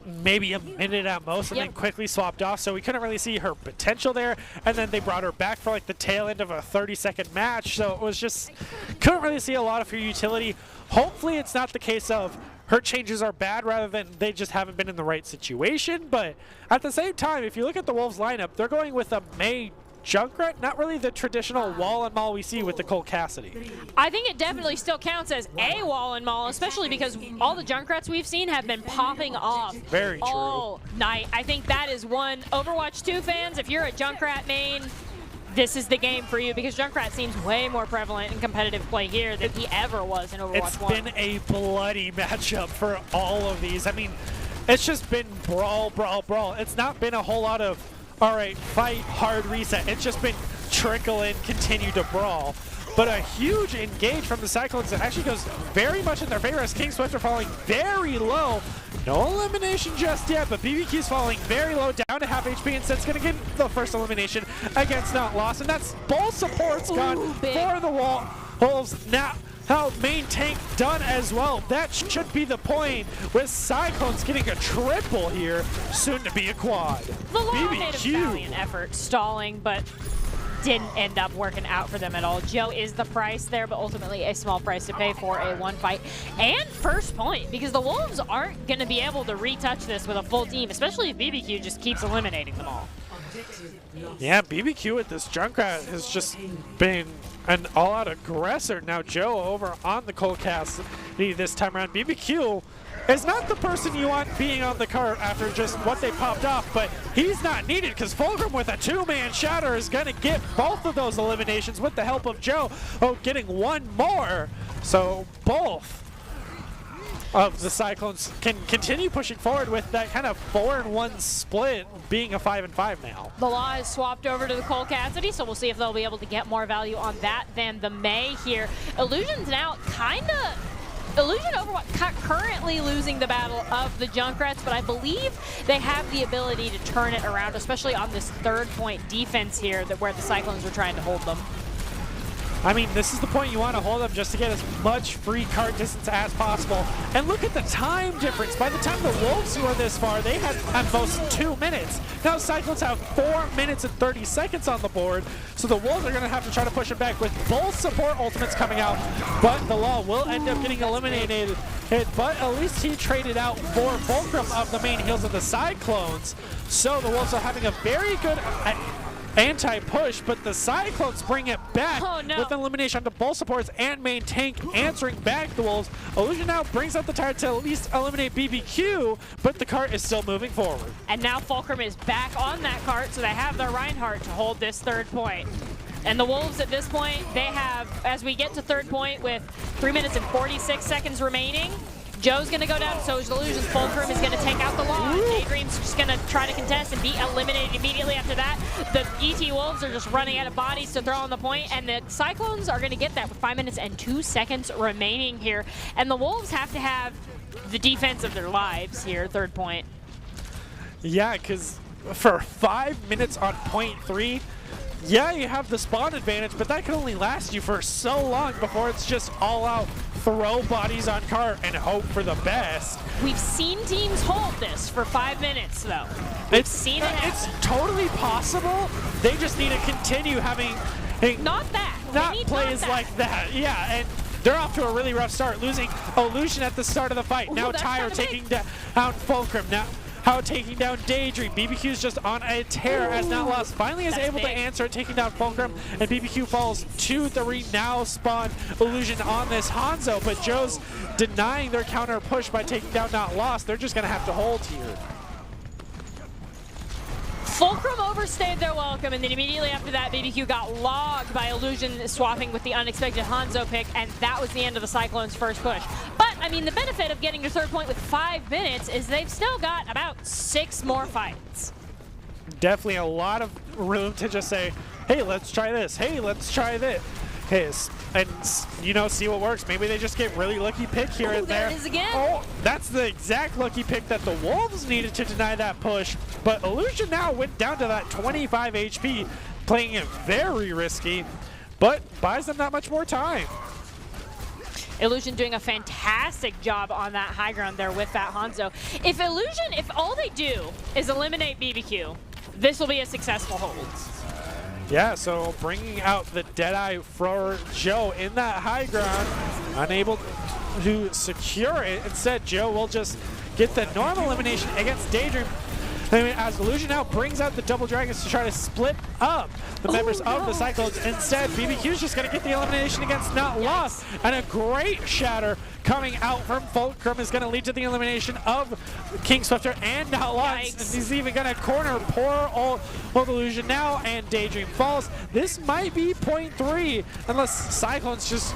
maybe a minute at most, and then quickly swapped off, so we couldn't really see her potential there. And then they brought her back for like the tail end of a 30-second match, so it was just, couldn't really see a lot of her utility. Hopefully it's not the case of her changes are bad rather than they just haven't been in the right situation, but at the same time, if you look at the Wolves lineup, they're going with a Mei Junkrat, not really the traditional wall and maul we see with the Cole Cassidy. I think it definitely still counts as a wall and maul, especially because all the Junkrats we've seen have been popping off all night. I think that is one. Overwatch 2 fans, if you're a Junkrat main, this is the game for you, because Junkrat seems way more prevalent in competitive play here than he ever was in Overwatch 1. It's been a bloody matchup for all of these. I mean, it's just been brawl, brawl, brawl. It's not been a whole lot of all right, fight, hard reset. It's just been trickle in, continue to brawl. But a huge engage from the Cyclones that actually goes very much in their favor as King Swift are falling very low. No elimination just yet, but BBQ's falling very low, down to half HP, and Set's going to get the first elimination against Not Lost. And that's both supports gone for the Wolves. Now main tank done as well. That should be the point, with Cyclones getting a triple here, soon to be a quad. The Law made a valiant effort stalling, but didn't end up working out for them at all. Joe is the price there, but ultimately a small price to pay for a one fight and first point, because the Wolves aren't going to be able to retouch this with a full team, especially if BBQ just keeps eliminating them all. Yeah, BBQ with this Junkrat has just been an all-out aggressor. Now Joe over on the Cole Cassidy this time around. BBQ is not the person you want being on the cart after just what they popped off, but he's not needed because Fulgrim with a two-man shatter is going to get both of those eliminations with the help of Joe. Oh, getting one more. So both of the Cyclones can continue pushing forward with that kind of 4-1 split being a 5-5 now. The Law is swapped over to the Cole Cassidy, so we'll see if they'll be able to get more value on that than the Mei here. Illusion's now Illusion Overwatch currently losing the battle of the Junkrats, but I believe they have the ability to turn it around, especially on this third point defense here where the Cyclones were trying to hold them. I mean, this is the point you want to hold them just to get as much free cart distance as possible. And look at the time difference. By the time the Wolves were this far, they had at most 2 minutes. Now Cyclones have 4 minutes and 30 seconds on the board, so the Wolves are going to have to try to push it back with both support ultimates coming out, but the Law will end up getting eliminated. But at least he traded out for Fulcrum of the main heals of the Cyclones, so the Wolves are having a very good anti-push, but the Cyclones bring it back with elimination to both supports and main tank answering back the Wolves. Illusion now brings up the tire to at least eliminate BBQ, but the cart is still moving forward. And now Fulcrum is back on that cart, so they have their Reinhardt to hold this third point. And the Wolves at this point, they have, as we get to third point with 3 minutes and 46 seconds remaining, Joe's going to go down, so is Illusion's. Fulcrum is going to take out the Law. Daydream's just going to try to contest and be eliminated immediately after that. The ET Wolves are just running out of bodies to throw on the point, and the Cyclones are going to get that with 5 minutes and 2 seconds remaining here. And the Wolves have to have the defense of their lives here, third point. Yeah, because for 5 minutes on point 3, yeah, you have the spawn advantage, but that can only last you for so long before it's just all out throw bodies on cart and hope for the best. We've seen teams hold this for 5 minutes, though. We've seen it happen. It's totally possible. They just need to continue having not plays like that. Yeah, and they're off to a really rough start, losing Illusion at the start of the fight. Now Tyre taking down Fulcrum. Now taking down Daydream. BBQ's just on a tear as Not Lost finally is able to answer, taking down Fulcrum, and BBQ falls to the now spawn Illusion on this Hanzo, but Joe's denying their counter push by taking down Not Lost. They're just going to have to hold here. Fulcrum overstayed their welcome, and then immediately after that, BBQ got logged by Illusion swapping with the unexpected Hanzo pick, and that was the end of the Cyclones' first push. But, I mean, the benefit of getting to third point with 5 minutes is they've still got about 6 more fights. Definitely a lot of room to just say, hey, let's try this. Hey, let's try this. And you know, see what works. Maybe they just get really lucky pick here and there. There it is again. Oh, that's the exact lucky pick that the Wolves needed to deny that push. But Illusion now went down to that 25 HP, playing it very risky, but buys them that much more time. Illusion doing a fantastic job on that high ground there with that Hanzo. If Illusion, if all they do is eliminate BBQ, this will be a successful hold. Yeah, so bringing out the Deadeye for Joe in that high ground, unable to secure it. Instead, Joe will just get the normal elimination against Daydream. I mean, as Illusion now brings out the Double Dragons to try to split up the members of the Cyclones. Instead, BBQ's just going to get the elimination against Not Lost. And a great shatter coming out from Fulcrum is going to lead to the elimination of King Swifter and Not Lost. And he's even going to corner poor old Illusion now, and Daydream falls. This might be point 3 unless Cyclones just,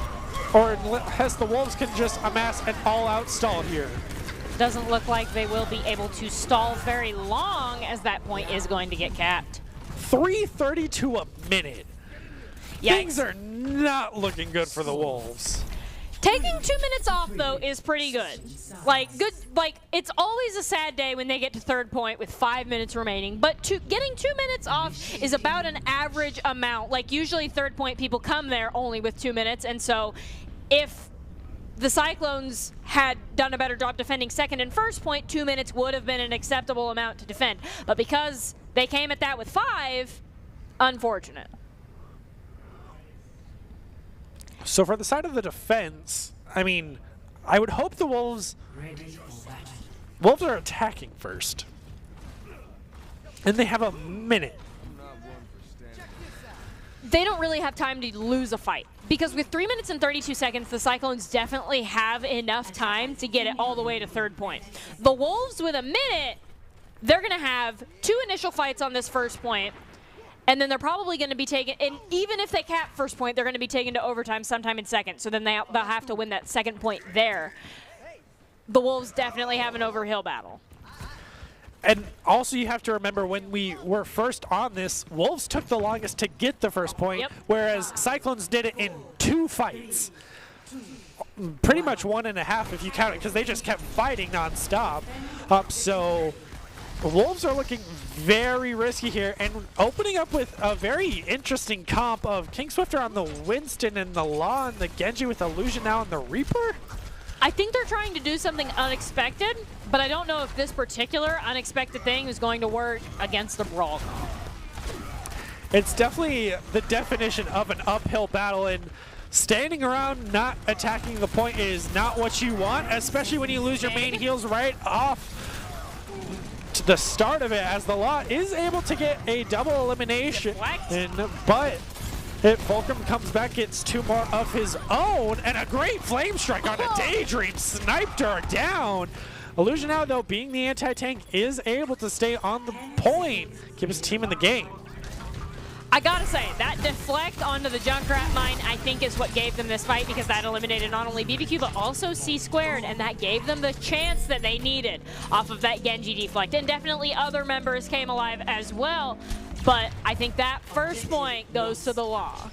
or unless the Wolves can just amass an all-out stall here. Doesn't look like they will be able to stall very long, as that point is going to get capped. 3:32 a minute. Yikes. Things are not looking good for the Wolves. Taking 2 minutes off, though, is pretty good. Like, it's always a sad day when they get to third point with 5 minutes remaining, but getting 2 minutes off is about an average amount. Like, usually third point people come there only with 2 minutes, and so if the Cyclones had done a better job defending second and first point, 2 minutes would have been an acceptable amount to defend. But because they came at that with 5, unfortunate. So for the side of the defense, I mean, I would hope the Wolves are attacking first. And they have a minute. They don't really have time to lose a fight. Because with 3 minutes and 32 seconds, the Cyclones definitely have enough time to get it all the way to third point. The Wolves, with a minute, they're going to have 2 initial fights on this first point, and then they're probably going to be taken, and even if they cap first point, they're going to be taken to overtime sometime in second, so then they'll have to win that second point there. The Wolves definitely have an overhill battle. And also you have to remember, when we were first on this, Wolves took the longest to get the first point, whereas Cyclones did it in 2 fights. Pretty much 1.5 if you count it, because they just kept fighting nonstop. So the Wolves are looking very risky here, and opening up with a very interesting comp of King Swifter on the Winston and the Law and the Genji with Illusion now on the Reaper. I think they're trying to do something unexpected, but I don't know if this particular unexpected thing is going to work against the Brawl. It's definitely the definition of an uphill battle, and standing around not attacking the point is not what you want, especially when you lose your main heals right off to the start of it, as the Law is able to get a double elimination. But if Fulcrum comes back, gets 2 more of his own, and a great flame strike on a Daydream, sniped her down. Illusion now, though, being the anti-tank, is able to stay on the point, keep his team in the game. I gotta say, that deflect onto the Junkrat mine, I think, is what gave them this fight, because that eliminated not only BBQ, but also C-squared, and that gave them the chance that they needed off of that Genji deflect. And definitely other members came alive as well, but I think that first point goes to the Law.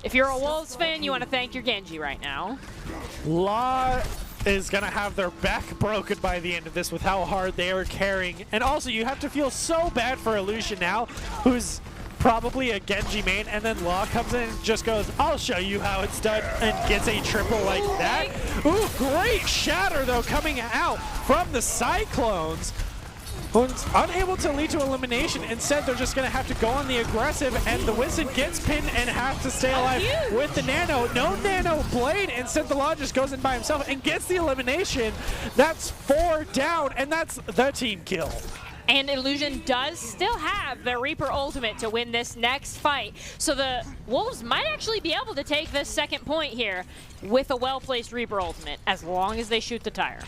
If you're a Wolves fan, you want to thank your Genji right now. Law is going to have their back broken by the end of this with how hard they are carrying. And also, you have to feel so bad for Illusion now, who's probably a Genji main, and then Law comes in and just goes, I'll show you how it's done, and gets a triple like that. Ooh, great shatter, though, coming out from the Cyclones. Unable to lead to elimination. Instead, they're just going to have to go on the aggressive, and the Winston gets pinned and have to stay alive with the Nano. No Nano blade. Instead, the Law just goes in by himself and gets the elimination. That's 4 down, and that's the team kill. And Illusion does still have their Reaper ultimate to win this next fight. So the Wolves might actually be able to take this second point here with a well-placed Reaper ultimate, as long as they shoot the tire.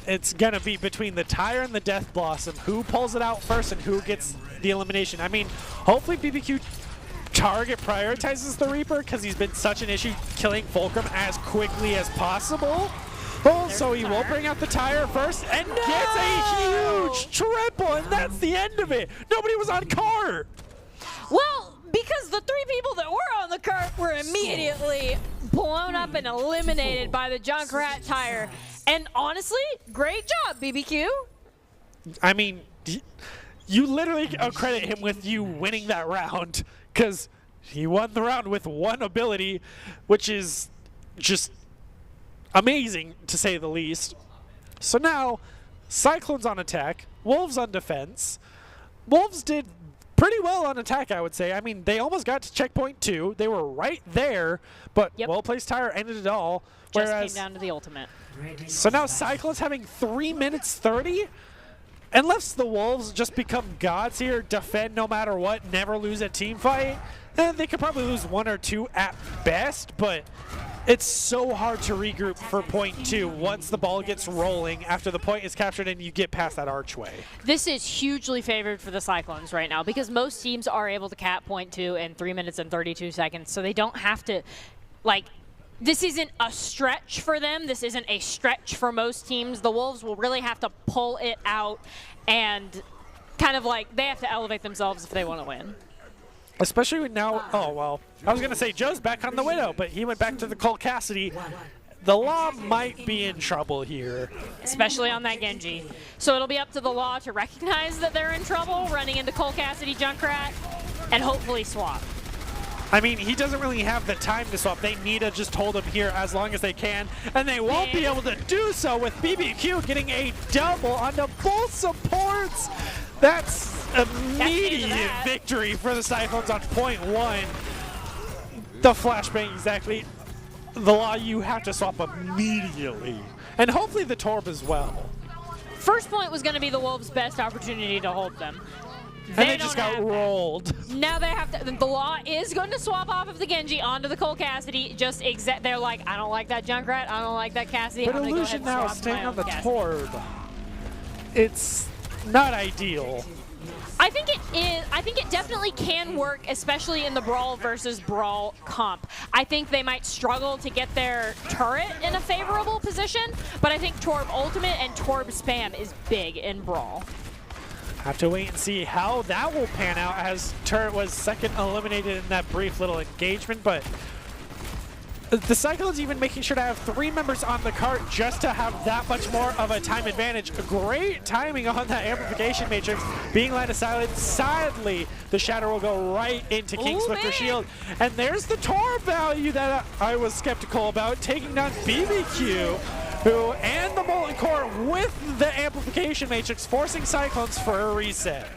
It's going to be between the Tire and the Death Blossom. Who pulls it out first and who gets the elimination? I mean, hopefully BBQ target prioritizes the Reaper, because he's been such an issue killing Fulcrum as quickly as possible. Oh, so he will bring out the Tire first and gets a huge triple, and that's the end of it. Nobody was on cart. Well, because the 3 people that were on the cart were immediately blown up and eliminated by the Junkrat tire. And honestly, great job, BBQ. I mean, you literally credit him with you winning that round, because he won the round with one ability, which is just amazing, to say the least. So now, Cyclones on attack, Wolves on defense. Wolves did pretty well on attack, I would say. I mean, they almost got to checkpoint 2. They were right there, but well-placed tire ended it all. Just came down to the ultimate. So now Cyclones having 3 minutes 30? Unless the Wolves just become gods here, defend no matter what, never lose a team fight, then they could probably lose 1 or 2 at best, but it's so hard to regroup for point 2 once the ball gets rolling after the point is captured and you get past that archway. This is hugely favored for the Cyclones right now because most teams are able to cap point 2 in 3 minutes and 32 seconds, so they don't have to, like, this isn't a stretch for them. This isn't a stretch for most teams. The Wolves will really have to pull it out and kind of like they have to elevate themselves if they want to win. Especially now, oh, well, I was going to say Joe's back on the Widow, but he went back to the Cole Cassidy. The Law might be in trouble here. Especially on that Genji. So it'll be up to the Law to recognize that they're in trouble, running into Cole Cassidy, Junkrat, and hopefully swap. I mean, he doesn't really have the time to swap. They need to just hold him here as long as they can, and they won't be able to do so with BBQ getting a double onto both supports. That's immediate victory for the Cyclones on point 1. The flashbang, exactly. The Law, you have to swap immediately. And hopefully the Torb as well. First point was going to be the Wolves' best opportunity to hold them. And they just got rolled. Now they have to. The Law is going to swap off of the Genji onto the Cole Cassidy. Just they're like, I don't like that Junkrat. I don't like that Cassidy. But Illusion now is staying on the Torb. It's not ideal. I think it is. I think it definitely can work, especially in the Brawl versus Brawl comp. I think they might struggle to get their turret in a favorable position, but I think Torb Ultimate and Torb Spam is big in Brawl. Have to wait and see how that will pan out, as Turret was second eliminated in that brief little engagement, but the Cyclones even making sure to have 3 members on the cart just to have that much more of a time advantage. Great timing on that amplification matrix being line of sight. Sadly, the shatter will go right into King Swifter's shield. And there's the Tor value that I was skeptical about, taking down BBQ. And the Molten Core with the amplification matrix, forcing Cyclones for a reset.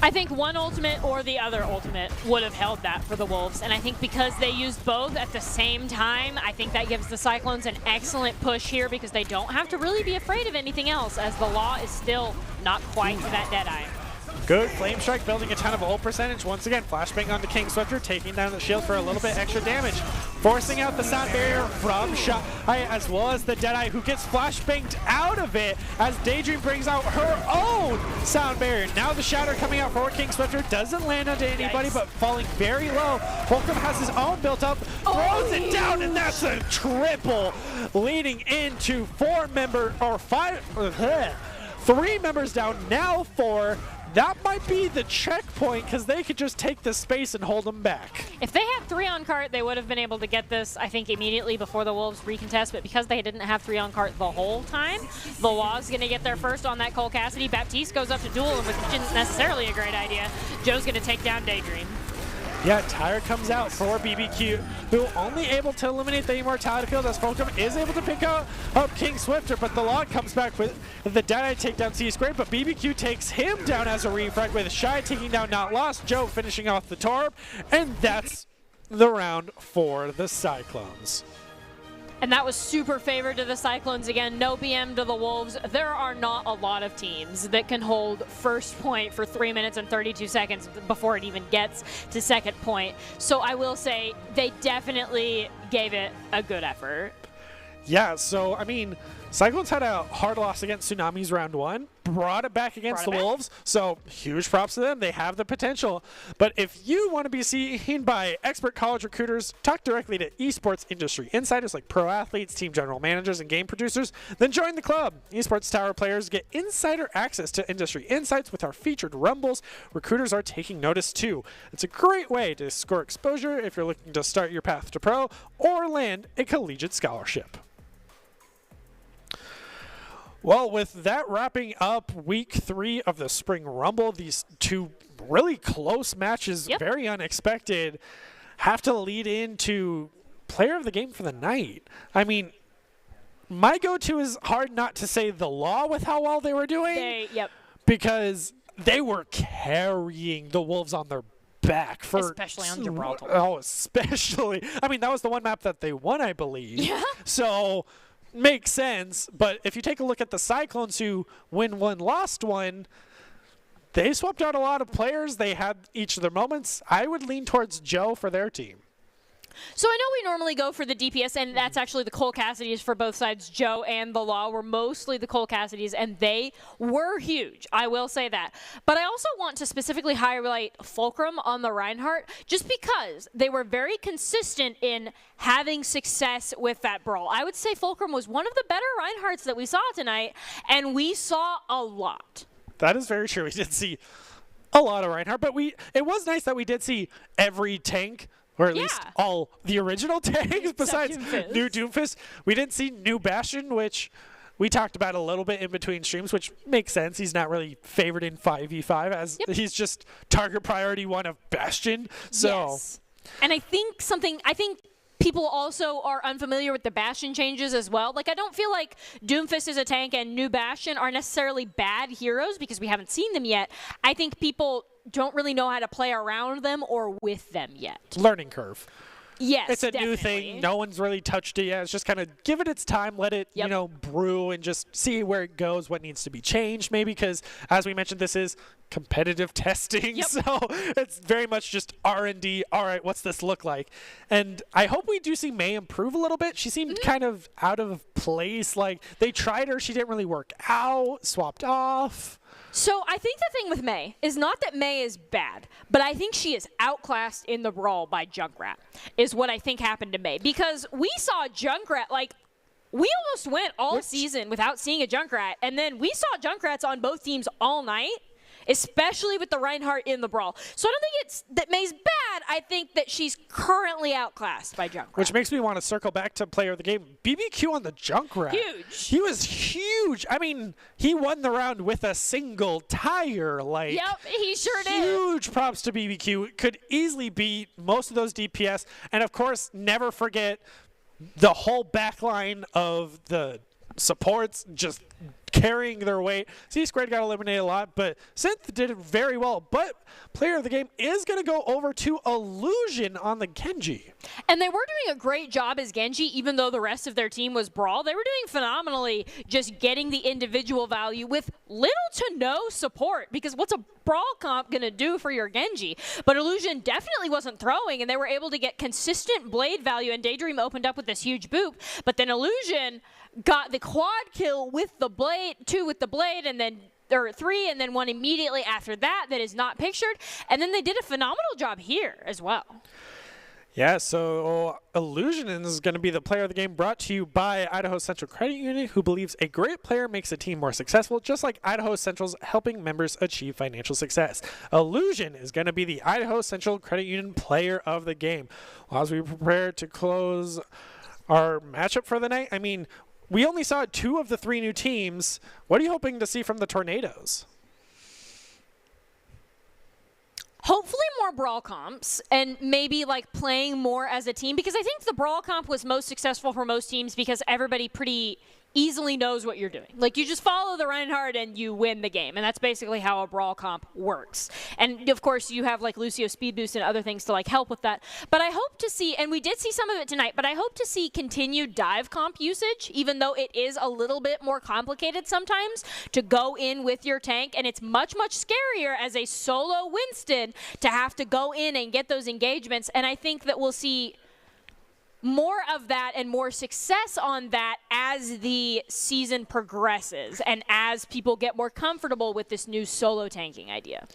I think one ultimate or the other ultimate would have held that for the Wolves, and I think because they used both at the same time, I think that gives the Cyclones an excellent push here because they don't have to really be afraid of anything else, as the Law is still not quite to that Deadeye. Good Flame Strike, building a ton of ult percentage. Once again, flashbang onto King Swifter, taking down the shield for a little bit extra damage. Forcing out the sound barrier from Shot, as well as the Deadeye, who gets flashbanged out of it as Daydream brings out her own sound barrier. Now the Shatter coming out for King Swifter, doesn't land onto anybody, but falling very low. Holcomb has his own built up, throws it down, and that's a triple, leading into 3 members down, now 4. That might be the checkpoint because they could just take the space and hold them back. If they had 3 on cart, they would have been able to get this, I think, immediately before the Wolves recontest, but because they didn't have 3 on cart the whole time, the Law's going to get there first on that Cole Cassidy. Baptiste goes up to duel him, which isn't necessarily a great idea. Joe's going to take down Daydream. Yeah, Tyre comes out for BBQ, who only able to eliminate the Immortality field as Fulcrum is able to pick up King Swifter, but the Log comes back with the Deadeye takedown C-Squared, but BBQ takes him down as a refrag with Shy taking down Not Lost, Joe finishing off the Torb, and that's the round for the Cyclones. And that was super favored to the Cyclones again. No BM to the Wolves. There are not a lot of teams that can hold first point for 3 minutes and 32 seconds before it even gets to second point. So I will say they definitely gave it a good effort. Yeah, so, I mean, Cyclones had a hard loss against Tsunamis round 1, brought it back against the Wolves, so huge props to them. They have the potential. But if you want to be seen by expert college recruiters, talk directly to esports industry insiders like pro athletes, team general managers, and game producers, then join the club. Esports Tower players get insider access to industry insights with our featured rumbles. Recruiters are taking notice too. It's a great way to score exposure if you're looking to start your path to pro or land a collegiate scholarship. Well, with that wrapping up week 3 of the Spring Rumble, these two really close matches, very unexpected, have to lead into player of the game for the night. I mean, my go-to is hard not to say the Law with how well they were doing. Because they were carrying the Wolves on their back for especially on Gibraltar. Oh, especially. I mean, that was the one map that they won, I believe. Yeah. So makes sense. But if you take a look at the Cyclones, who win one, lost one, they swapped out a lot of players. They had each of their moments. I would lean towards Joe for their team. So I know we normally go for the DPS, and that's actually the Cole Cassidy's for both sides. Joe and the Law were mostly the Cole Cassidy's, and they were huge. I will say that. But I also want to specifically highlight Fulcrum on the Reinhardt, just because they were very consistent in having success with that brawl. I would say Fulcrum was one of the better Reinhardts that we saw tonight, and we saw a lot. That is very true. We did see a lot of Reinhardt, but it was nice that we did see every tank, or at least all the original tanks besides new Doomfist. We didn't see new Bastion, which we talked about a little bit in between streams, which makes sense. He's not really favored in 5v5 as he's just target priority 1 of Bastion. So, and I think people also are unfamiliar with the Bastion changes as well. Like, I don't feel like Doomfist is a tank and new Bastion are necessarily bad heroes because we haven't seen them yet. I think people don't really know how to play around them or with them yet. Learning curve. Yes, it's a new thing. No one's really touched it yet. It's just kind of give it its time, let it, brew and just see where it goes, what needs to be changed maybe, because as we mentioned, this is competitive testing. So it's very much just R&D. All right, what's this look like? And I hope we do see May improve a little bit. She seemed kind of out of place. Like, they tried her. She didn't really work out, swapped off. So I think the thing with May is not that May is bad, but I think she is outclassed in the brawl by Junkrat, is what I think happened to May. Because we saw Junkrat, like, we almost went all season without seeing a Junkrat, and then we saw Junkrats on both teams all night, especially with the Reinhardt in the brawl. So I don't think it's that May's bad. I think that she's currently outclassed by Junkrat. Which makes me want to circle back to player of the game. BBQ on the Junkrat. Huge. He was huge. I mean, he won the round with a single tire. Like, he sure did. Huge props to BBQ. Could easily beat most of those DPS. And, of course, never forget the whole backline of the supports just carrying their weight. C-Squared got eliminated a lot, but Synth did it very well. But player of the game is going to go over to Illusion on the Genji. And they were doing a great job as Genji, even though the rest of their team was Brawl. They were doing phenomenally just getting the individual value with little to no support, because what's a Brawl comp going to do for your Genji? But Illusion definitely wasn't throwing, and they were able to get consistent blade value, and Daydream opened up with this huge boop. But then Illusion got the quad kill with the blade, 2 with the blade, and then or 3, and then 1 immediately after that is not pictured. And then they did a phenomenal job here as well. Yeah, so Illusion is going to be the player of the game, brought to you by Idaho Central Credit Union, who believes a great player makes a team more successful, just like Idaho Central's helping members achieve financial success. Illusion is going to be the Idaho Central Credit Union player of the game. Well, as we prepare to close our matchup for the night, I mean, we only saw 2 of the 3 new teams. What are you hoping to see from the Tornadoes? Hopefully more Brawl comps and maybe like playing more as a team, because I think the Brawl comp was most successful for most teams because everybody pretty easily knows what you're doing. Like, you just follow the Reinhardt and you win the game, and that's basically how a Brawl comp works. And of course you have like Lucio Speed Boost and other things to like help with that. But I hope to see, and we did see some of it tonight, but I hope to see continued dive comp usage, even though it is a little bit more complicated sometimes to go in with your tank, and it's much, much scarier as a solo Winston to have to go in and get those engagements. And I think that we'll see more of that and more success on that as the season progresses and as people get more comfortable with this new solo tanking idea.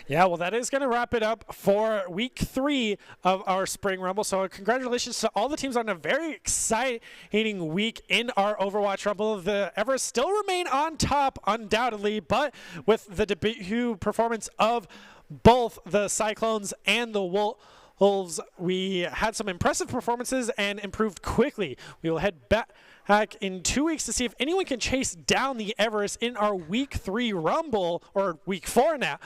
Yeah, well, that is going to wrap it up for week 3 of our Spring Rumble. So congratulations to all the teams on a very exciting week in our Overwatch Rumble. The Everest still remain on top, undoubtedly, but with the debut performance of both the Cyclones and the Wolves, we had some impressive performances and improved quickly. We will head back in 2 weeks to see if anyone can chase down the Everest in our week 3 Rumble, or week 4 now.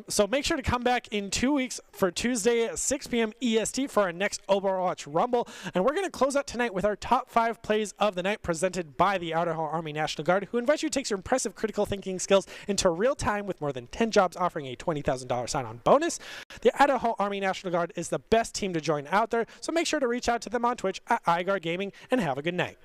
So make sure to come back in 2 weeks for Tuesday at 6 p.m. EST for our next Overwatch Rumble. And we're going to close out tonight with our top 5 plays of the night presented by the Idaho Army National Guard, who invites you to take your impressive critical thinking skills into real time with more than 10 jobs offering a $20,000 sign-on bonus. The Idaho Army National Guard is the best team to join out there, so make sure to reach out to them on Twitch at iGuard Gaming, and have a good night.